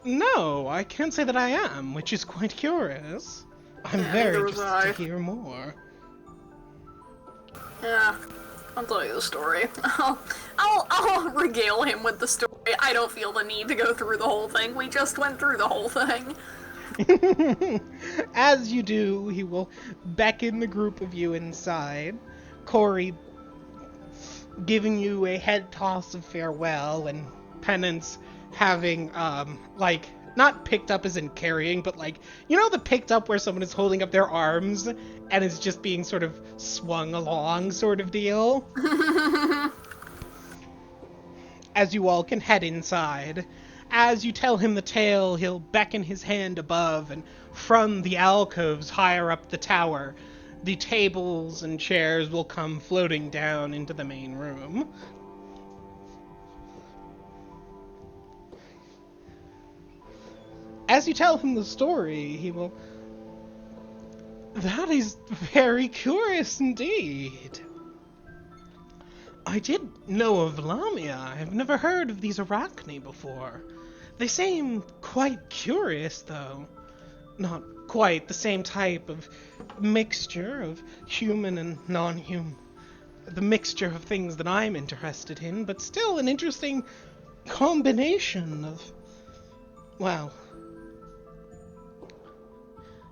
No, I can't say that I am, which is quite curious. I'm Yeah, very neither was interested I. to hear more. Yeah, I'll tell you the story. I'll regale him with the story. I don't feel the need to go through the whole thing. We just went through the whole thing. As you do, he will beckon the group of you inside. Corey giving you a head toss of farewell, and Penance having, not picked up as in carrying, but the picked up where someone is holding up their arms and is just being sort of swung along sort of deal. As you all can head inside. As you tell him the tale, he'll beckon his hand above, and from the alcoves higher up the tower, the tables and chairs will come floating down into the main room. As you tell him the story, he will... That is very curious indeed. I did know of Lamia. I've never heard of these Arachne before. They seem quite curious, though. Not quite the same type of mixture of human and non-human. The mixture of things that I'm interested in, but still an interesting combination of, well,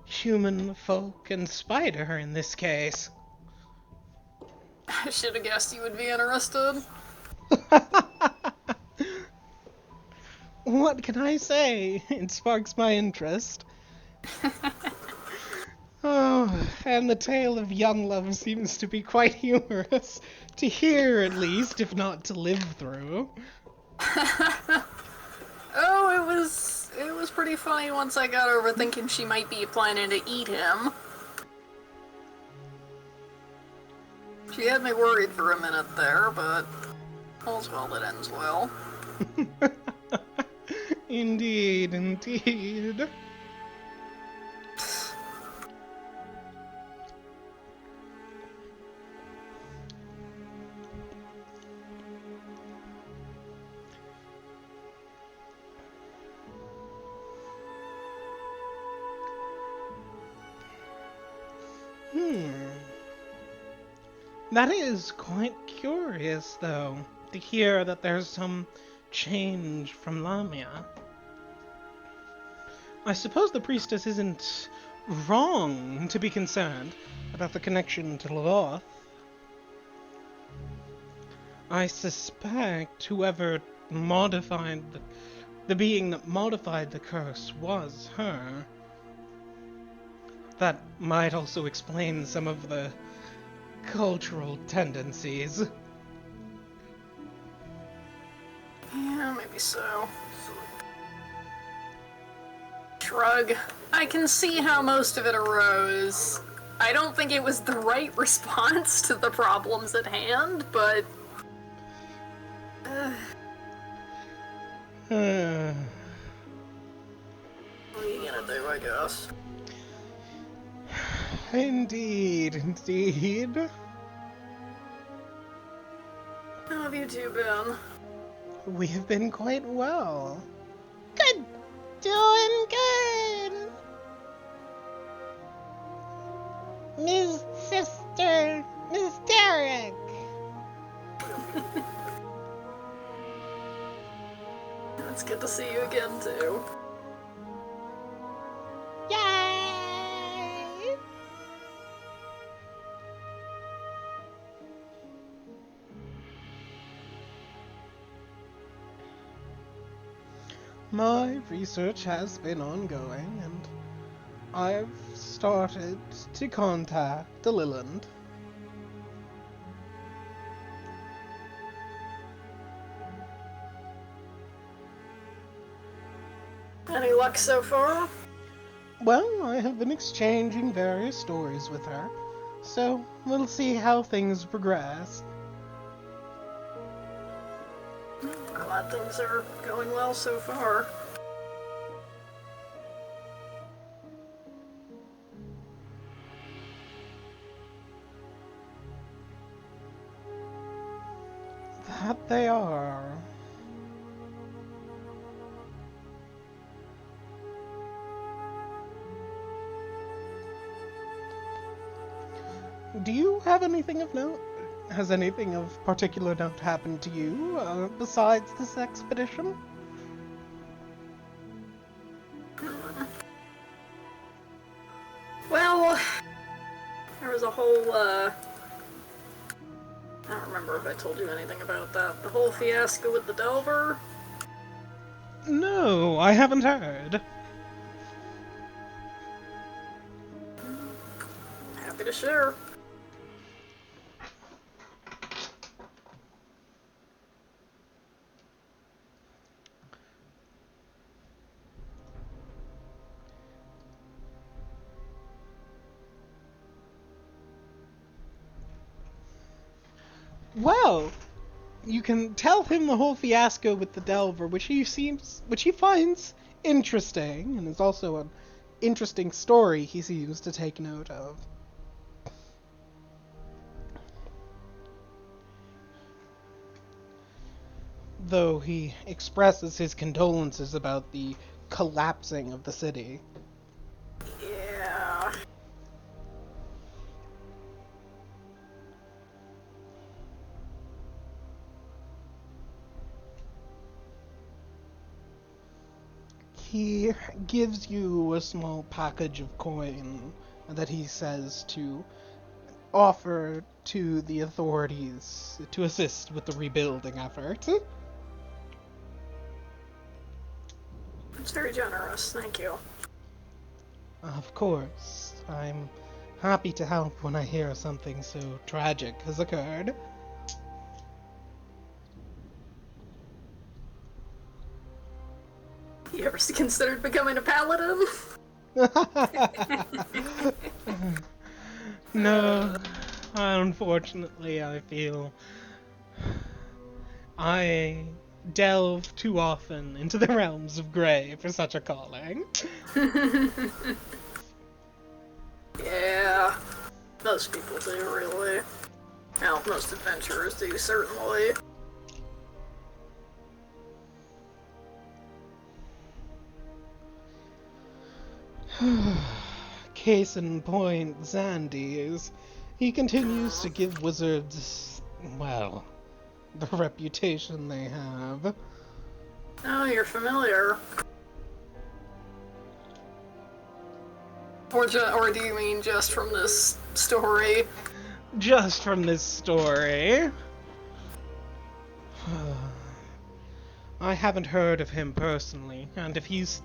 human folk and spider in this case. I should have guessed you would be interested. What can I say? It sparks my interest. Oh, and the tale of young love seems to be quite humorous. To hear, at least, if not to live through. Oh, it was pretty funny once I got over thinking she might be planning to eat him. She had me worried for a minute there, but all's well that ends well. Indeed, indeed. That is quite curious, though, to hear that there's some change from Lamia. I suppose the priestess isn't wrong to be concerned about the connection to Loloth. I suspect whoever modified the being that modified the curse was her. That might also explain some of the cultural tendencies. Yeah, maybe so. Shrug. I can see how most of it arose. I don't think it was the right response to the problems at hand, but... what are you gonna do, I guess? Indeed, indeed. How have you two been? We have been quite well. Good. Doing good. Miss Sister, Miss Derek. It's good to see you again, too. Yay! My research has been ongoing, and I've started to contact the Liland. Any luck so far? Well, I have been exchanging various stories with her, so we'll see how things progress. Glad things are going well so far. That they are. Do you have anything of note? Has anything of particular note happened to you, besides this expedition? Well, there was a whole, I don't remember if I told you anything about that. The whole fiasco with the Delver. No, I haven't heard. Happy to share. Well, you can tell him the whole fiasco with the Delver, which he finds interesting, and is also an interesting story he seems to take note of. Though he expresses his condolences about the collapsing of the city. Yeah. He gives you a small package of coin that he says to offer to the authorities to assist with the rebuilding effort. It's very generous, thank you. Of course, I'm happy to help when I hear something so tragic has occurred. You ever considered becoming a paladin? No, unfortunately, I feel I delve too often into the realms of grey for such a calling. Yeah, most people do, really. Well, most adventurers do, certainly. Case in point, Xandy he continues to give wizards, well, the reputation they have. Oh, you're familiar. Or do you mean just from this story? Just from this story. I haven't heard of him personally, and if he's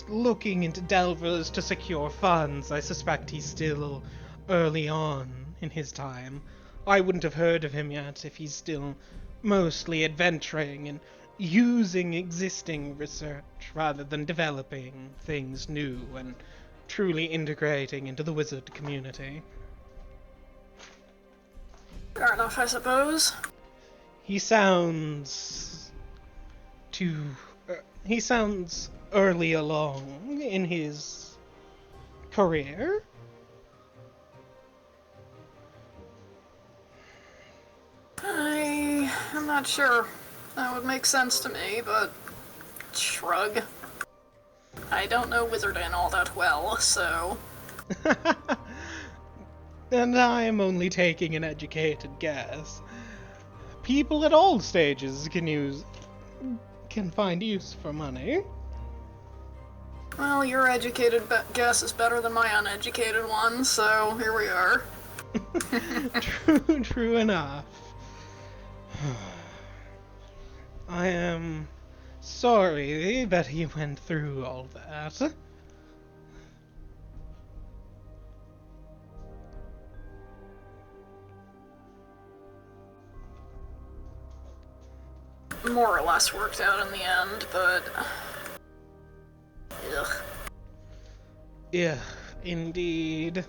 looking into Delvers to secure funds, I suspect he's still early on in his time. I wouldn't have heard of him yet if he's still mostly adventuring and using existing research rather than developing things new and truly integrating into the wizard community. Fair enough, I suppose. He sounds early along in his career. I'm not sure. That would make sense to me, but shrug. I don't know Wizardin all that well, so... And I am only taking an educated guess. People at all stages can find use for money. Well, your educated guess is better than my uneducated one, so here we are. True enough. I am sorry that he went through all that. More or less worked out in the end, but... Ugh. Yeah, indeed.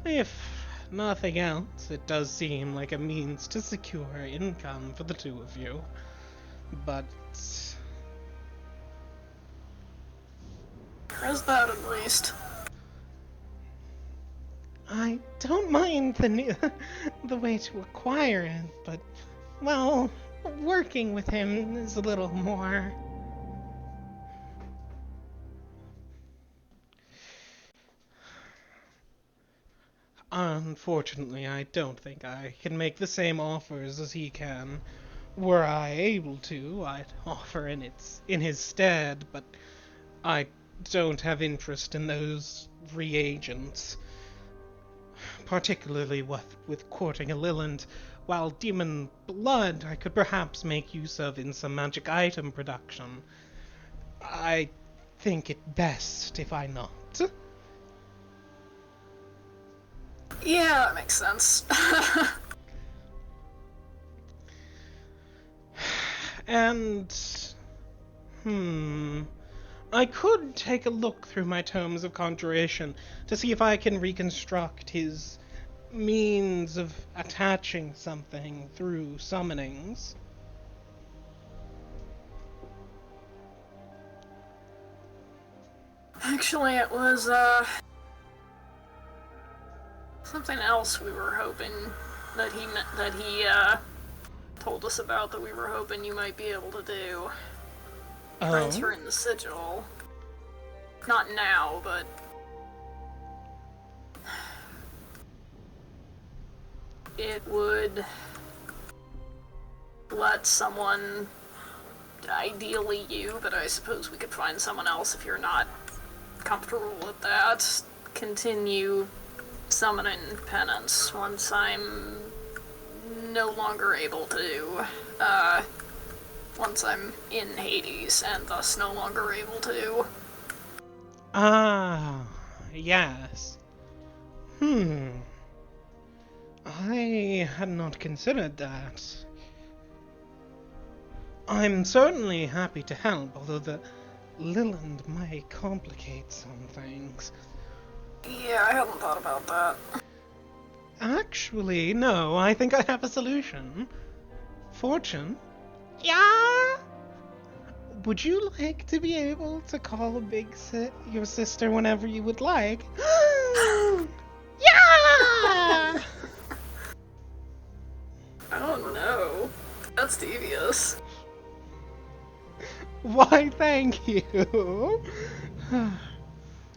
If nothing else, it does seem like a means to secure income for the two of you. But There's that at least. I don't mind the way to acquire it, but, well, working with him is a little more. Unfortunately, I don't think I can make the same offers as he can. Were I able to, I'd offer in his stead, but I don't have interest in those reagents. Particularly with courting a Lilland, while demon blood I could perhaps make use of in some magic item production. I think it best if I not. Yeah, that makes sense. And I could take a look through my tomes of conjuration to see if I can reconstruct his means of attaching something through summonings. Actually, it was, something else we were hoping that he told us about that we were hoping you might be able to do. Transfer in the sigil. Not now, but... It would let someone, ideally you, but I suppose we could find someone else if you're not comfortable with that, continue summoning penance once I'm no longer able to, once I'm in Hades and thus no longer able to. Ah, yes. I had not considered that. I'm certainly happy to help, although the Lilland may complicate some things. Yeah, I hadn't thought about that. Actually, no, I think I have a solution. Fortune? Yeah? Would you like to be able to call your sister whenever you would like? Yeah! Oh no. That's devious. Why, thank you.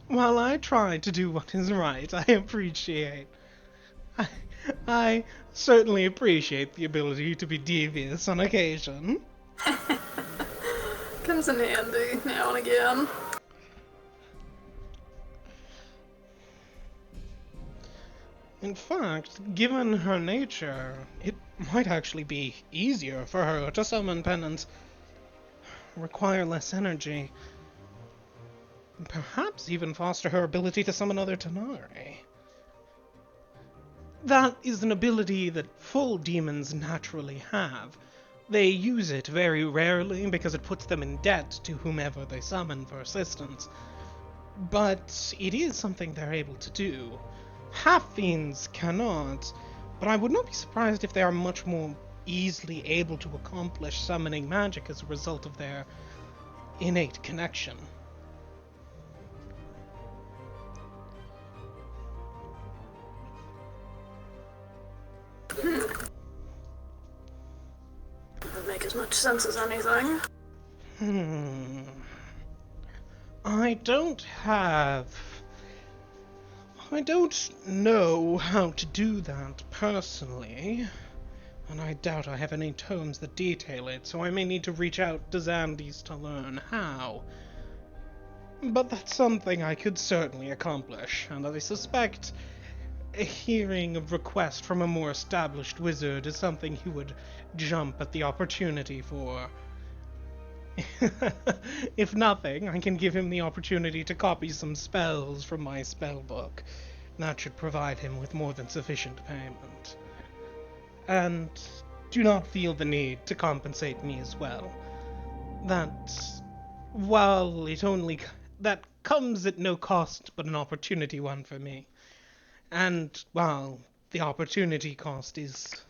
While I try to do what is right, I certainly appreciate the ability to be devious on occasion. Comes in handy now and again. In fact, given her nature, it might actually be easier for her to summon penance, require less energy, and perhaps even foster her ability to summon other Tanare. That is an ability that full demons naturally have. They use it very rarely because it puts them in debt to whomever they summon for assistance. But it is something they're able to do. Half-fiends cannot, but I would not be surprised if they are much more easily able to accomplish summoning magic as a result of their innate connection. Doesn't make as much sense as anything. I don't know how to do that personally, and I doubt I have any tomes that detail it, so I may need to reach out to Xandes to learn how. But that's something I could certainly accomplish, and I suspect hearing a request from a more established wizard is something he would jump at the opportunity for. If nothing, I can give him the opportunity to copy some spells from my spell book. That should provide him with more than sufficient payment. And do not feel the need to compensate me as well. That, while it only that comes at no cost but an opportunity one for me. And, well, the opportunity cost is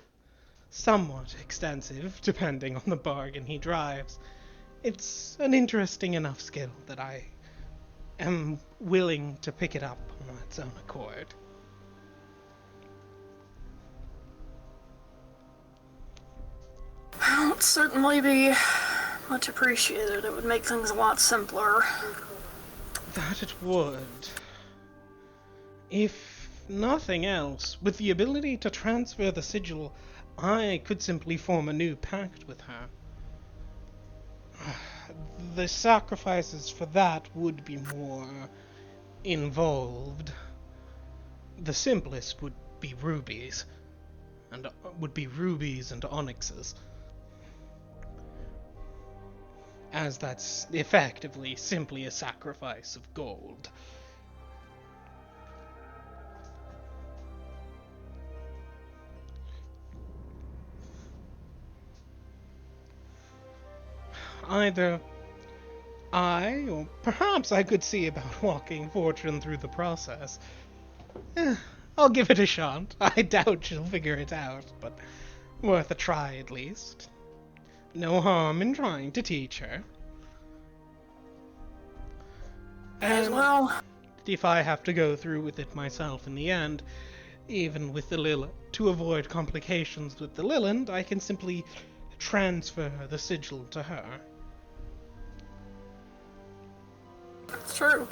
somewhat extensive, depending on the bargain he drives. It's an interesting enough skill that I am willing to pick it up on its own accord. Well, it'd certainly be much appreciated. It would make things a lot simpler. That it would. If nothing else, with the ability to transfer the sigil, I could simply form a new pact with her. The sacrifices for that would be more involved. The simplest would be rubies, and onyxes. As that's effectively simply a sacrifice of gold. Either I, or perhaps I could see about walking Fortune through the process. I'll give it a shot. I doubt she'll figure it out, but worth a try at least. No harm in trying to teach her. As well. If I have to go through with it myself in the end, even with the Lilith, to avoid complications with the Lilith, I can simply transfer the sigil to her. That's true.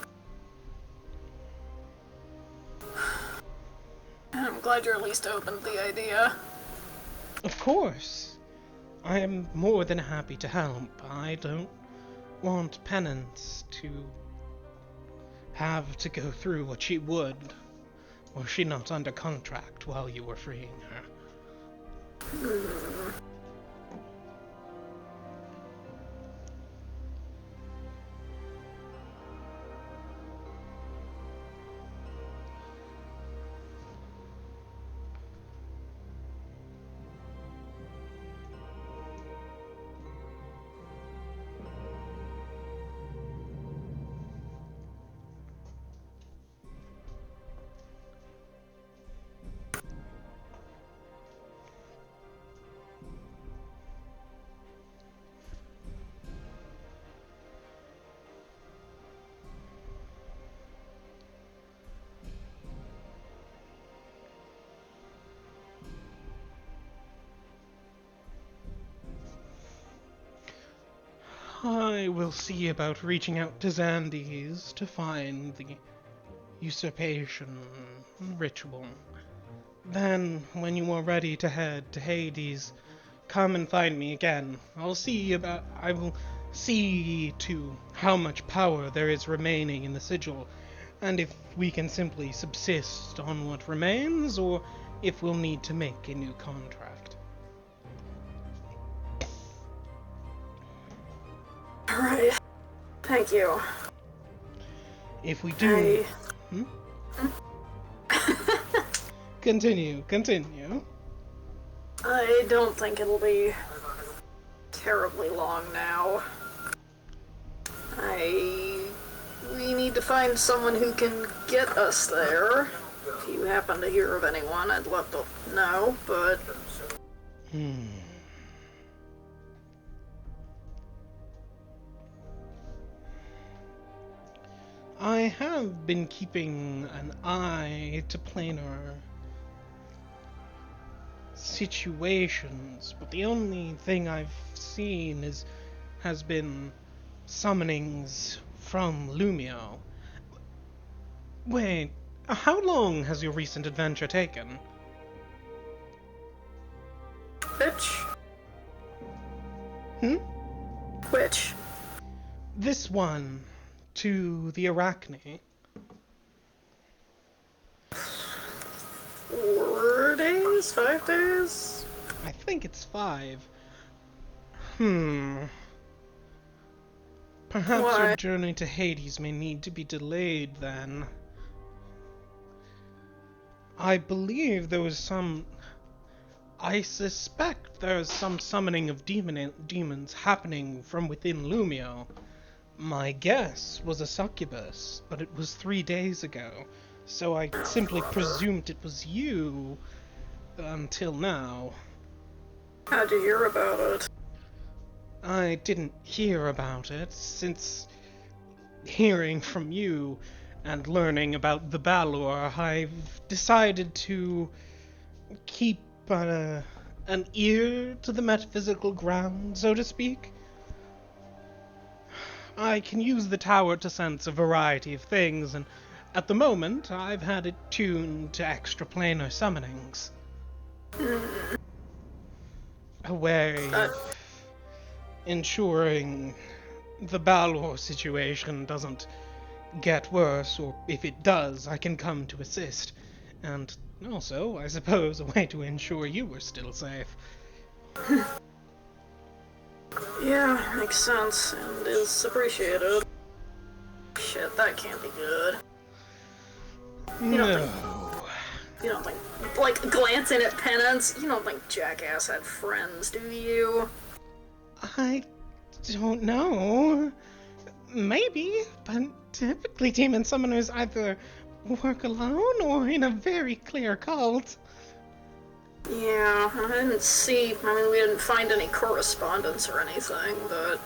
I'm glad you're at least open to the idea. Of course. I am more than happy to help. I don't want Penance to have to go through what she would, were she not under contract while you were freeing her. I will see about reaching out to Xandes to find the usurpation ritual. Then, when you are ready to head to Hades, come and find me again. I will see to how much power there is remaining in the sigil, and if we can simply subsist on what remains, or if we'll need to make a new contract. Alright. Thank you. If we do... Continue. I don't think it'll be terribly long now. We need to find someone who can get us there. If you happen to hear of anyone, I'd love to know, but... I have been keeping an eye to planar situations, but the only thing I've seen has been summonings from Lumio. Wait, how long has your recent adventure taken? Which? Which? This one, to the Arachne. 4 days? 5 days? I think it's 5. Perhaps Why? your journey to Hades may need to be delayed then. I believe there was some... I suspect there is some summoning of demons happening from within Lumio. My guess was a succubus, but it was 3 days ago, so I simply presumed it was you until now. How'd you hear about it? I didn't hear about it since hearing from you and learning about the Balor. I've decided to keep an ear to the metaphysical ground, so to speak. I can use the tower to sense a variety of things, and at the moment I've had it tuned to extraplanar summonings. A way of ensuring the Balor situation doesn't get worse, or if it does, I can come to assist. And also, I suppose, a way to ensure you were still safe. Yeah, makes sense, and is appreciated. Shit, that can't be good. No. You don't think, like, glancing at Penance, you don't think Jackass had friends, do you? I don't know. Maybe, but typically demon summoners either work alone or in a very clear cult. Yeah, I mean, we didn't find any correspondence or anything, but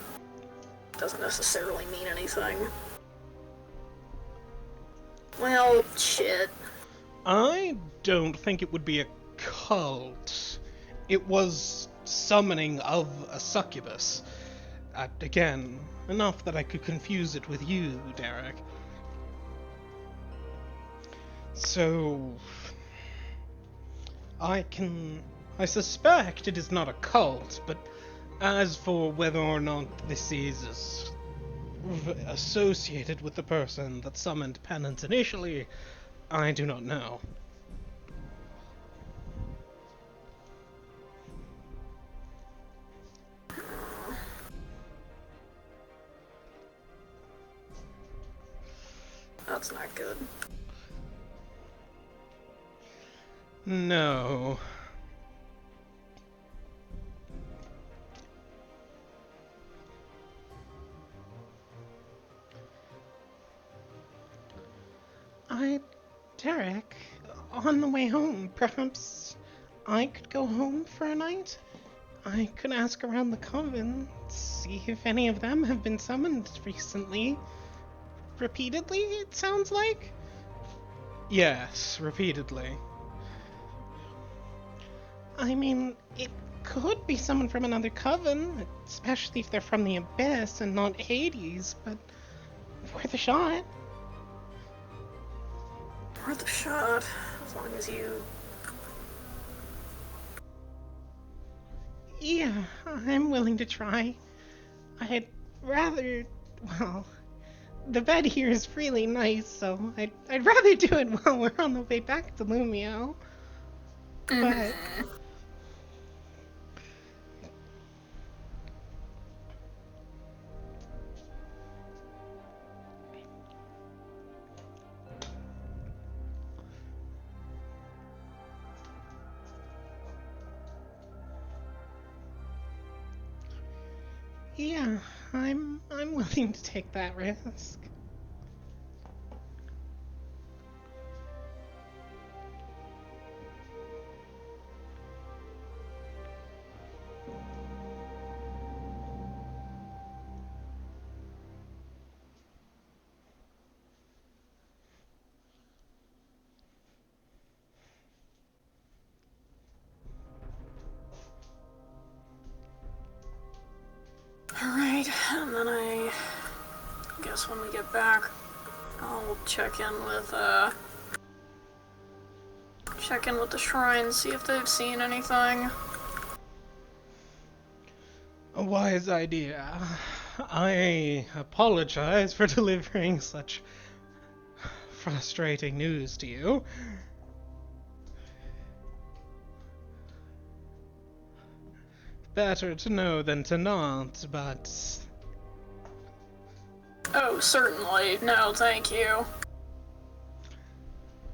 doesn't necessarily mean anything. Well, shit. I don't think it would be a cult. It was summoning of a succubus. Again, enough that I could confuse it with you, Derek. So, I suspect it is not a cult, but as for whether or not this is associated with the person that summoned Penance initially, I do not know. That's not good. No. Derek, on the way home, perhaps I could go home for a night? I could ask around the coven, see if any of them have been summoned recently. Repeatedly, it sounds like? Yes, repeatedly. I mean, it could be someone from another coven, especially if they're from the Abyss and not Hades, but worth a shot. Worth a shot, as long as you... Yeah, I'm willing to try. I'd rather, well, the bed here is really nice, so I'd rather do it while we're on the way back to Lumio. But... yeah, I'm willing to take that risk. Alright, and then I guess when we get back, I'll check in with the shrine, see if they've seen anything. A wise idea. I apologize for delivering such frustrating news to you. Better to know than to not, but... Oh, certainly. No, thank you.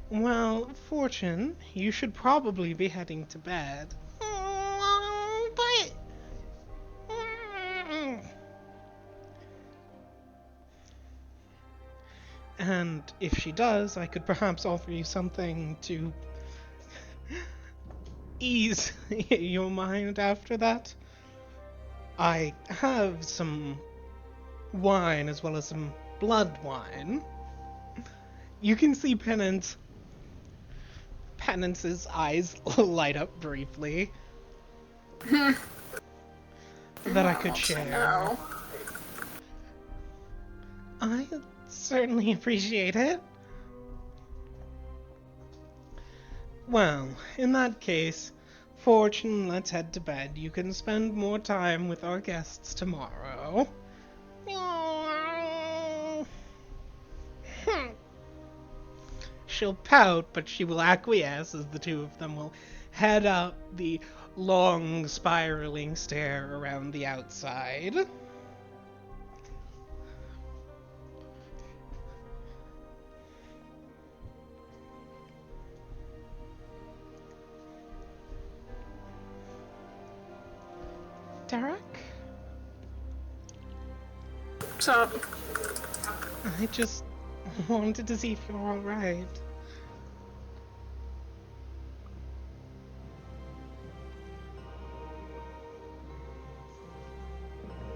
Well, Fortune, you should probably be heading to bed. But... And if she does, I could perhaps offer you something to ease your mind after that. I have some wine as well as some blood wine. You can see Penance's eyes light up briefly. That I could share. No. I certainly appreciate it. Well, in that case, Fortune, let's head to bed. You can spend more time with our guests tomorrow. She'll pout, but she will acquiesce as the two of them will head up the long spiraling stair around the outside. Derek? What's up? I just wanted to see if you're alright.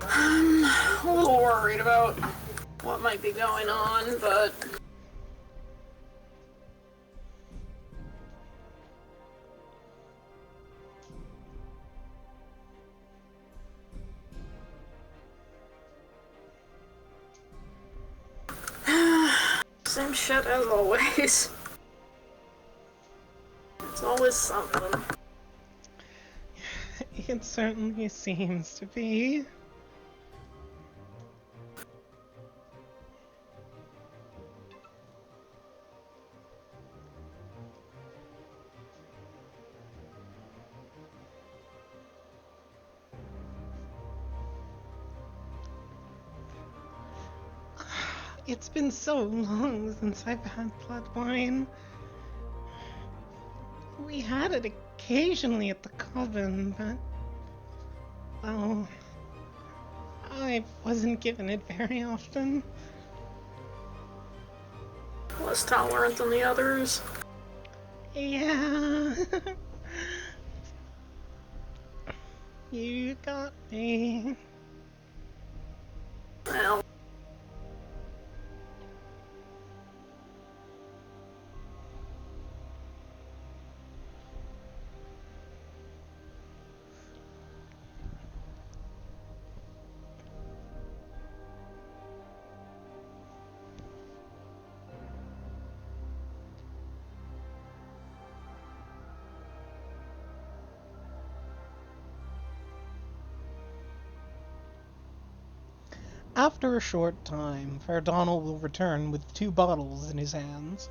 A little worried about what might be going on, but same shit as always. It's always something. It certainly seems to be. It's been so long since I've had blood wine. We had it occasionally at the coven, but, well, I wasn't given it very often. Less tolerant than the others. Yeah. You got me. Well, After a short time, Ferdonal will return with 2 bottles in his hands.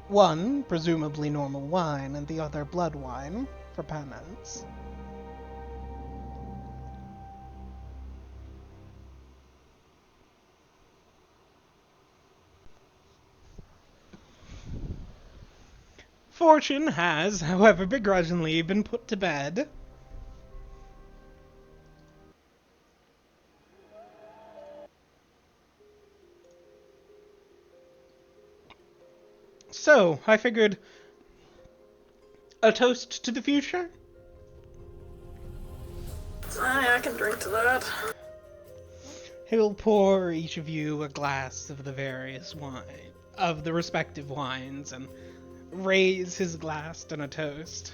One, presumably normal wine, and the other blood wine, for Penance. Fortune has, however begrudgingly, been put to bed. So, I figured, a toast to the future? I can drink to that. He'll pour each of you a glass of the various wine, of the respective wines, and raise his glass in a toast.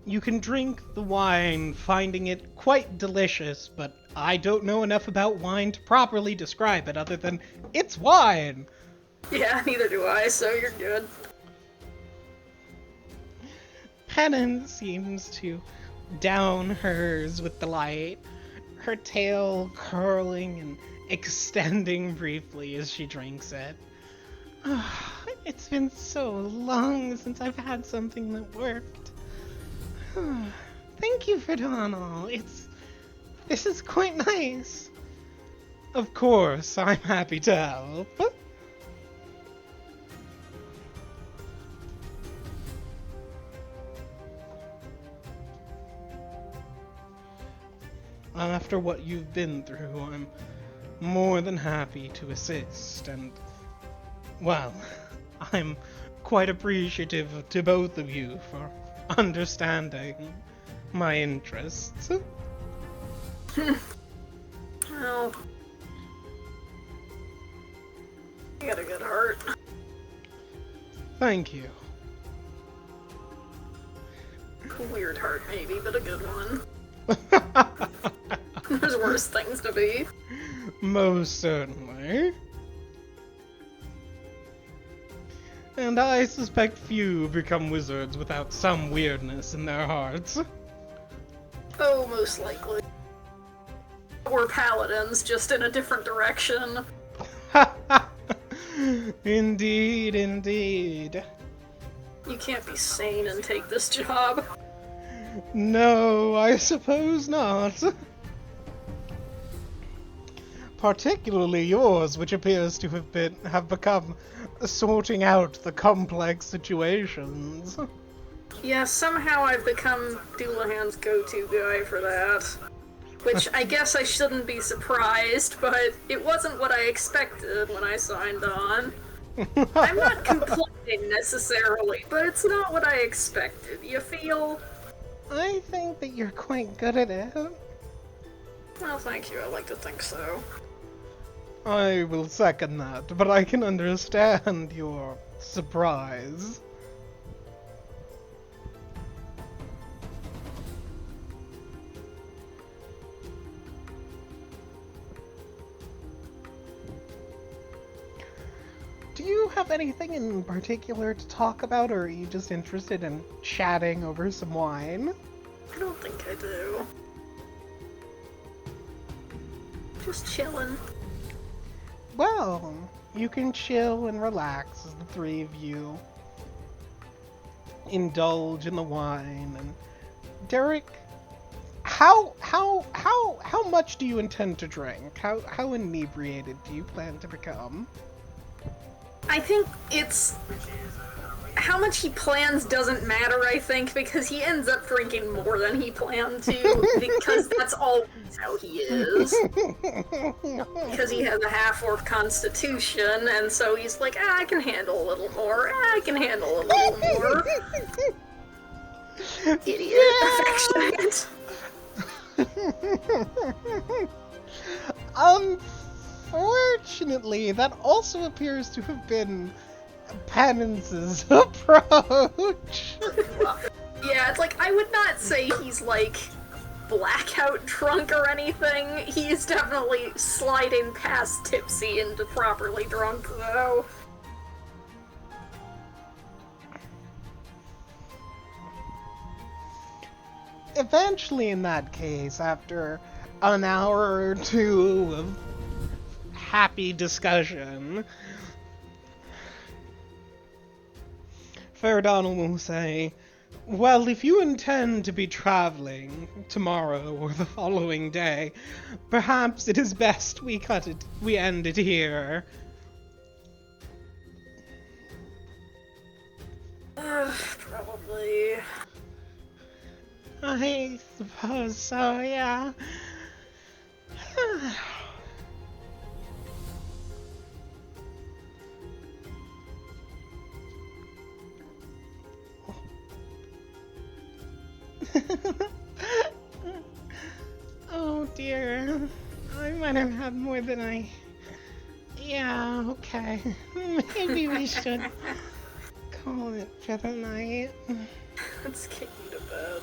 You can drink the wine, finding it quite delicious, but I don't know enough about wine to properly describe it other than it's wine! Yeah, neither do I, so you're good. Penance seems to down hers with delight, her tail curling and extending briefly as she drinks it. It's been so long since I've had something that worked. Thank you, Verdano. This is quite nice. Of course, I'm happy to help. After what you've been through, I'm more than happy to assist, and, well, I'm quite appreciative to both of you for understanding my interests. Oh. You got a good heart. Thank you. Weird heart, maybe, but a good one. There's worse things to be. Most certainly. And I suspect few become wizards without some weirdness in their hearts. Oh, most likely. Or paladins, just in a different direction. Indeed, indeed. You can't be sane and take this job. No, I suppose not. Particularly yours, which appears to have become sorting out the complex situations. Yeah, somehow I've become Doulahan's go-to guy for that. Which I guess I shouldn't be surprised, but it wasn't what I expected when I signed on. I'm not complaining necessarily, but it's not what I expected. You feel? I think that you're quite good at it. Well, thank you. I like to think so. I will second that, but I can understand your surprise. Do you have anything in particular to talk about, or are you just interested in chatting over some wine? I don't think I do. Just chilling. Well, you can chill and relax as the three of you indulge in the wine. And Derek, how much do you intend to drink? How inebriated do you plan to become? I think it's... How much he plans doesn't matter, I think, because he ends up drinking more than he planned to, because that's always how he is. Because he has a half-orc constitution, and so he's like, I can handle a little more, I can handle a little more. Idiot. Affectionate. Unfortunately, that also appears to have been Penance's approach. Yeah, it's like, I would not say he's, like, blackout drunk or anything. He's definitely sliding past tipsy into properly drunk, though. Eventually, in that case, after an hour or two of happy discussion, Faradonal will say, well, if you intend to be traveling tomorrow or the following day, perhaps it is best we end it here. Probably. I suppose so, yeah. Oh dear. I might have had more than I... Yeah, okay. Maybe we should call it for the night. Let's kick you to bed.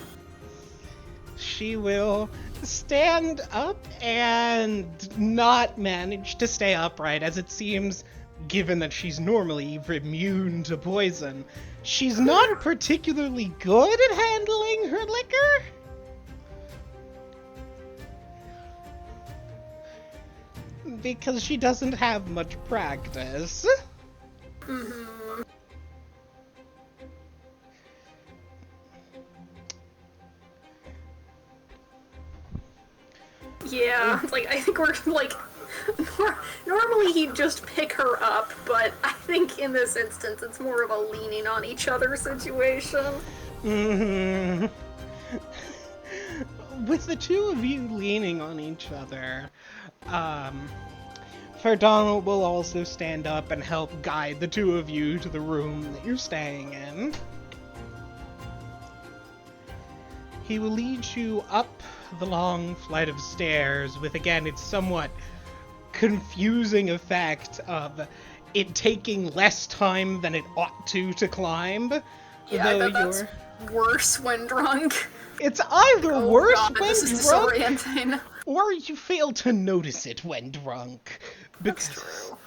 She will stand up and not manage to stay upright, as it seems, given that she's normally immune to poison, she's not particularly good at handling her liquor. Because she doesn't have much practice. Mm-hmm. think we're, like, normally he'd just pick her up, but I think in this instance it's more of a leaning on each other situation. Mhm. With the two of you leaning on each other, Ferdinand will also stand up and help guide the two of you to the room that you're staying in. He will lead you up the long flight of stairs with, again, its somewhat confusing effect of it taking less time than it ought to climb. Yeah, I bet that's worse when drunk. It's either Oh worse God, when this is drunk, disorienting. or you fail to notice it when drunk. That's true.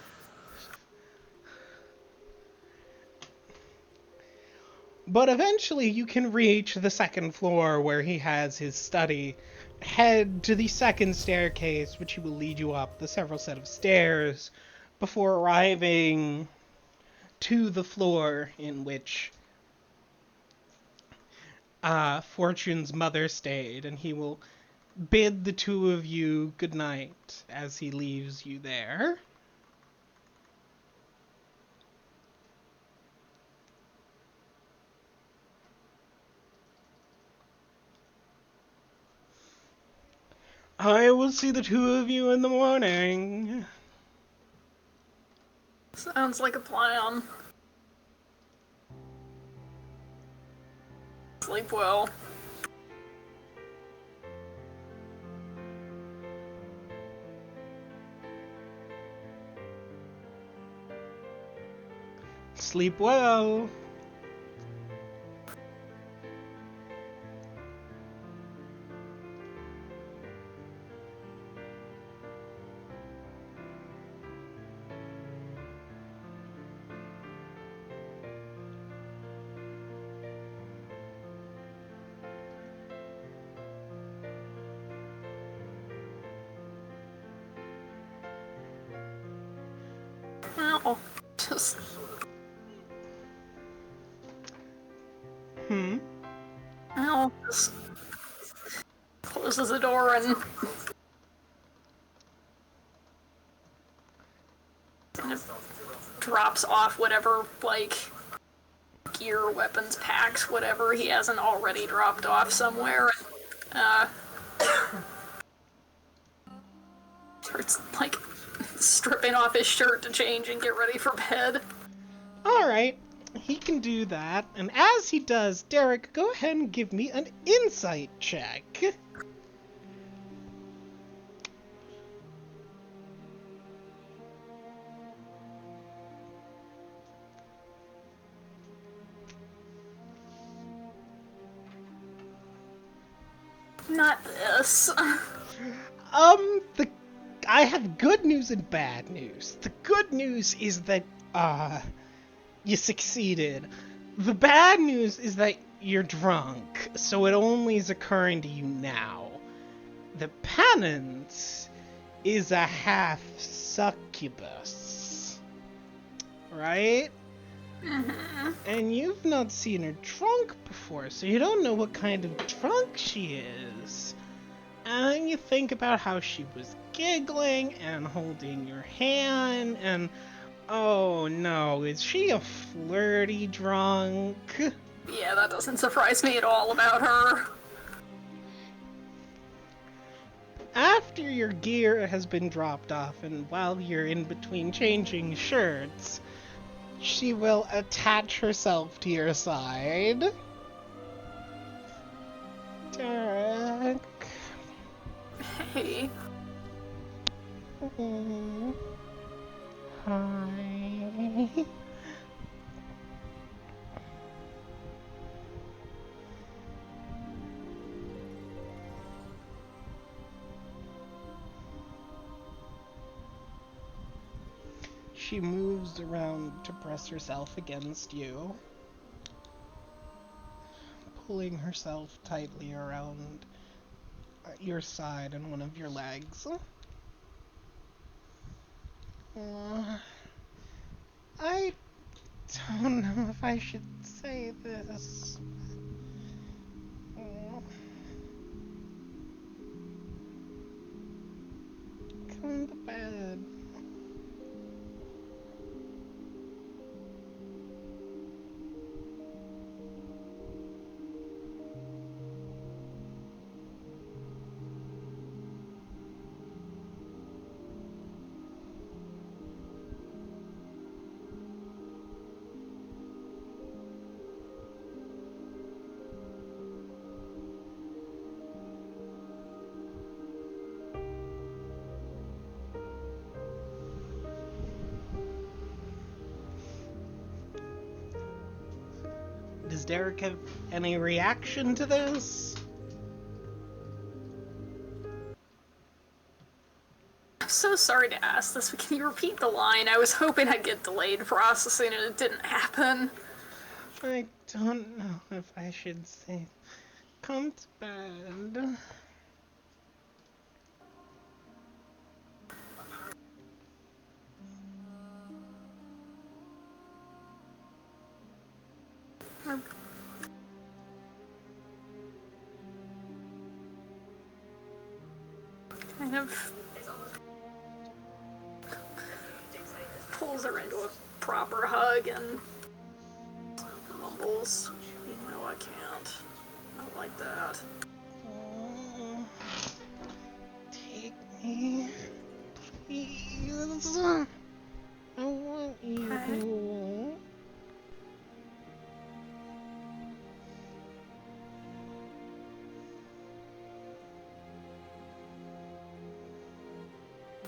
But eventually you can reach the second floor where he has his study. Head to the second staircase, which he will lead you up the several set of stairs before arriving to the floor in which Fortune's mother stayed, and he will bid the two of you goodnight as he leaves you there. I will see the two of you in the morning. Sounds like a plan. Sleep well. Sleep well. Ow. Just... Ow. Just... closes the door and drops off whatever, like, gear, weapons, packs, whatever he hasn't already dropped off somewhere. Starts, like, stripping off his shirt to change and get ready for bed. Alright, he can do that. And as he does, Derek, go ahead and give me an insight check. Not this. I have good news and bad news. The good news is that, you succeeded. The bad news is that you're drunk, so it only is occurring to you now. The penance is a half succubus. Right? Mm-hmm. And you've not seen her drunk before, so you don't know what kind of drunk she is. And then you think about how she was giggling and holding your hand, and oh no, is she a flirty drunk? Yeah, that doesn't surprise me at all about her. After your gear has been dropped off, and while you're in between changing shirts, she will attach herself to your side. Derek. Hey. Hi. She moves around to press herself against you, pulling herself tightly around your side and one of your legs. I don't know if I should say this. Does Derek have any reaction to this? I'm so sorry to ask this, but can you repeat the line? I was hoping I'd get delayed processing and it didn't happen. I don't know if I should say. Come to bed. Kind of pulls her into a proper hug and mumbles, "You know I can't. I don't like that." Oh, take me, please. I want you. Okay.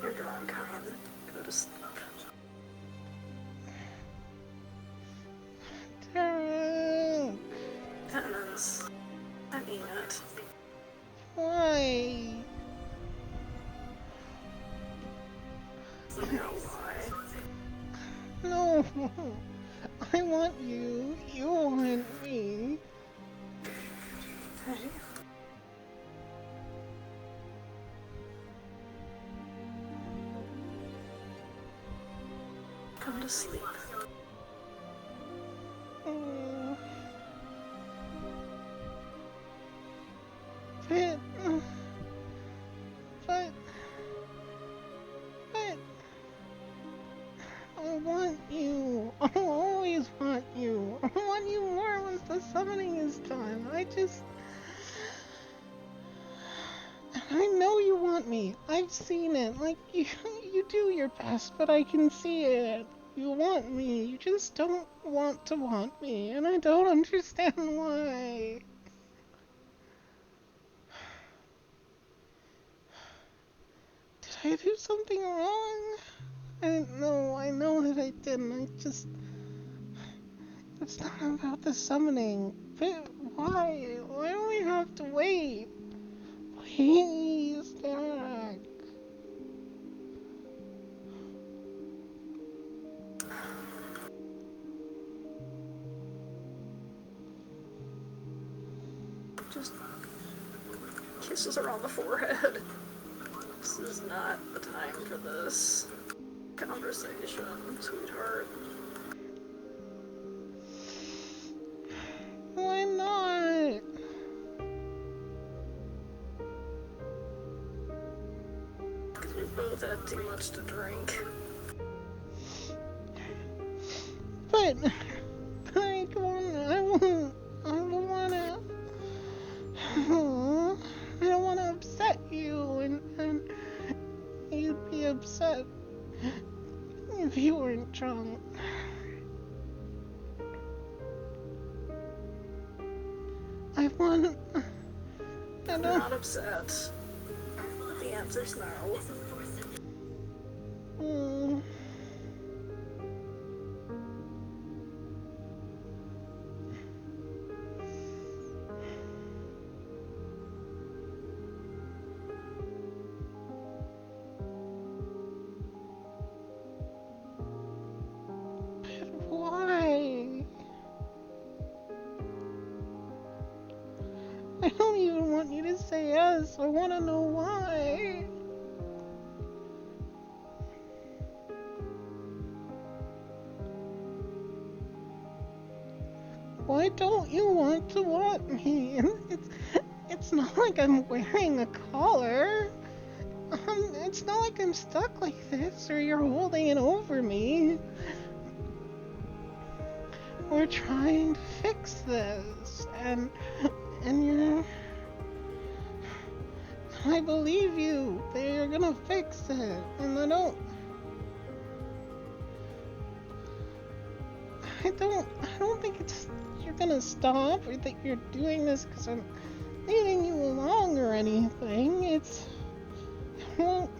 You're drunk, hon. Go to sleep. Derek, Penance. I mean it. why? You know why. No, I want you. You want me. Okay. Come to sleep. Oh. But, I want you. I'll always want you. I want you more once the summoning is done. I know you want me. I've seen it. Like, you do your best, but I can see it. You want me. You just don't want me, and I don't understand why. Did I do something wrong? I know that I didn't. It's not about the summoning. But why? Why do we have to wait? Please, Derek. Just kisses her on the forehead. This is not the time for this conversation, sweetheart. Why not? Because we both had too much to drink. But I don't wanna. I don't wanna upset you, and you'd be upset if you weren't drunk. I I'm don't. not upset. The answer's no. Mm. Why? I don't even want you to say yes. I want to know why. Why don't you want me? It's not like I'm wearing a collar. It's not like I'm stuck like this or you're holding it over me. We're trying to fix this, and you're. I believe you. They're gonna fix it, and I don't think you're gonna stop or that you're doing this because I'm leading you along or anything. Won't.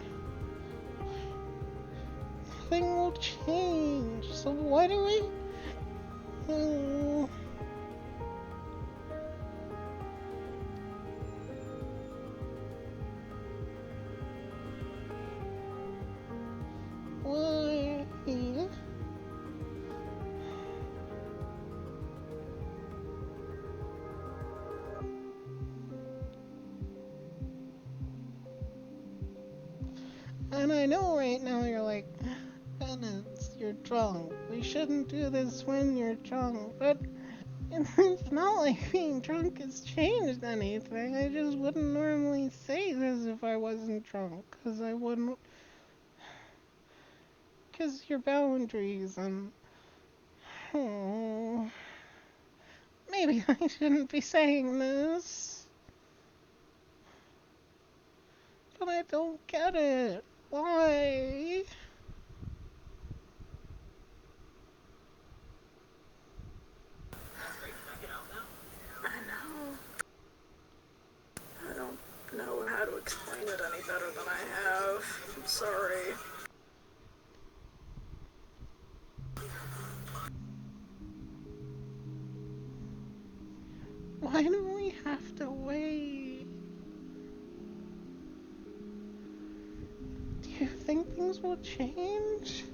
Nothing will change. So why do we? know right now you're like, Penance, you're drunk. We shouldn't do this when you're drunk. But it's not like being drunk has changed anything. I just wouldn't normally say this if I wasn't drunk. Because I wouldn't. Because your boundaries and. Oh. Maybe I shouldn't be saying this. But I don't get it. Why? I know. I don't know how to explain it any better than I have. I'm sorry. Why do we have to wait? Do you think things will change?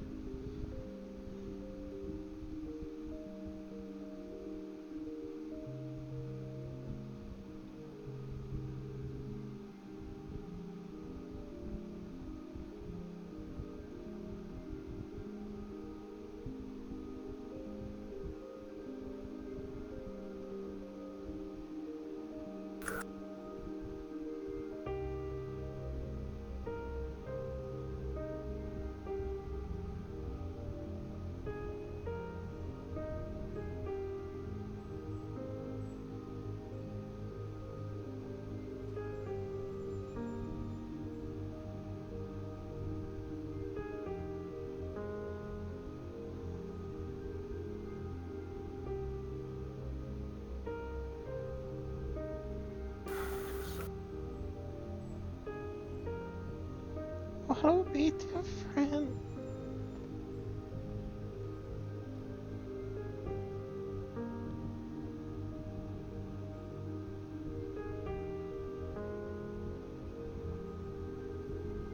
What'll be different?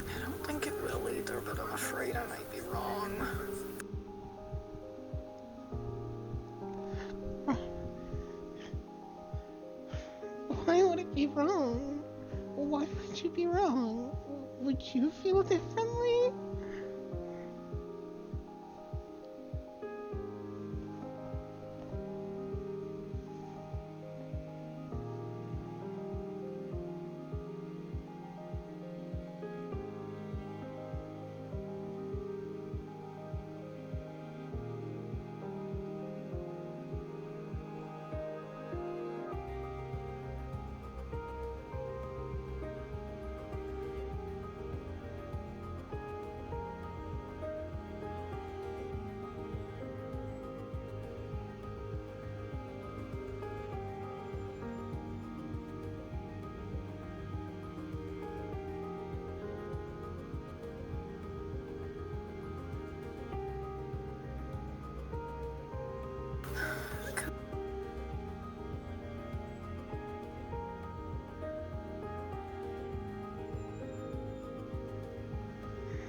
I don't think it will either, but I'm afraid I might be wrong. Why would it be wrong? Why would you be wrong? Would you feel differently?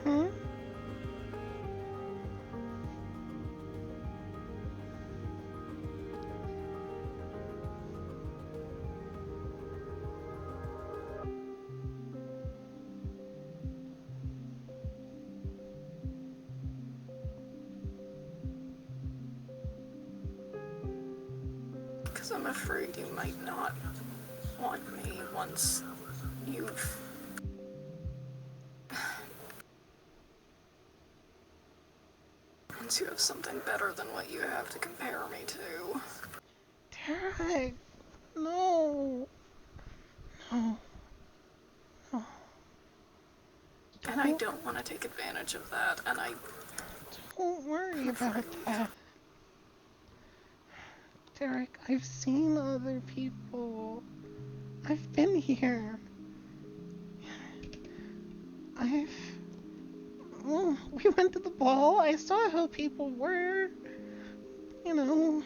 Huh? Because I'm afraid you might not want me once you've... once you have something better than what you have to compare me to. Derek, no. No. No. And I don't want to take advantage of that, and Don't worry about that. Derek, I've seen other people. I've been here. Well, we went to the ball. I saw how people were. You know,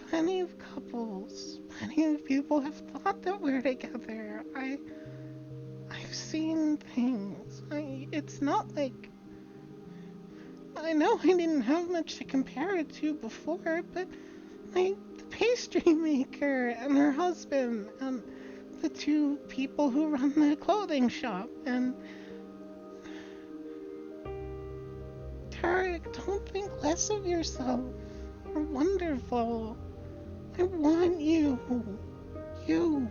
plenty of couples. Plenty of people have thought that we're together. I've seen things. It's not like... I know I didn't have much to compare it to before, but like the pastry maker and her husband and the two people who run the clothing shop and Tarek, don't think less of yourself. You're wonderful. I want you. You.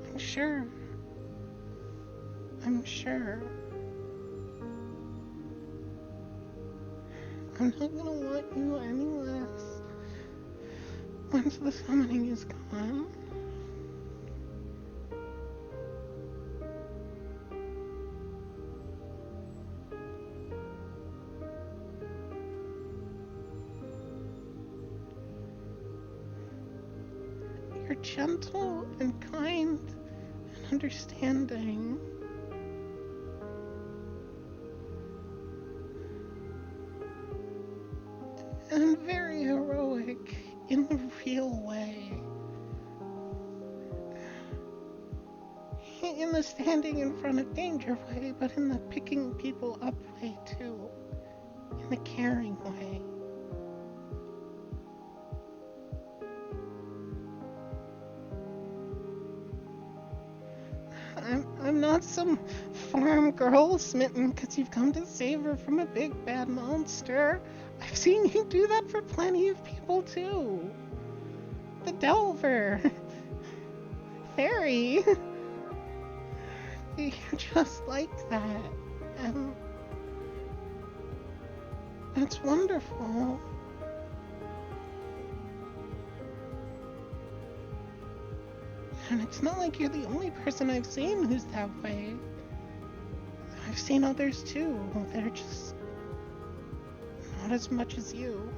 I'm sure. I'm sure. I'm not gonna want you any less once the summoning is gone. You're gentle and kind and understanding. And very heroic in the real way. In the standing in front of danger way, but in the picking people up way too. In the caring way. I'm not some farm girl smitten because you've come to save her from a big bad monster. I've seen you do that for plenty of people too. The Delver. Fairy. You're just like that. And it's wonderful. And it's not like you're the only person I've seen who's that way. I've seen others too. They're just not as much as you.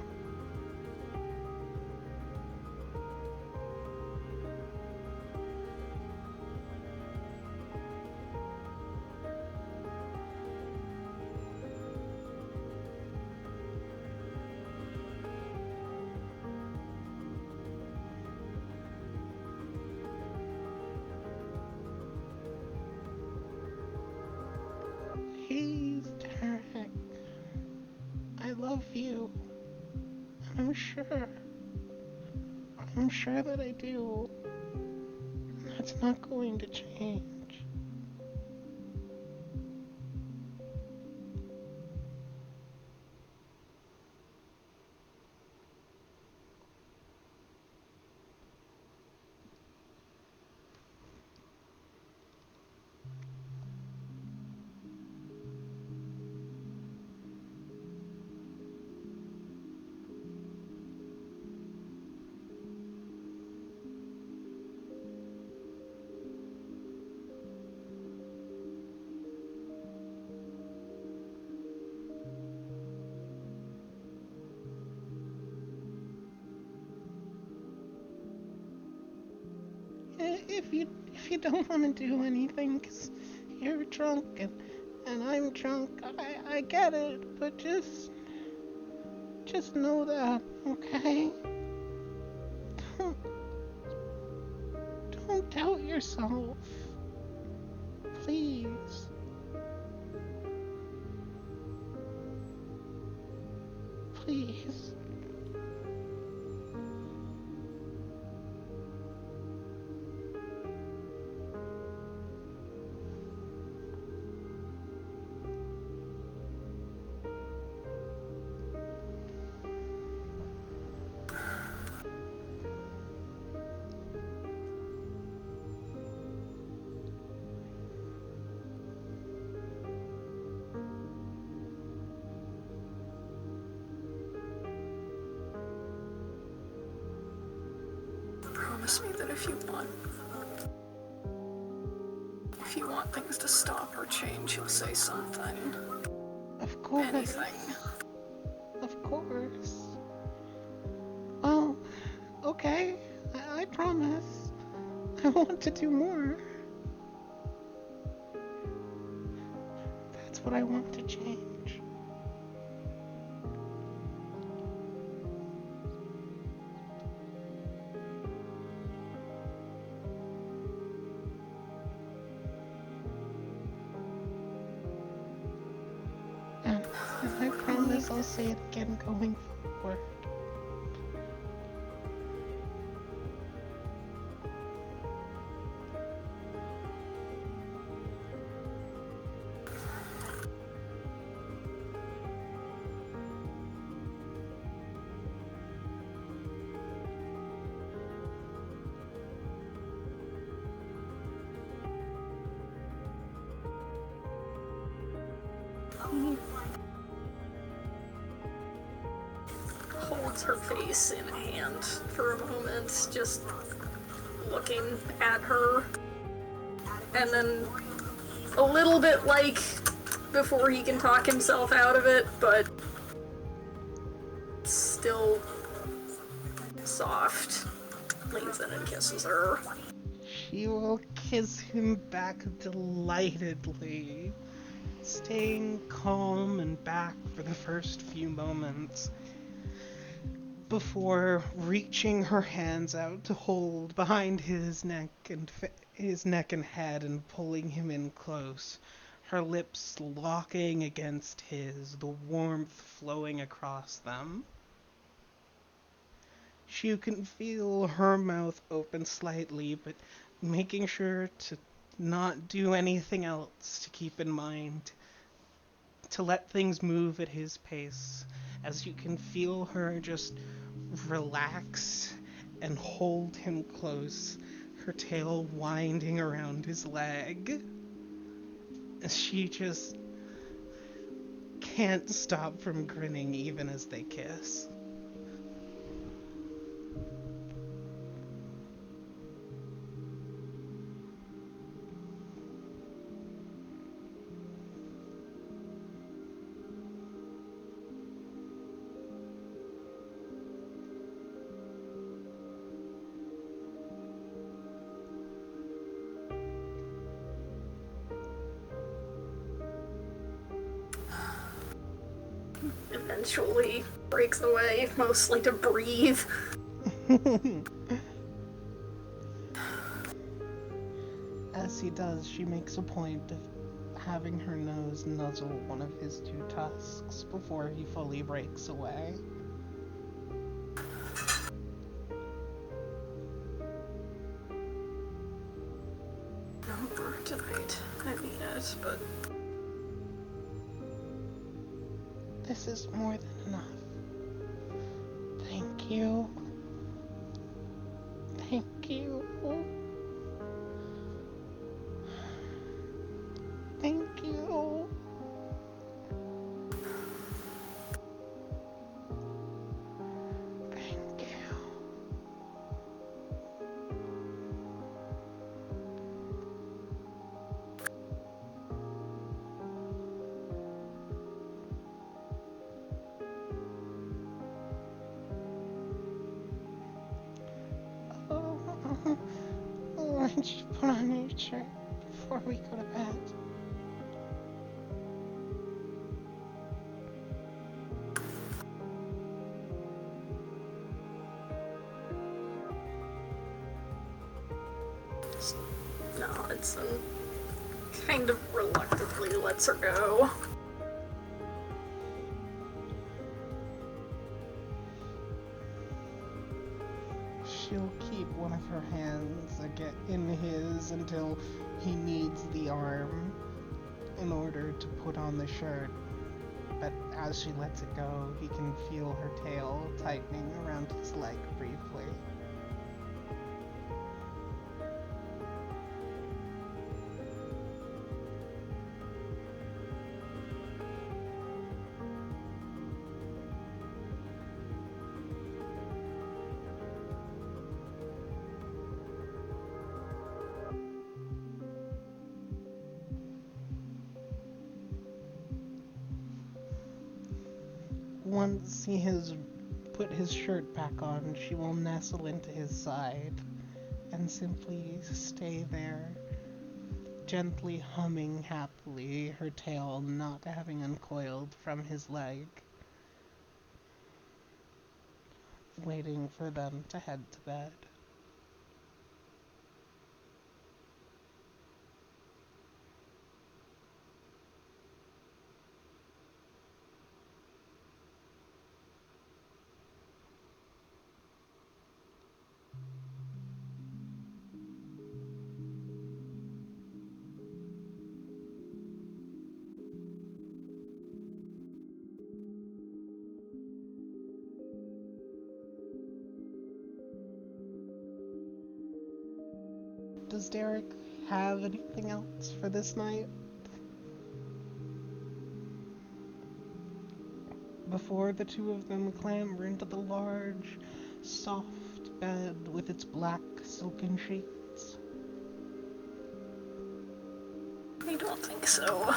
Please, Tarek. I love you. And I'm sure that I do. And that's not going to change. If you don't want to do anything because you're drunk and I'm drunk, I get it, but just know that, okay? Don't, don't doubt yourself. Please. Please. Promise me that if you want things to stop or change, you'll say something. Of course. Anything. Of course. Well, okay. I promise. I want to do more. That's what I want to change. And I promise I'll say it again going forward. holds her face in a hand for a moment, just looking at her. And then a little bit like before he can talk himself out of it, but still soft, leans in and kisses her. She will kiss him back delightedly, staying calm and back for the first few moments before reaching her hands out to hold behind his neck and head and pulling him in close, her lips locking against his, the warmth flowing across them. You can feel her mouth open slightly, but making sure to not do anything else, to keep in mind, to let things move at his pace, as you can feel her just relax and hold him close, her tail winding around his leg. She just can't stop from grinning even as they kiss. Eventually breaks away, mostly to breathe. As he does, she makes a point of having her nose nuzzle one of his two tusks before he fully breaks away. No more tonight. I mean it, but This is more than enough. Thank you. Thank you. Thank you. Thank you. Why don't you put on your shirt before we go to bed? just nods and kind of reluctantly lets her go. She'll keep one of her hands in his until he needs the arm in order to put on the shirt. But as she lets it go, he can feel her tail tightening around his leg briefly. Once he has put his shirt back on, she will nestle into his side and simply stay there, gently humming happily, her tail not having uncoiled from his leg, waiting for them to head to bed. Does Derek have anything else for this night? before the two of them clamber into the large, soft bed with its black silken sheets. I don't think so.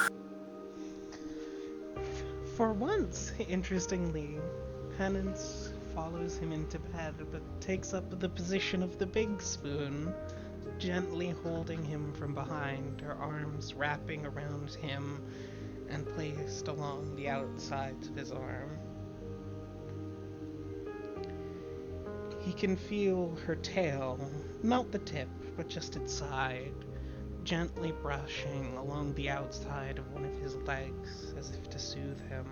For once, interestingly, Penance follows him into bed, but takes up the position of the big spoon, gently holding him from behind, her arms wrapping around him and placed along the outsides of his arm. He can feel her tail, not the tip, but just its side, gently brushing along the outside of one of his legs as if to soothe him.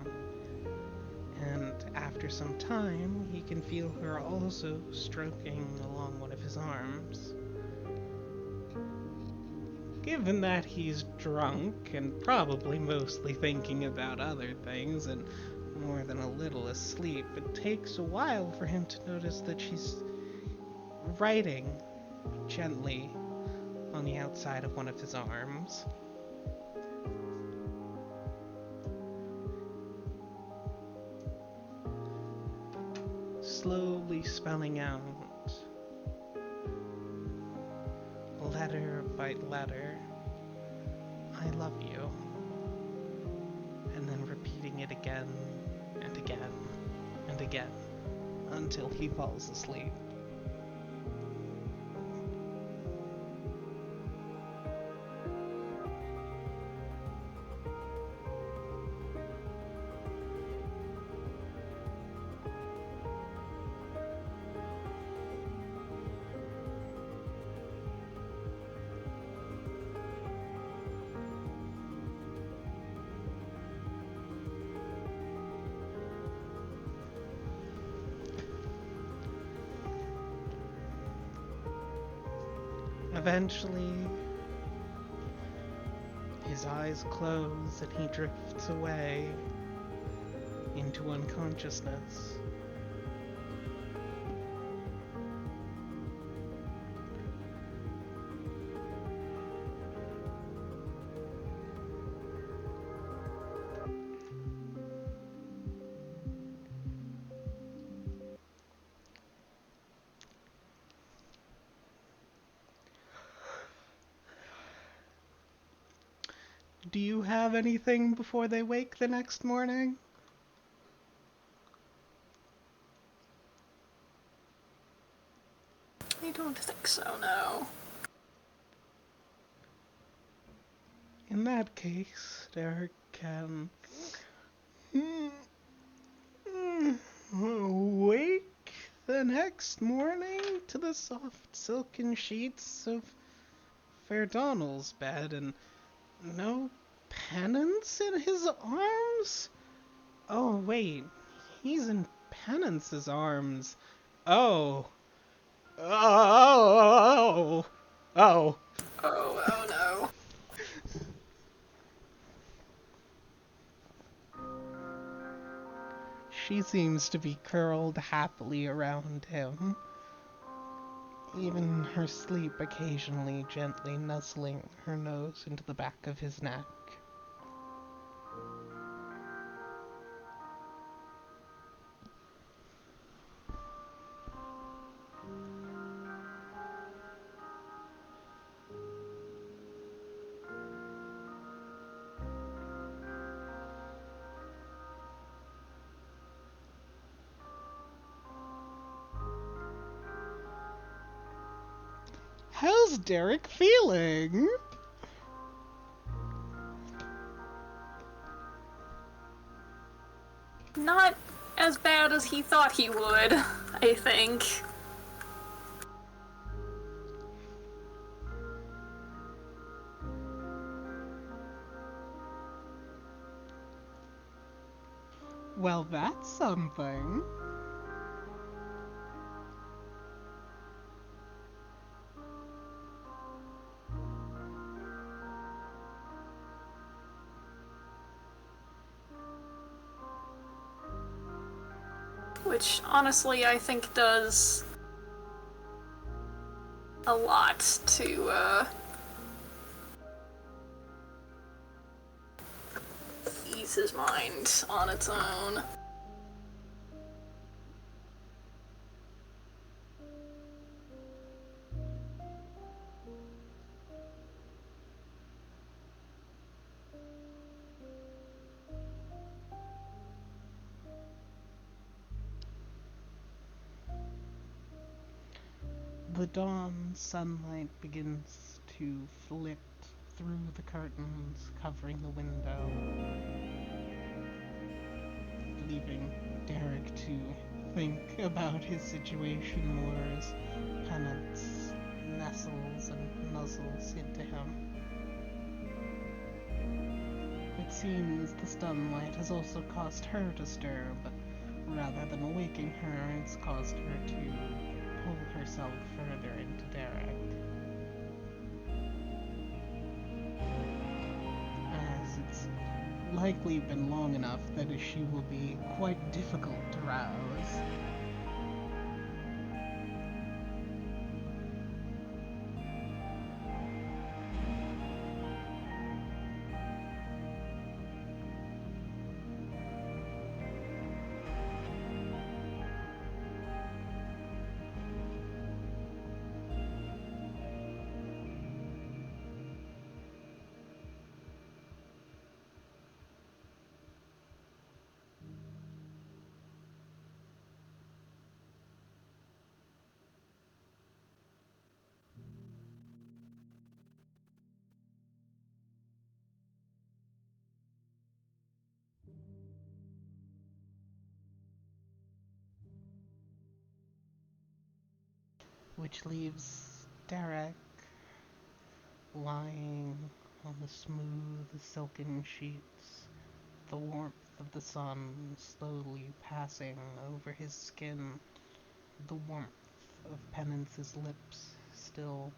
And after some time, he can feel her also stroking along one of his arms. Given that he's drunk and probably mostly thinking about other things and more than a little asleep, it takes a while for him to notice that she's writing gently on the outside of one of his arms. Slowly spelling out, letter by letter, I love you. And then repeating it again and again and again until he falls asleep. Eventually, his eyes close and he drifts away into unconsciousness. Do you have anything before they wake the next morning? I don't think so, no. In that case, Derek can wake the next morning to the soft silken sheets of Fair Donald's bed and no Penance in his arms? Oh, wait. He's in Penance's arms. Oh. Oh. Oh. Oh no. She seems to be curled happily around him, even her sleep occasionally gently nuzzling her nose into the back of his neck. How's Derek feeling? Not as bad as he thought he would, I think. Well, that's something. Which, honestly, I think does a lot to, ease his mind on its own. The dawn sunlight begins to flit through the curtains covering the window, leaving Derek to think about his situation more as Penance nestles and nuzzles into him. It seems the sunlight has also caused her to stir, but rather than awaking her, it's caused her to pull herself further into Derek. As it's likely been long enough that she will be quite difficult to rouse. Which leaves Derek lying on the smooth, silken sheets, the warmth of the sun slowly passing over his skin, the warmth of Penance's lips still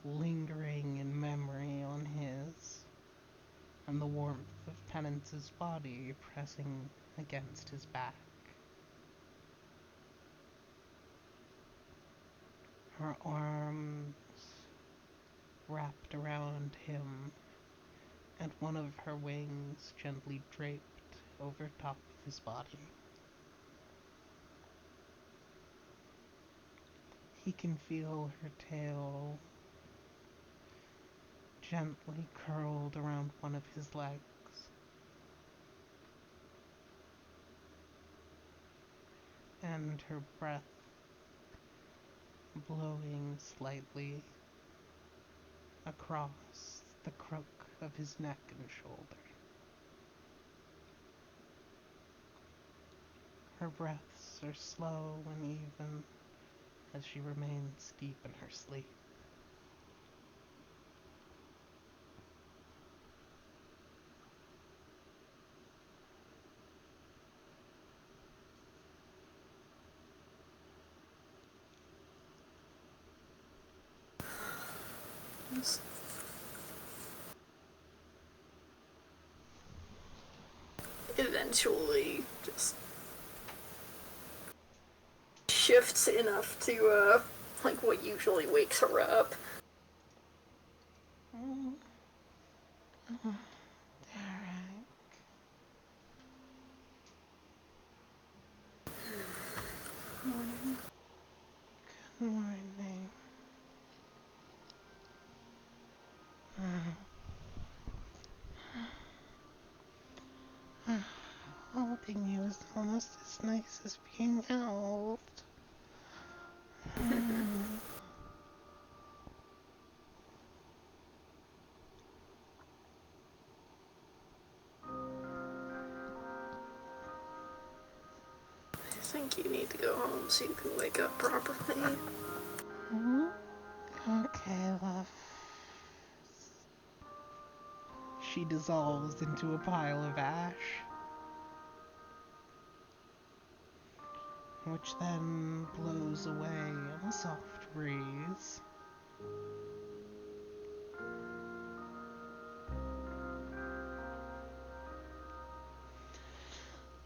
lingering in memory on his, and the warmth of Penance's body pressing against his back. Her arms wrapped around him, and one of her wings gently draped over top of his body. He can feel her tail gently curled around one of his legs, and her breath blowing slightly across the crook of his neck and shoulder. Her breaths are slow and even as she remains deep in her sleep. Eventually just shifts enough to like what usually wakes her up. Derek. Morning. Good morning. Holding you is almost as nice as being held. I think you need to go home so you can wake up properly. Okay, love. She dissolves into a pile of ash, which then blows away in a soft breeze.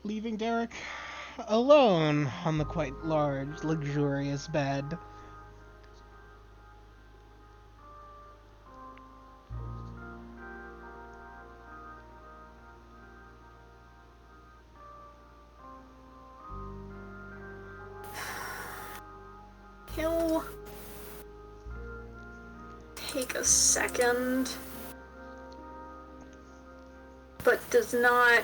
Leaving Derek alone on the quite large, luxurious bed. He'll take a second, but does not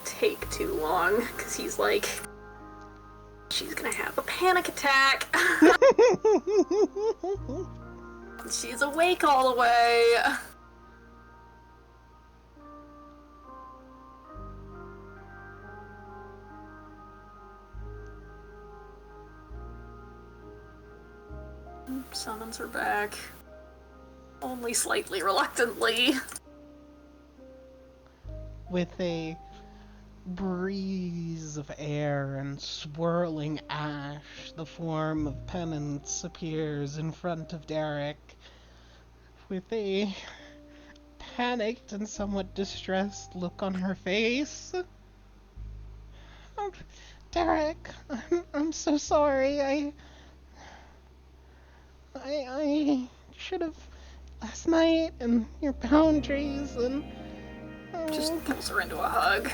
take too long, because he's like she's gonna have a panic attack. She's awake all the way. Summons her back. Only slightly reluctantly. With a breeze of air and swirling ash, the form of Penance appears in front of Derek. With a panicked and somewhat distressed look on her face. Oh, Derek, I'm so sorry. I should have last night and your boundaries and Just pulls her into a hug.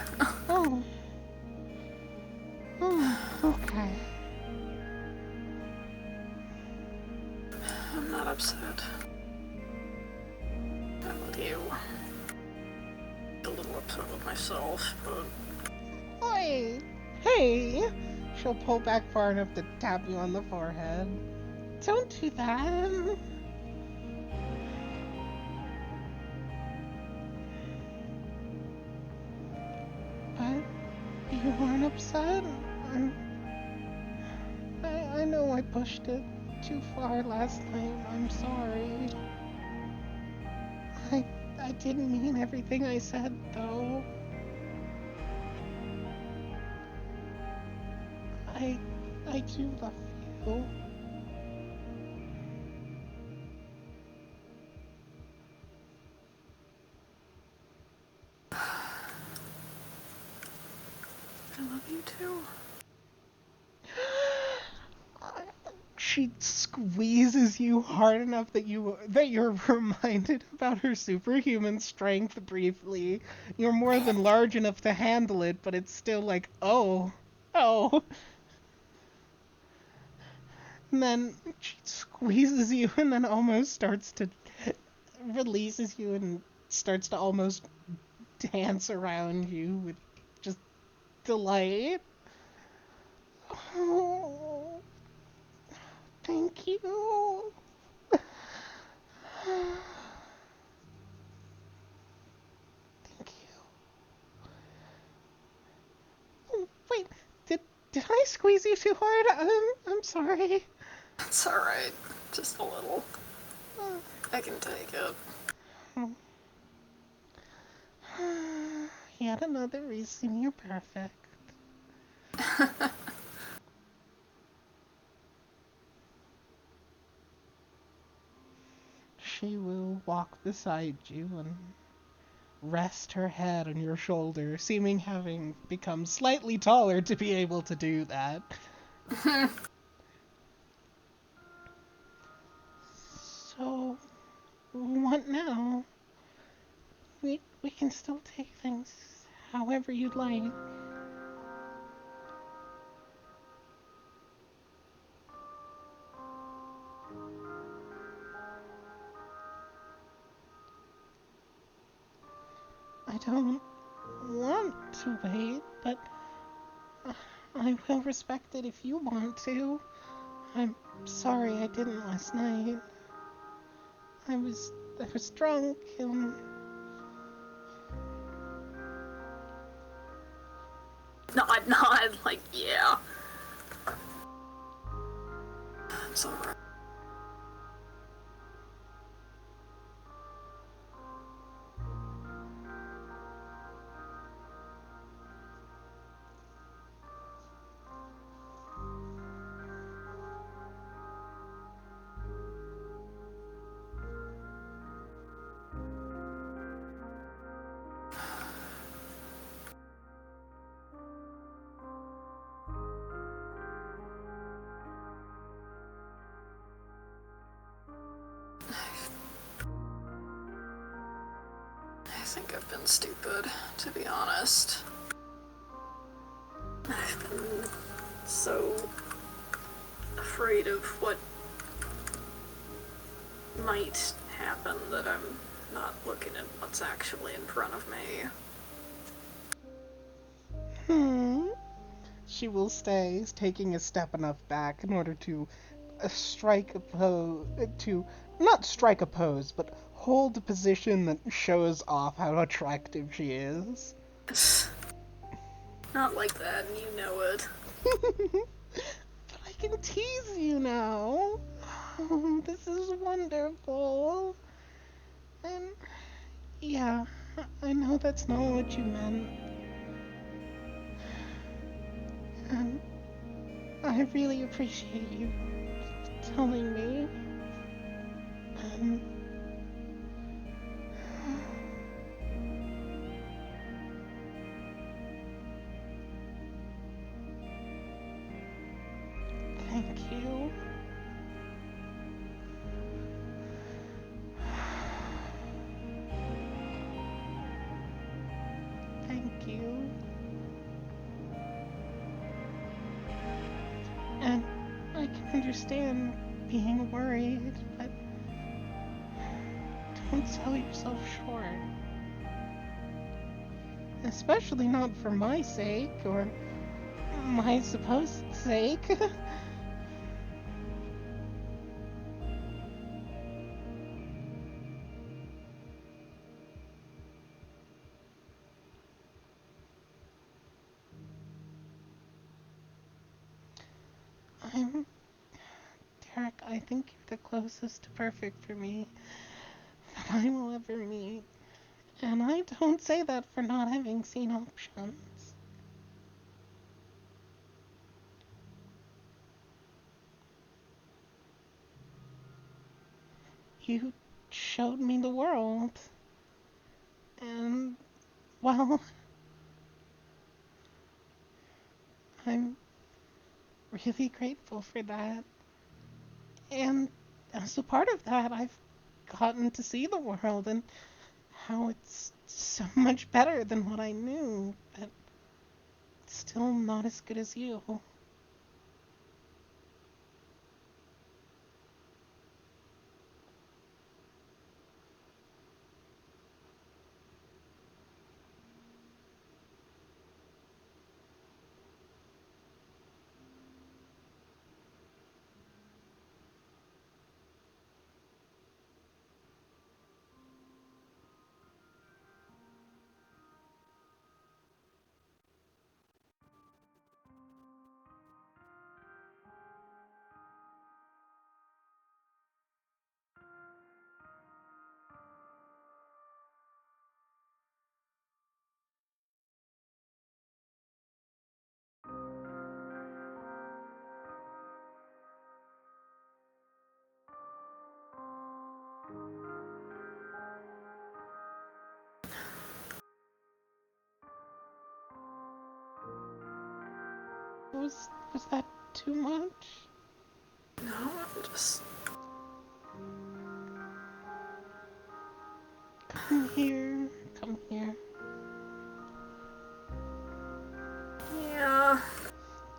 oh. Oh, okay. I'm not upset. I'm with you. A little upset with myself, but Oi! Hey! She'll pull back far enough to tap you on the forehead. Don't do that. But you weren't upset? I know I pushed it too far last night. I'm sorry. I didn't mean everything I said, though. I do love you. I love you too. She squeezes you hard enough that you're reminded about her superhuman strength briefly. You're more than large enough to handle it, but it's still like, oh. And then she squeezes you and then almost starts to releases you and starts to almost dance around you with just delight. Oh, thank you. Thank you. Oh, wait, did I squeeze you too hard? I'm sorry. It's alright. Just a little. I can take it. Yet another reason you're perfect. She will walk beside you and rest her head on your shoulder, seeming having become slightly taller to be able to do that. So, what now? We can still take things however you'd like. I don't want to wait, but I will respect it if you want to. I'm sorry I didn't last night. I was drunk and Nod, like, yeah. It's alright. I think I've been stupid, to be honest. I've been so afraid of what might happen that I'm not looking at what's actually in front of me. she will stay, taking a step enough back in order to strike a pose, to not strike a pose, but hold a position that shows off how attractive she is. Not like that, and you know it. But I can tease you now. Oh, this is wonderful. And yeah, I know that's not what you meant. And I really appreciate you telling me. And thank you. Thank you. And I can understand being worried, but don't sell yourself short. Especially not for my sake, or my supposed sake. I'm... Derek, I think you're the closest to perfect for me that I will ever meet. And I don't say that for not having seen options. You showed me the world. And, well, I'm really grateful for that. And as a part of that, I've gotten to see the world and how it's so much better than what I knew, but still not as good as you. Was that too much? No, I'm just... Come here. Come here. Yeah.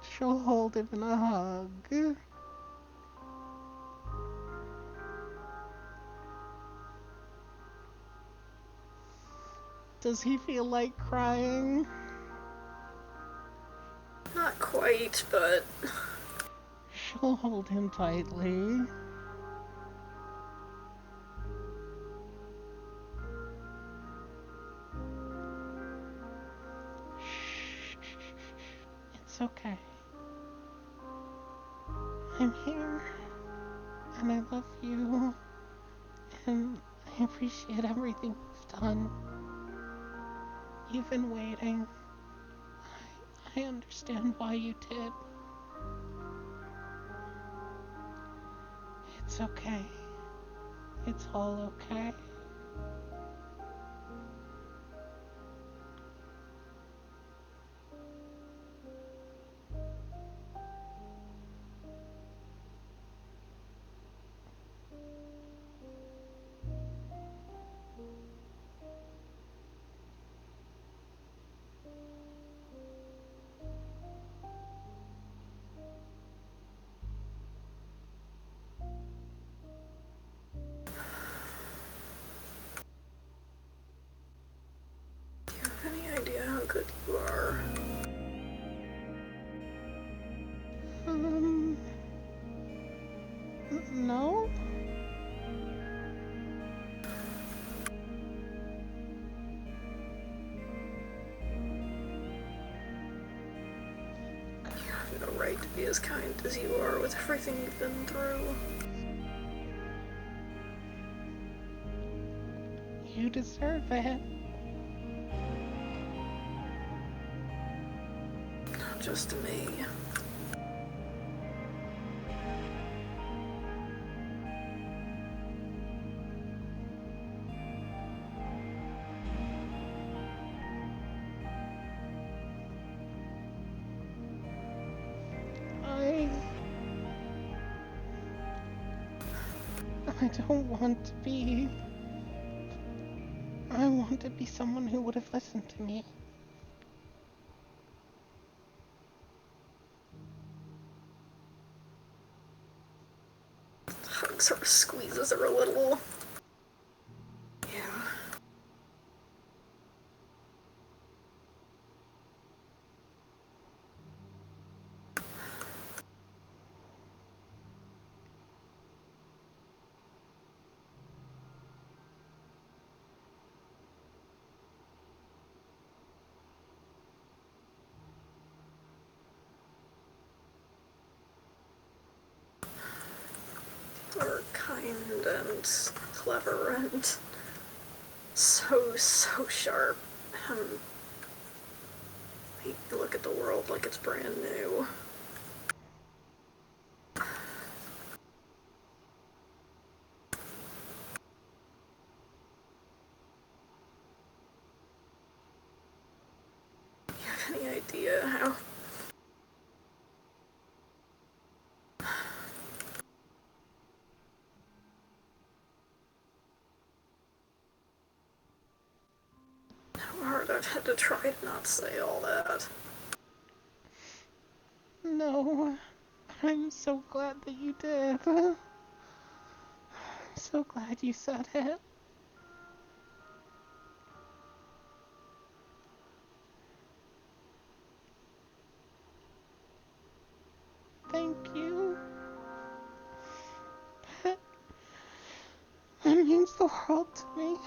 She'll hold him in a hug. Does he feel like crying? Not quite, but... She'll hold him tightly. Shh. It's okay. I'm here. And I love you. And I appreciate everything you've done. You've been waiting. I understand why you did. It's okay. It's all okay. Do you have any idea how good you are? no right to be as kind as you are with everything you've been through. You deserve it. Not just me. I don't want to be... I want to be someone who would have listened to me. Hugs her, squeezes her a little. Yeah. Are kind and clever and so sharp. You look at the world like it's brand new. You have any idea how hard I've had to try to not say all that? No, I'm so glad that you did. I'm so glad you said it. Thank you. That means the world to me.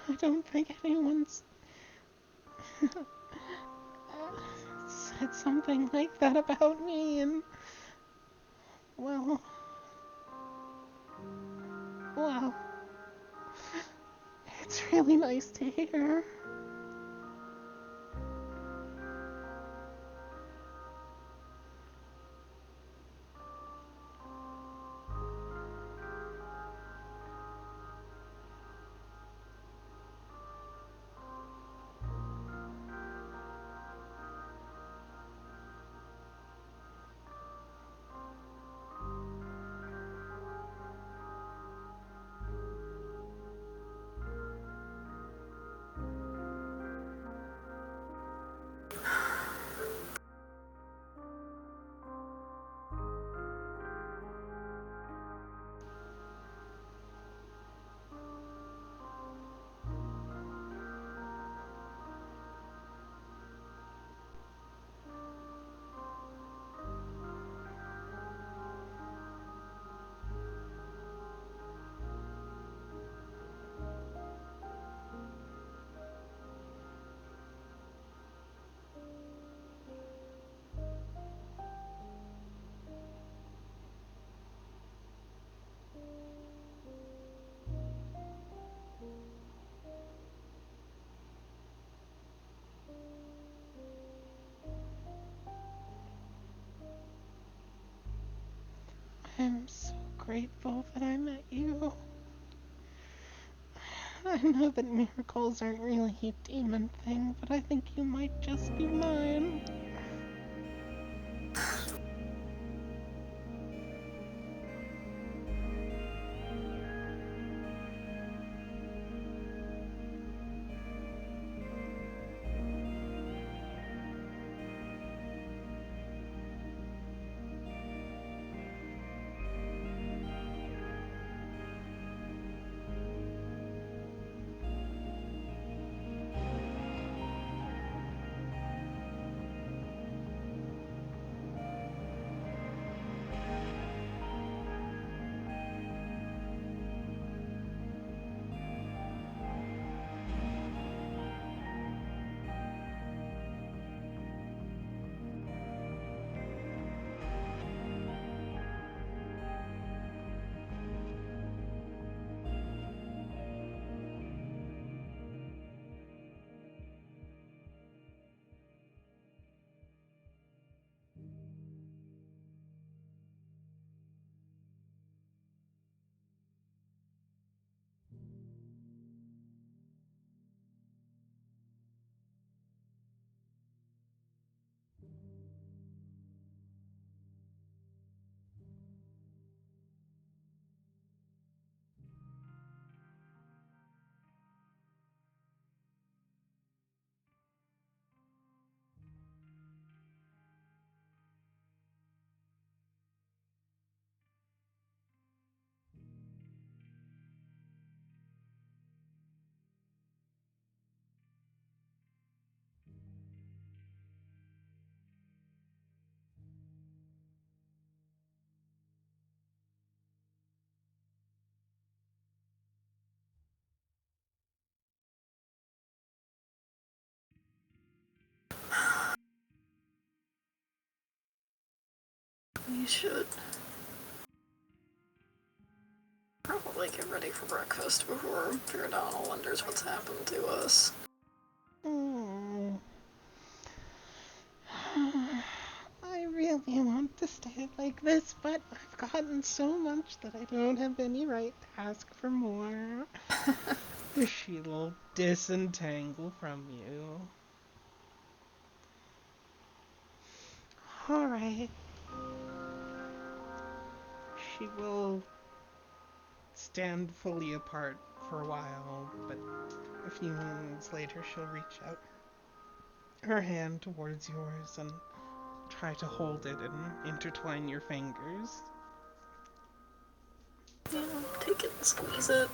I don't think anyone's said something like that about me, and well, it's really nice to hear. I'm so grateful that I met you. I know that miracles aren't really a demon thing, but I think you might just be mine. We should probably get ready for breakfast before Fiordano wonders what's happened to us. Oh. I really want to stay like this, but I've gotten so much that I don't have any right to ask for more. She'll disentangle from you. Alright. She will stand fully apart for a while, but a few moments later she'll reach out her hand towards yours and try to hold it and intertwine your fingers. Yeah, take it and squeeze it.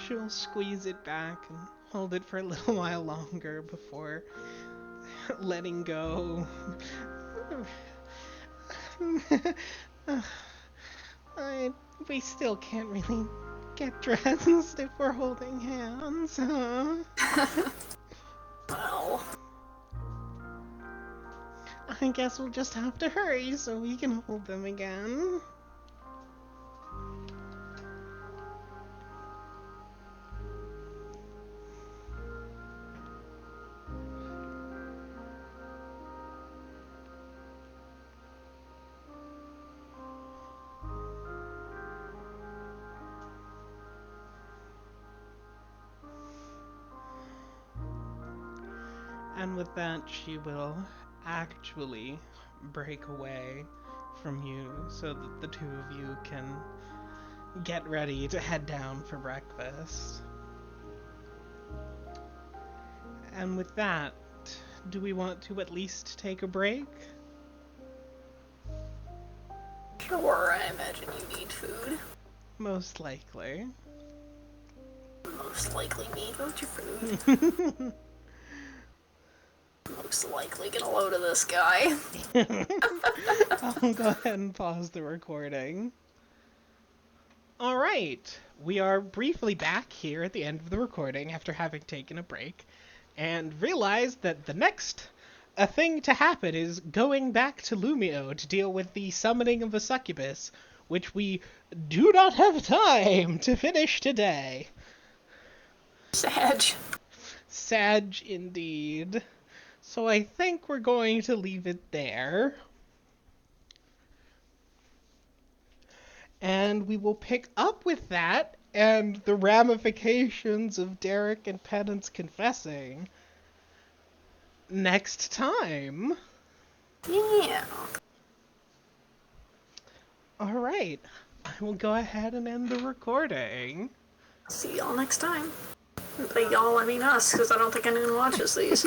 She'll squeeze it back and hold it for a little while longer before letting go. We still can't really get dressed if we're holding hands, huh? Well, I guess we'll just have to hurry so we can hold them again. And with that, she will actually break away from you so that the two of you can get ready to head down for breakfast. And with that, do we want to at least take a break? sure, I imagine you need food. Most likely. Most likely me, don't you food? Most likely get a load of this guy. I'll go ahead and pause the recording. Alright, we are briefly back here at the end of the recording after having taken a break, and realized that the next thing to happen is going back to Lumio to deal with the summoning of a succubus, which we do not have time to finish today. Sag. Sag indeed. So I think we're going to leave it there. And we will pick up with that and the ramifications of Derek and Penance confessing next time. Yeah. Alright, I will go ahead and end the recording. See y'all next time. By y'all, I mean us, because I don't think anyone watches these.